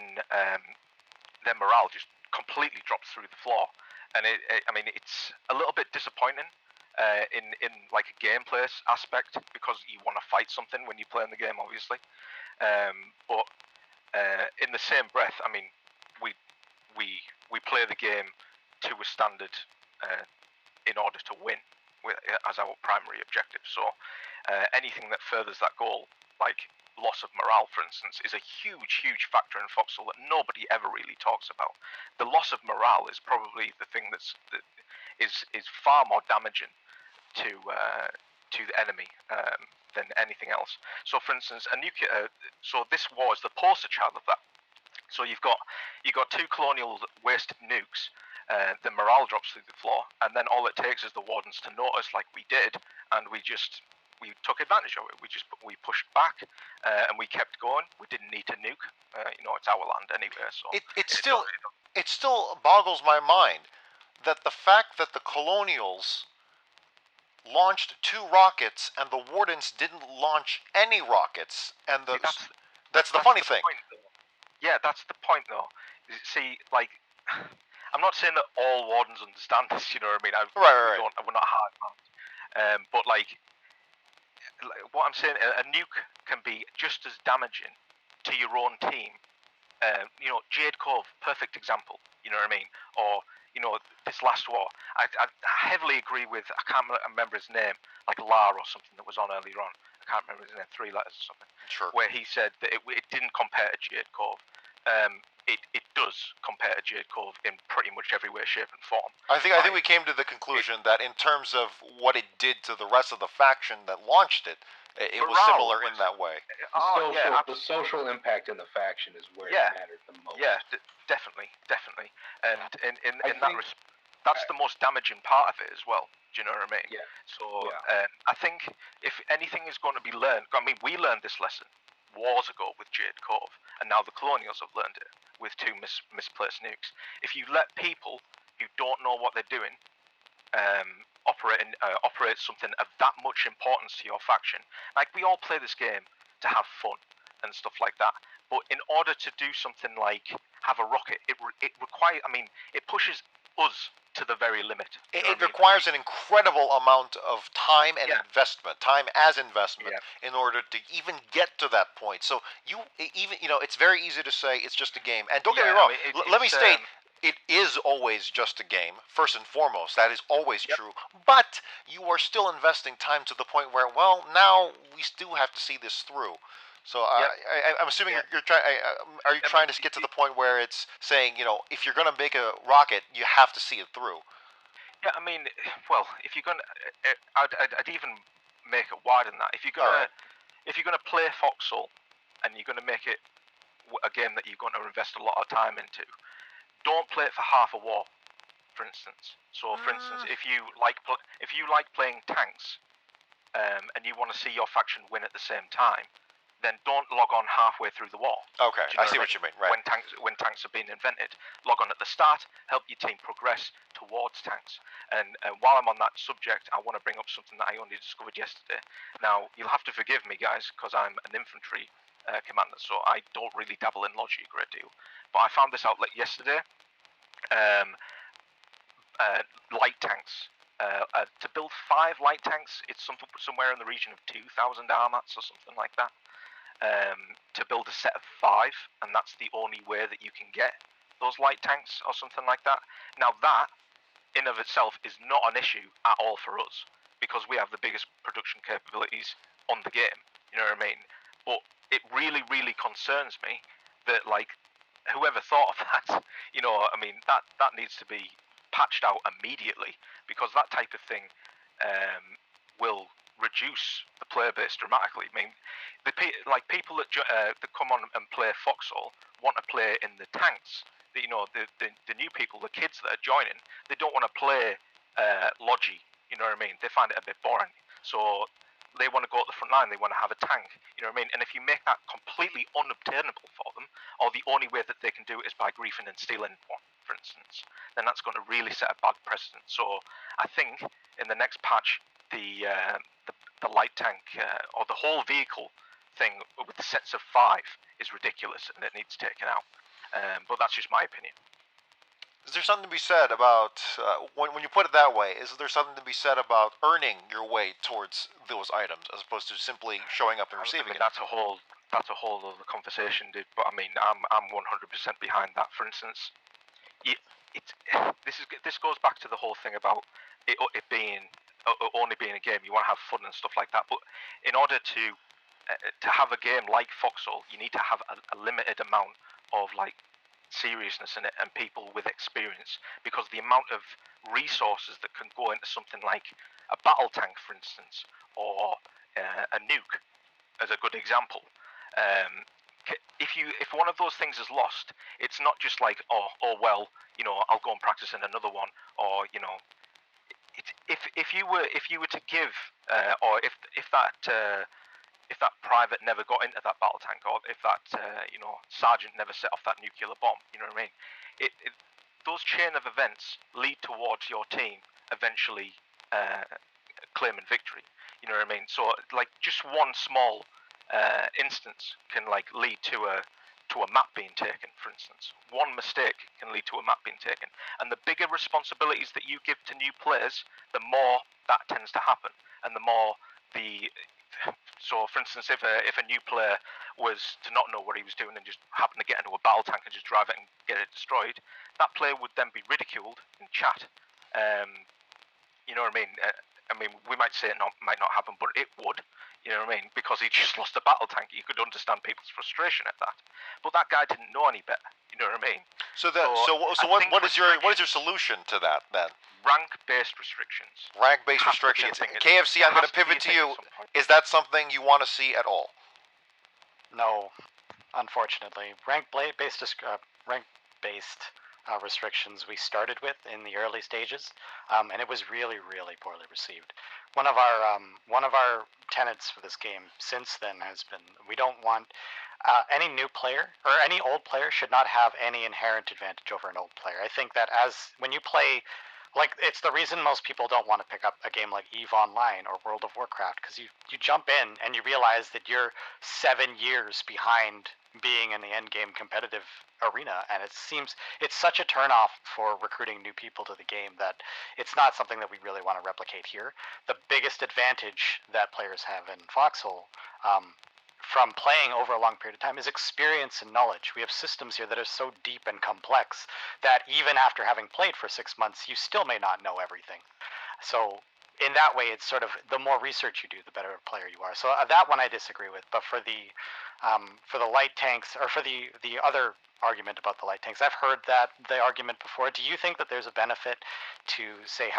their morale just completely drops through the floor. And it's a little bit disappointing in like a gameplay aspect, because you want to fight something when you play in the game, obviously. But in the same breath, we play the game to a standard in order to win as our primary objective. So anything that furthers that goal, like loss of morale, for instance, is a huge factor in Foxhole that nobody ever really talks about. The loss of morale is probably the thing that is far more damaging to the enemy than anything else. So, for instance, so this war is the poster child of that. So you've got 2 colonial wasted nukes. The morale drops through the floor, and then all it takes is the Wardens to notice, like we did, and we took advantage of it. We pushed back, and we kept going. We didn't need to nuke. It's our land anyway. So it still boggles my mind that the fact that the colonials launched 2 rockets and the Wardens didn't launch any rockets, and that's the funny thing. Yeah, that's the point, though. See, like, I'm not saying that all Wardens understand this, you know what I mean? Right. We're not hard man. But, like, what I'm saying, a nuke can be just as damaging to your own team. Jade Cove, perfect example, you know what I mean? Or, this last war. I heavily agree with, I can't remember his name, like Lar or something that was on earlier on. I can't remember his name, 3 letters or something. Sure. Where he said that it didn't compare to Jade Cove. it does compare to Jade Cove in pretty much every way, shape, and form. I think we came to the conclusion that in terms of what it did to the rest of the faction that launched it, it was similar in that way. The social impact in the faction is where it mattered the most. Yeah, definitely. And in that respect, that's the most damaging part of it as well. Do you know what I mean? Yeah. So I think if anything is going to be learned, I mean, we learned this lesson wars ago with Jade Cove, and now the Colonials have learned it with 2 misplaced nukes. If you let people who don't know what they're doing operate something of that much importance to your faction, like we all play this game to have fun and stuff like that, but in order to do something like have a rocket, it requires, I mean, it pushes us to the very limit. It requires an incredible amount of time and investment, time as investment, in order to even get to that point. So it's very easy to say it's just a game. And don't get me wrong, let me state, it is always just a game, first and foremost. That is always true. But you are still investing time to the point where, well, now we still have to see this through. So I'm assuming you're trying. Are you trying to get to the point where it's saying, if you're going to make a rocket, you have to see it through? Yeah, I mean, well, if you're going to, I'd even make it wider than that. If you're going to play Foxhole, and you're going to make it a game that you're going to invest a lot of time into, don't play it for half a war, for instance. So, for instance, if you like playing tanks, and you want to see your faction win at the same time, then don't log on halfway through the war. Okay, I see what you mean. Right. When tanks are being invented, log on at the start, help your team progress towards tanks. And while I'm on that subject, I want to bring up something that I only discovered yesterday. Now, you'll have to forgive me, guys, because I'm an infantry commander, so I don't really dabble in logic a great deal. But I found this out yesterday. Light tanks. To build 5 light tanks, it's somewhere in the region of 2,000 armats or something like that. To build a set of 5, and that's the only way that you can get those light tanks or something like that. Now that, in of itself, is not an issue at all for us, because we have the biggest production capabilities on the game, you know what I mean? But it really, really concerns me that, like, whoever thought of that, I mean, that needs to be patched out immediately, because that type of thing will reduce the player base dramatically. I mean, people that come on and play Foxhole want to play in the tanks. The new people, the kids that are joining, they don't want to play Logi. You know what I mean? They find it a bit boring. So they want to go to the front line. They want to have a tank. You know what I mean? And if you make that completely unobtainable for them, or the only way that they can do it is by griefing and stealing one, for instance, then that's going to really set a bad precedent. So I think in the next patch, the light tank or the whole vehicle thing with the sets of 5 is ridiculous, and it needs taken out. But that's just my opinion. Is there something to be said about when you put it that way? Is there something to be said about earning your way towards those items as opposed to simply showing up and receiving it? That's a whole other conversation, dude. But I mean, I'm 100% behind that. For instance, this goes back to the whole thing about it being only being a game. You want to have fun and stuff like that. But in order to have a game like Foxhole, you need to have a limited amount of seriousness in it and people with experience, because the amount of resources that can go into something like a battle tank, for instance, or a nuke, as a good example. If one of those things is lost, it's not just like, oh well, I'll go and practice in another one, or if you were to give, or if that private never got into that battle tank, or if that sergeant never set off that nuclear bomb, you know what I mean? Those chain of events lead towards your team eventually claiming victory. You know what I mean? So just one small instance can lead to a map being taken, for instance. One mistake can lead to a map being taken, and the bigger responsibilities that you give to new players, the more that tends to happen, and the more So, for instance, if a new player was to not know what he was doing and just happen to get into a battle tank and just drive it and get it destroyed, that player would then be ridiculed in chat. You know what I mean? I mean, we might say it might not happen, but it would. You know what I mean? Because he just lost a battle tank. You could understand people's frustration at that. But that guy didn't know any better. You know what I mean? So what is your solution to that then? Rank-based restrictions. Rank-based restrictions. KFC, I'm going to pivot to you. Is that something you want to see at all? No, unfortunately. Rank-based restrictions we started with in the early stages, and it was really, really poorly received. One of our tenets for this game since then has been we don't want any new player or any old player should not have any inherent advantage over an old player. I think that when you play, like, it's the reason most people don't want to pick up a game like EVE Online or World of Warcraft, because you jump in and you realize that you're 7 years behind being in the end game competitive arena, and it's such a turnoff for recruiting new people to the game that it's not something that we really want to replicate here. The biggest advantage that players have in Foxhole, from playing over a long period of time, is experience and knowledge. We have systems here that are so deep and complex that even after having played for 6 months, you still may not know everything. So in that way, it's sort of the more research you do, the better player you are. So that one I disagree with. But for the light tanks, or for the other argument about the light tanks, I've heard the argument before. Do you think that there's a benefit to, say,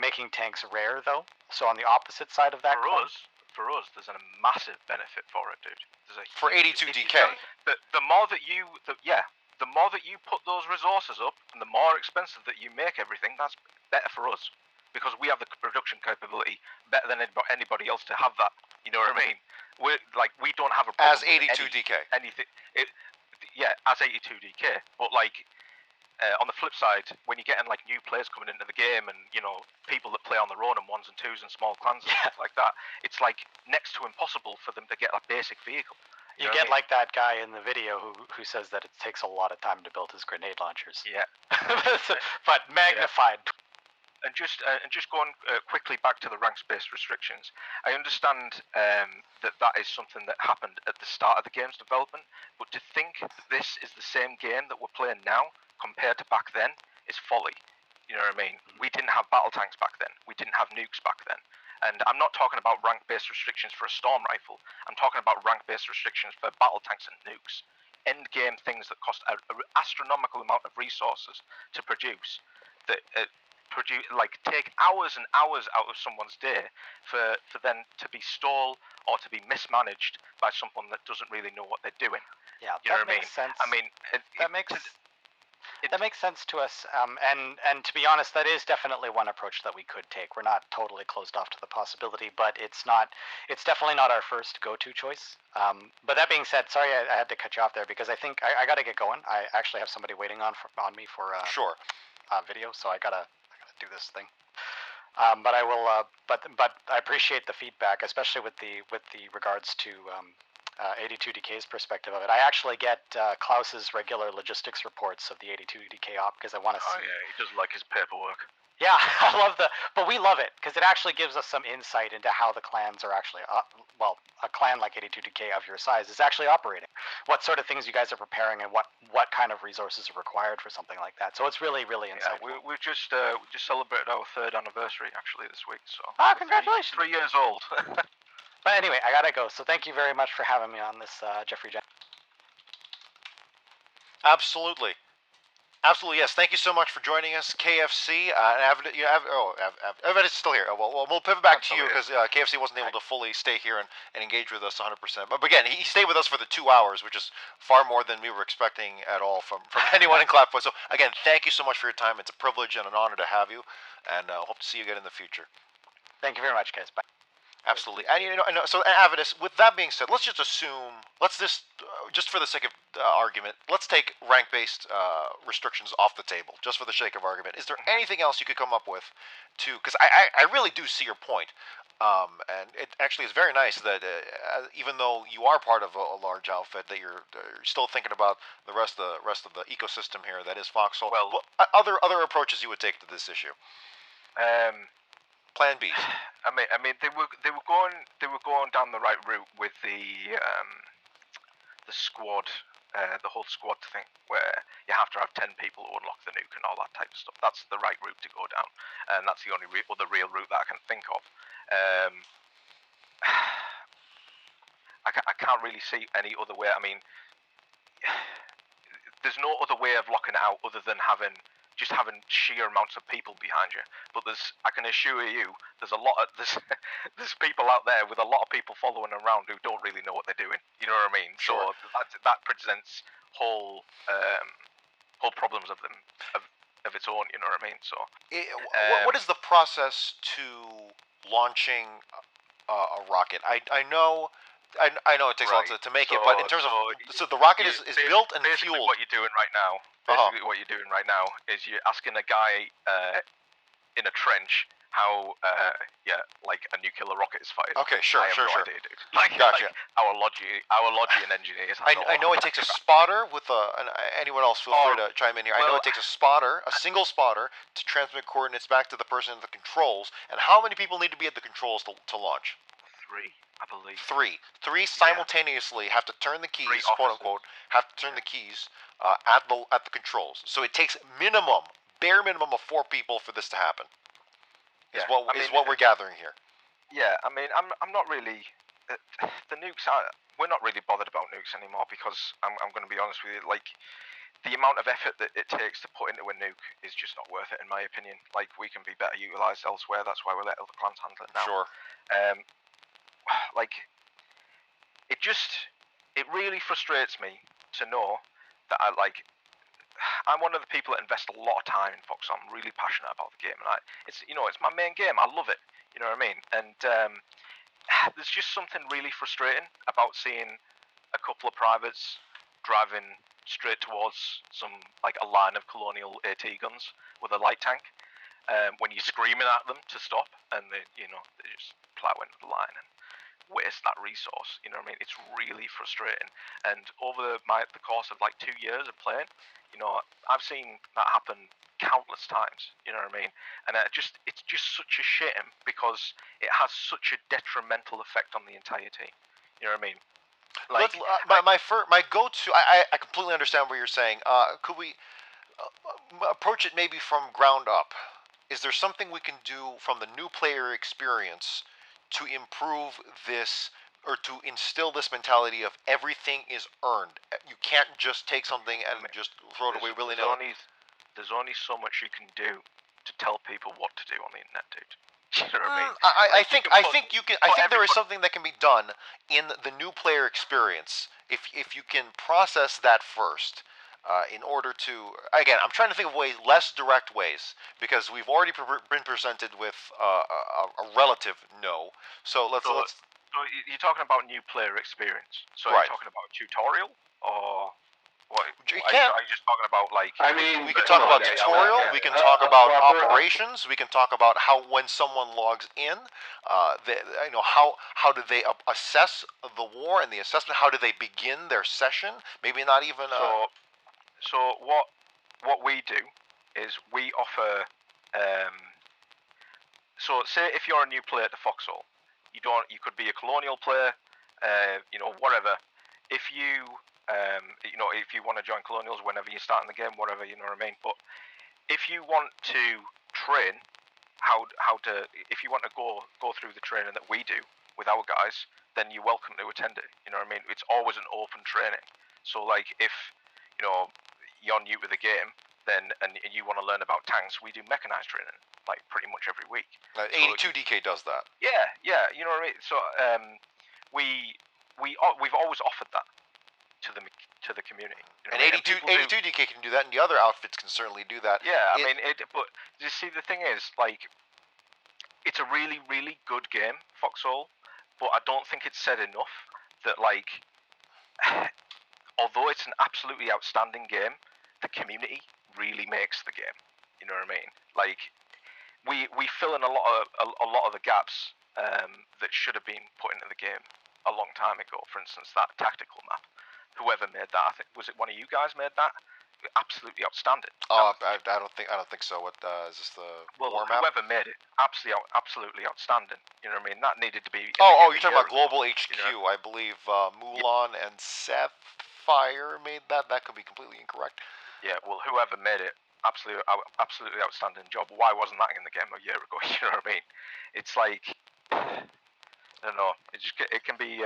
making tanks rare, though? So on the opposite side of that coin? For us, there's a massive benefit for it, dude. For 82 DK. The more that you put those resources up, and the more expensive that you make everything, that's better for us, because we have the production capability better than anybody else to have that. You know what I mean? We don't have a problem as 82 DK. Anything. As 82 DK. But on the flip side, when you're getting new players coming into the game, and people that play on their own in 1s and 2s and small clans and stuff like that, it's next to impossible for them to get a basic vehicle. You get like that guy in the video who says that it takes a lot of time to build his grenade launchers. Yeah. But magnified. And just going quickly back to the ranks-based restrictions, I understand that is something that happened at the start of the game's development, but to think that this is the same game that we're playing now compared to back then is folly. You know what I mean? We didn't have battle tanks back then. We didn't have nukes back then. And I'm not talking about rank-based restrictions for a storm rifle. I'm talking about rank-based restrictions for battle tanks and nukes. End-game things that cost an astronomical amount of resources to produce, that take hours and hours out of someone's day for them to be stalled or to be mismanaged by someone that doesn't really know what they're doing. Yeah, you know that makes sense. I mean, that makes sense to us, and to be honest, that is definitely one approach that we could take. We're not totally closed off to the possibility, but it's definitely not our first go-to choice. But that being said, sorry I had to cut you off there, because I think I got to get going. I actually have somebody waiting on me for video, so I gotta do this thing. But I will. But I appreciate the feedback, especially with the regards to 82DK's perspective of it. I actually get Klaus's regular logistics reports of the 82DK op, because I want to see. Oh yeah, he does like his paperwork. Yeah, I love but we love it, because it actually gives us some insight into how the clans are actually, a clan like 82DK of your size is actually operating. What sort of things you guys are preparing, and what kind of resources are required for something like that. So it's really, really insightful. Yeah, we've just celebrated our 3rd anniversary actually this week. So. Congratulations! 3 years old. But anyway, I gotta go. So thank you very much for having me on this, Geoffrey Jennings. Absolutely. Absolutely, yes. Thank you so much for joining us, KFC. Avitus is still here. Well, we'll pivot back to you, because KFC wasn't able to fully stay here and engage with us 100%. But again, he stayed with us for the 2 hours, which is far more than we were expecting at all from anyone in Clapfoot. So again, thank you so much for your time. It's a privilege and an honor to have you, and hope to see you again in the future. Thank you very much, guys. Bye. Absolutely. And so Avitus, with that being said, let's just for the sake of argument, let's take rank-based restrictions off the table, just for the sake of argument. Is there anything else you could come up with because I really do see your point. And it actually is very nice that even though you are part of a large outfit, that you're still thinking about the rest of the ecosystem here that is Foxhole. Well, other approaches you would take to this issue. Plan B. I mean, they were going down the right route with the squad the whole squad thing, where you have to have 10 people who unlock the nuke and all that type of stuff. That's the right route to go down, and that's the only other real route that I can think of. I can't really see any other way. I mean, there's no other way of locking it out other than having sheer amounts of people behind you. But I can assure you, there's there's people out there with a lot of people following around who don't really know what they're doing. You know what I mean? Sure. So that presents whole problems of its own. You know what I mean? So what is the process to launching a rocket? I know it takes a lot to make it, but in terms of the rocket is built and basically fueled. what you're doing right now. Basically, what you're doing right now is you're asking a guy in a trench how like a nuclear rocket is fired. Okay, sure. Idea, dude. Like our logic and engineers. I know it takes a spotter with anyone else feel free to chime in here. I know it takes a single spotter, to transmit coordinates back to the person in the controls. And how many people need to be at the controls to launch? 3, I believe. 3 simultaneously have to turn the keys, quote unquote, have to turn the keys at the controls. So it takes bare minimum of 4 people for this to happen. Is what we're gathering here. Yeah, I mean, I'm not really the nukes. We're not really bothered about nukes anymore because I'm going to be honest with you. Like, the amount of effort that it takes to put into a nuke is just not worth it, in my opinion. Like, we can be better utilized elsewhere. That's why we let other clans handle it now. Sure. Like, it really frustrates me to know that I'm one of the people that invest a lot of time in Foxhole. I'm really passionate about the game, and it's my main game. I love it. You know what I mean? And there's just something really frustrating about seeing a couple of privates driving straight towards a line of colonial AT guns with a light tank. When you're screaming at them to stop, and they just plow into the line and waste that resource. You know what I mean? It's really frustrating. And over the course of 2 years of playing, I've seen that happen countless times. You know what I mean? And it's just such a shame because it has such a detrimental effect on the entire team. You know what I mean? My go-to, I completely understand what you're saying. Could we approach it maybe from ground up? Is there something we can do from the new player experience to improve this, or to instill this mentality of everything is earned? You can't just take something and just throw it away willy-nilly. There's only so much you can do to tell people what to do on the internet, dude. You know what I mean? I think there is something that can be done in the new player experience if you can process that first. In order to, again, I'm trying to think of less direct ways, because we've already been presented with a relative no. So let's. So you're talking about new player experience. So right. You're talking about tutorial, or what? You are you just talking about we can talk about tutorial. We can talk about operations. We can talk about how when someone logs in, how do they assess the war and the assessment? How do they begin their session? Maybe not even. So what we do is we offer. So say if you're a new player to Foxhole, you could be a colonial player, whatever. If you if you want to join colonials whenever you start in the game, whatever, you know what I mean. But if you want to train, if you want to go through the training that we do with our guys, then you're welcome to attend it. You know what I mean? It's always an open training. So if you're new to the game, then and you want to learn about tanks, we do mechanized training pretty much every week. 82DK does that. Yeah, you know what I mean. So we've always offered that to the community. You know, and 82DK can do that, and the other outfits can certainly do that. Yeah, I mean, but you see, the thing is, it's a really, really good game, Foxhole, but I don't think it's said enough that although it's an absolutely outstanding game, the community really makes the game. You know what I mean? We fill in a lot of the gaps that should have been put into the game a long time ago. For instance, that tactical map. Whoever made that, I think, was it one of you guys made that? Absolutely outstanding. I don't think so. What is this, the war map? Whoever made it, absolutely outstanding. You know what I mean? That needed to be. You're talking about Global HQ. You know? I believe Mulan and Seth Fire made that. That could be completely incorrect. Yeah, well, whoever made it, absolutely outstanding job. Why wasn't that in the game a year ago? You know what I mean? It's like, I don't know. It can be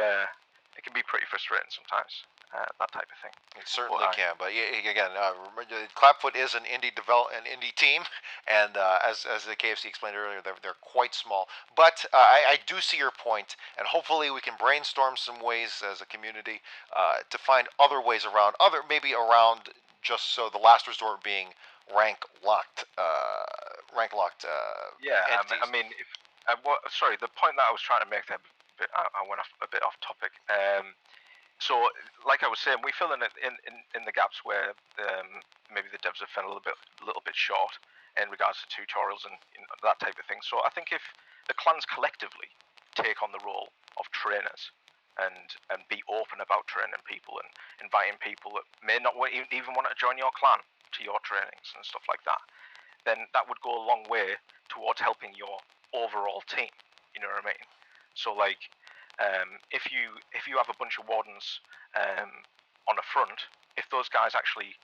pretty frustrating sometimes. That type of thing. It certainly can, but again, remember, Clapfoot is an indie team, and as the KFC explained earlier, they're quite small. But I do see your point, and hopefully we can brainstorm some ways as a community to find other ways around, just so the last resort being rank locked. Yeah, entities. I mean, sorry, the point that I was trying to make there, I went off a bit off topic. So, like I was saying, we fill in the gaps where maybe the devs have fell a little bit short in regards to tutorials and that type of thing. So I think if the clans collectively take on the role of trainers and be open about training people and inviting people that may not even want to join your clan to your trainings and stuff like that, then that would go a long way towards helping your overall team. You know what I mean? So like, if you have a bunch of wardens on a front, if those guys actually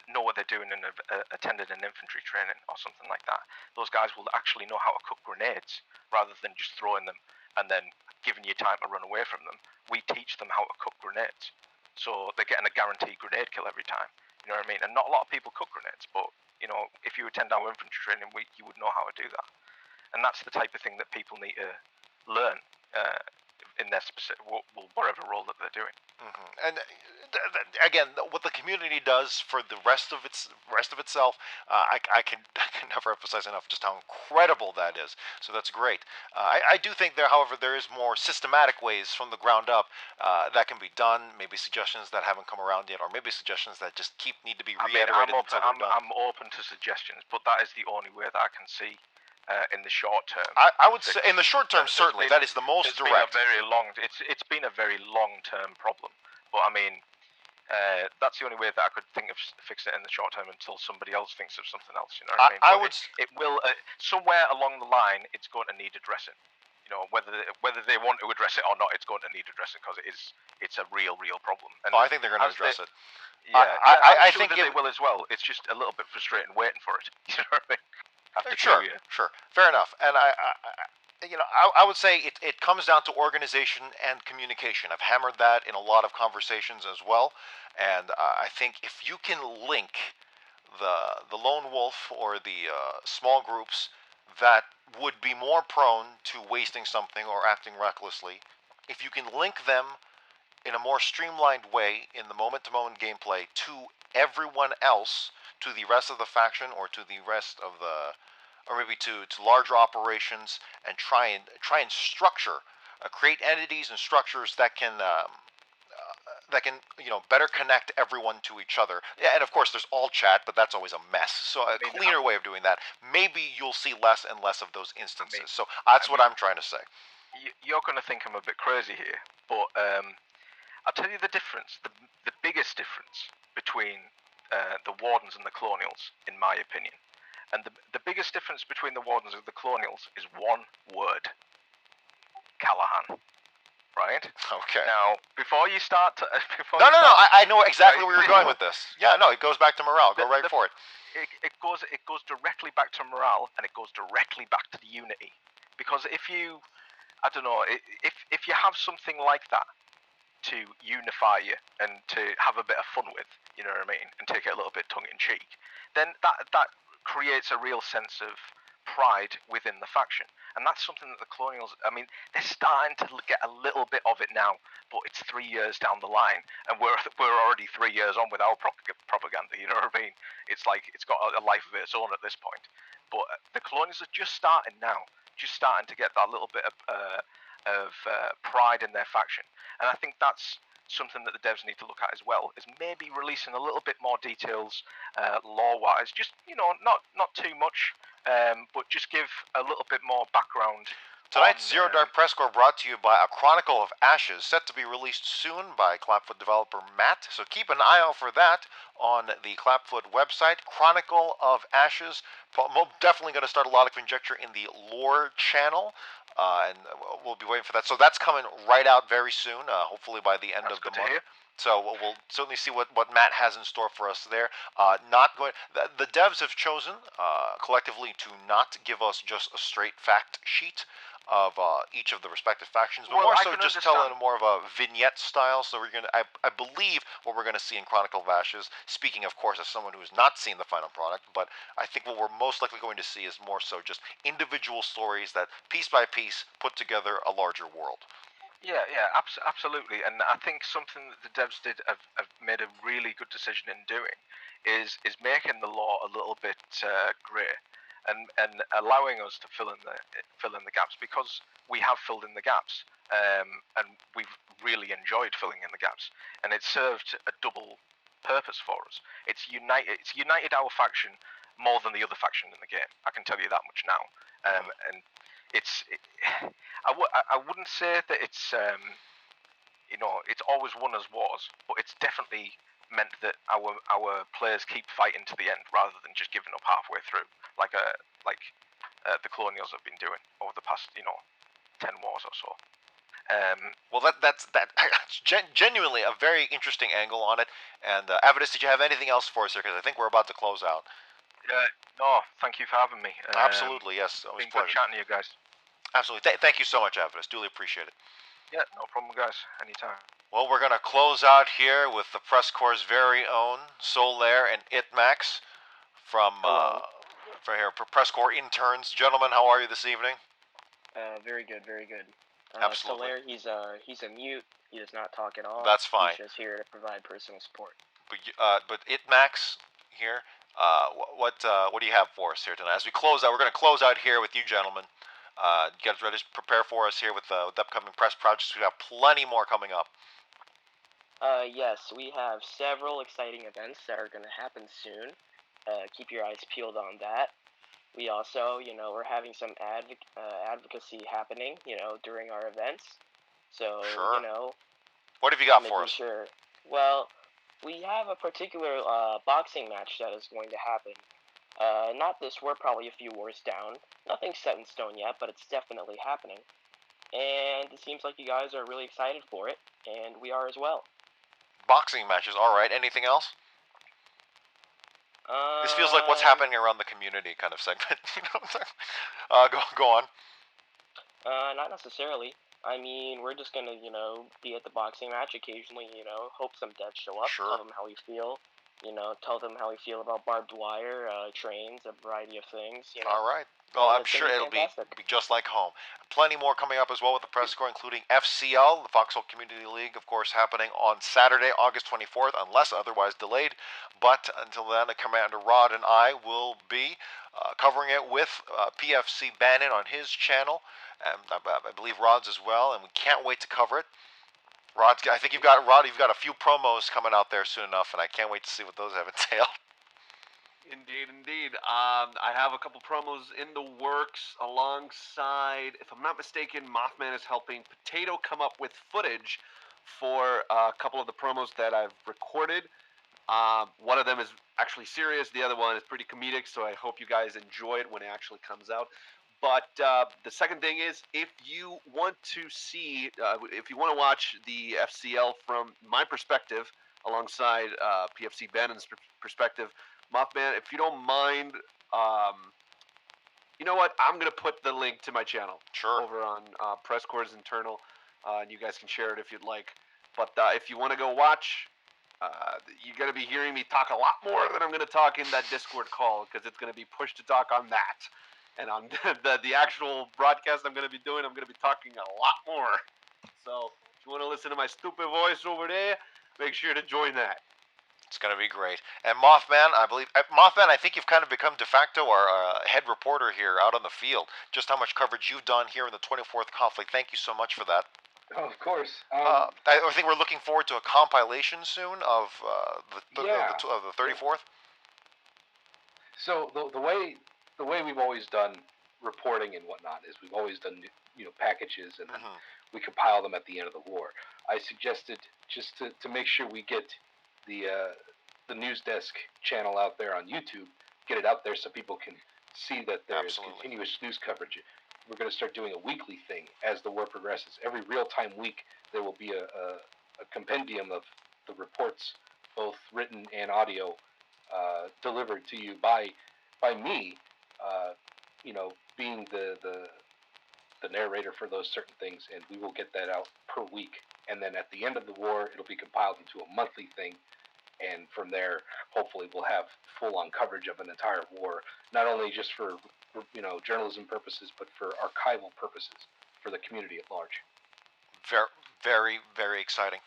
know what they're doing and have attended an infantry training or something like that, those guys will actually know how to cook grenades rather than just throwing them and then giving you time to run away from them. We teach them how to cook grenades, so they're getting a guaranteed grenade kill every time. You know what I mean? And not a lot of people cook grenades, but you know, if you attend our infantry training, you would know how to do that. And that's the type of thing that people need to learn in their specific, whatever role that they're doing. Mm-hmm. And again, what the community does for the rest of itself, I can never emphasize enough just how incredible that is. So that's great. I do think however, there is more systematic ways from the ground up that can be done. Maybe suggestions that haven't come around yet, or maybe suggestions that just need to be reiterated. I'm open to suggestions, but that is the only way that I can see. In the short term, I would say in the short term, certainly that is the most direct. It's been a very long-term problem, but I mean, that's the only way that I could think of fixing it in the short term until somebody else thinks of something else. You know what I mean? It will somewhere along the line. It's going to need addressing. You know, whether they want to address it or not, it's going to need addressing because it's a real problem. And I think they're going to address it. Yeah, I think they will as well. It's just a little bit frustrating waiting for it. You know what I mean? Sure. Fair enough. And I would say it comes down to organization and communication. I've hammered that in a lot of conversations as well. And I think if you can link the lone wolf or the small groups that would be more prone to wasting something or acting recklessly, if you can link them in a more streamlined way in the moment-to-moment gameplay to everyone else, to the rest of the faction or to the rest of the, or maybe to larger operations, and try and structure, create entities and structures that can better connect everyone to each other. Yeah, and of course there's all chat, but that's always a mess. So a cleaner way of doing that, maybe you'll see less and less of those instances. So that's what I'm trying to say. You're going to think I'm a bit crazy here, but I'll tell you the difference, the biggest difference between the Wardens and the Colonials, in my opinion. And the biggest difference between the Wardens and the Colonials is one word. Callahan. Right? Okay. Now, before you start to... No, I know exactly where you're going with this. Yeah, no, it goes back to morale. Go right for it. It goes directly back to morale, and it goes directly back to the unity. Because if you... I don't know, if you have something like that, to unify you and to have a bit of fun with, you know what I mean, and take it a little bit tongue-in-cheek, then that creates a real sense of pride within the faction. And that's something that the Colonials, I mean, they're starting to get a little bit of it now, but it's 3 years down the line, and we're already 3 years on with our propaganda, you know what I mean? It's like, it's got a life of its own at this point. But the Colonials are just starting now, just starting to get that little bit of pride in their faction. And I think that's something that the devs need to look at as well, is maybe releasing a little bit more details lore-wise, just, you know, not too much, but just give a little bit more background. Tonight's Zero Dark PressCorps brought to you by A Chronicle of Ashes, set to be released soon by Clapfoot developer Matt, so keep an eye out for that on the Clapfoot website. Chronicle of Ashes, definitely going to start a lot of conjecture in the lore channel. and we'll be waiting for that. So that's coming right out very soon, hopefully by the end of the month. So we'll certainly see what Matt has in store for us there. Not going. The devs have chosen collectively to not give us just a straight fact sheet of each of the respective factions, but more so just tell in more of a vignette style. So we're gonna, I believe, what we're gonna see in Chronicle of Ashes. Speaking, of course, as someone who has not seen the final product, but I think what we're most likely going to see is more so just individual stories that piece by piece put together a larger world. Yeah, absolutely. And I think something that the devs have made a really good decision in doing is making the lore a little bit grey, and allowing us to fill in the gaps, because we have filled in the gaps, and we've really enjoyed filling in the gaps, and it served a double purpose for us. It's united our faction more than the other faction in the game. I can tell you that much now, and. I wouldn't say that it's it's always won as wars, but it's definitely meant that our players keep fighting to the end rather than just giving up halfway through, like the Colonials have been doing over the past 10 wars or so. Well, that's genuinely a very interesting angle on it. And Avitus, did you have anything else for us here? Because I think we're about to close out. No, thank you for having me. Absolutely, yes. It was been good chatting to you guys. Absolutely. Thank you so much, Avitus. Duly appreciate it. Yeah, no problem, guys. Anytime. Well, we're going to close out here with the PressCorps' very own Solaire and Itmaxx from here, PressCorps interns. Gentlemen, how are you this evening? Very good, very good. Absolutely. Solaire, he's a mute. He does not talk at all. That's fine. He's just here to provide personal support. But Itmaxx here, what do you have for us here tonight? As we close out, we're going to close out here with you gentlemen. You guys ready to prepare for us here with the upcoming press projects? We have plenty more coming up. Yes, we have several exciting events that are going to happen soon. Keep your eyes peeled on that. We also, we're having some advocacy happening, during our events. So, sure. What have you got for us? Sure. Well, we have a particular boxing match that is going to happen. Not this war, probably a few wars down. Nothing's set in stone yet, but it's definitely happening. And it seems like you guys are really excited for it, and we are as well. Boxing matches, alright. Anything else? This feels like what's happening around the community kind of segment. Go on. Not necessarily. I mean, we're just gonna, be at the boxing match occasionally, hope some devs show up, sure. Tell them how we feel. Tell them how we feel about barbed wire, trains, a variety of things. All right. Well, I'm sure it'll be just like home. Plenty more coming up as well with the PressCorps, including FCL, the Foxhole Community League, of course, happening on Saturday, August 24th, unless otherwise delayed. But until then, Commander Rod and I will be covering it with PFC Bannon on his channel. I believe Rod's as well, and we can't wait to cover it. Rod, I think you've got a few promos coming out there soon enough, and I can't wait to see what those have entailed. Indeed. I have a couple promos in the works alongside, if I'm not mistaken, Mothman is helping Potato come up with footage for a couple of the promos that I've recorded. One of them is actually serious, the other one is pretty comedic, so I hope you guys enjoy it when it actually comes out. But the second thing is, if you want to see, if you want to watch the FCL from my perspective, alongside PFC Bannon's perspective, Mothman, if you don't mind, you know what? I'm going to put the link to my channel over on PressCorps Internal, and you guys can share it if you'd like. But if you want to go watch, you're going to be hearing me talk a lot more than I'm going to talk in that Discord call, because it's going to be push to talk on that. And on the actual broadcast I'm going to be doing, I'm going to be talking a lot more. So if you want to listen to my stupid voice over there, make sure to join that. It's going to be great. And Mothman, I think you've kind of become de facto our head reporter here out on the field. Just how much coverage you've done here in the 24th conflict. Thank you so much for that. Oh, of course. I think we're looking forward to a compilation soon of the 34th. So the way we've always done reporting and whatnot is we've always done packages, and then we compile them at the end of the war. I suggested just to make sure we get the news desk channel out there on YouTube, get it out there so people can see that there is continuous news coverage. we're going to start doing a weekly thing as the war progresses. Every real-time week, there will be a compendium of the reports, both written and audio, delivered to you by me, being the narrator for those certain things, and we will get that out per week. And then at the end of the war, it'll be compiled into a monthly thing, and from there, hopefully, we'll have full-on coverage of an entire war, not only just for journalism purposes, but for archival purposes for the community at large. Very, very, very exciting.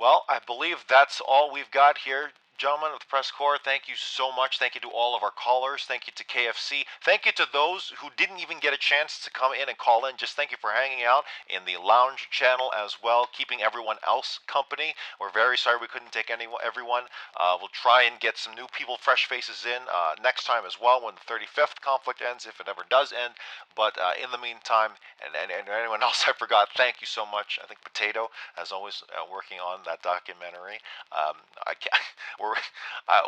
Well, I believe that's all we've got here. Gentlemen of the Press Corps, thank you so much. Thank you to all of our callers. Thank you to KFC. Thank you to those who didn't even get a chance to come in and call in. Just thank you for hanging out in the lounge channel as well, keeping everyone else company. We're very sorry we couldn't take everyone. We'll try and get some new people, fresh faces in next time as well when the 35th conflict ends, if it ever does end. But in the meantime, and anyone else I forgot, thank you so much. I think Potato, as always, working on that documentary.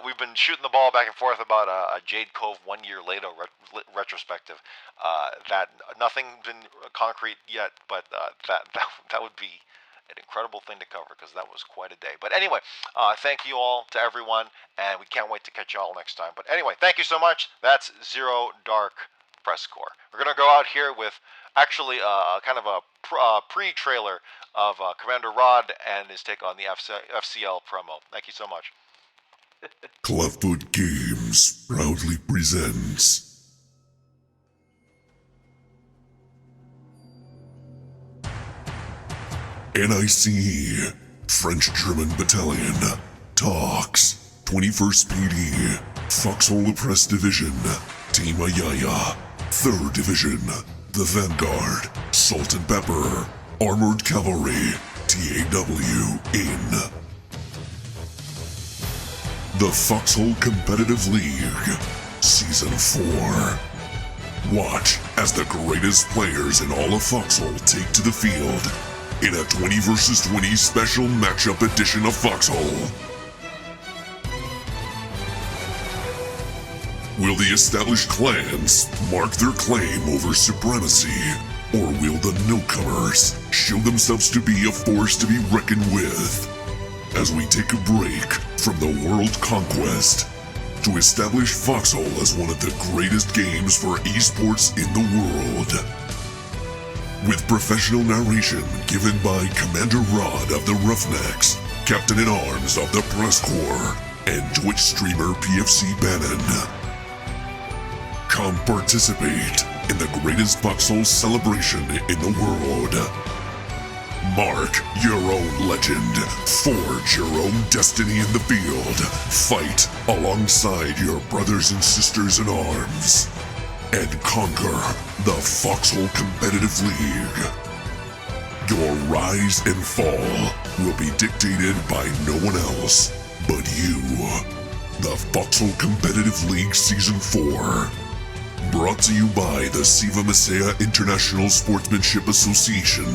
We've been shooting the ball back and forth about a Jade Cove 1 year later retrospective. That nothing's been concrete yet, but that would be an incredible thing to cover because that was quite a day. But anyway, thank you all to everyone, and we can't wait to catch you all next time. But anyway, thank you so much. That's Zero Dark Press Corps. We're gonna go out here with actually kind of a pre-trailer of Commander Rod and his take on the FCL promo. Thank you so much. Clubfoot Games proudly presents NIC French-German Battalion Talks 21st PD Foxhole Press Division Team Ayaya 3rd Division The Vanguard Salt and Pepper Armored Cavalry TAW in the Foxhole Competitive League, Season 4. Watch as the greatest players in all of Foxhole take to the field in a 20 vs 20 special matchup edition of Foxhole. Will the established clans mark their claim over supremacy, or will the newcomers show themselves to be a force to be reckoned with? As we take a break from the world conquest to establish Foxhole as one of the greatest games for esports in the world. With professional narration given by Commander Rod of the Roughnecks, Captain-in-Arms of the Press Corps, and Twitch streamer PFC Bannon. Come participate in the greatest Foxhole celebration in the world. Mark your own legend, forge your own destiny in the field, fight alongside your brothers and sisters in arms, and conquer the Foxhole Competitive League. Your rise and fall will be dictated by no one else but you. The Foxhole Competitive League Season 4. Brought to you by the Siva Masaya International Sportsmanship Association.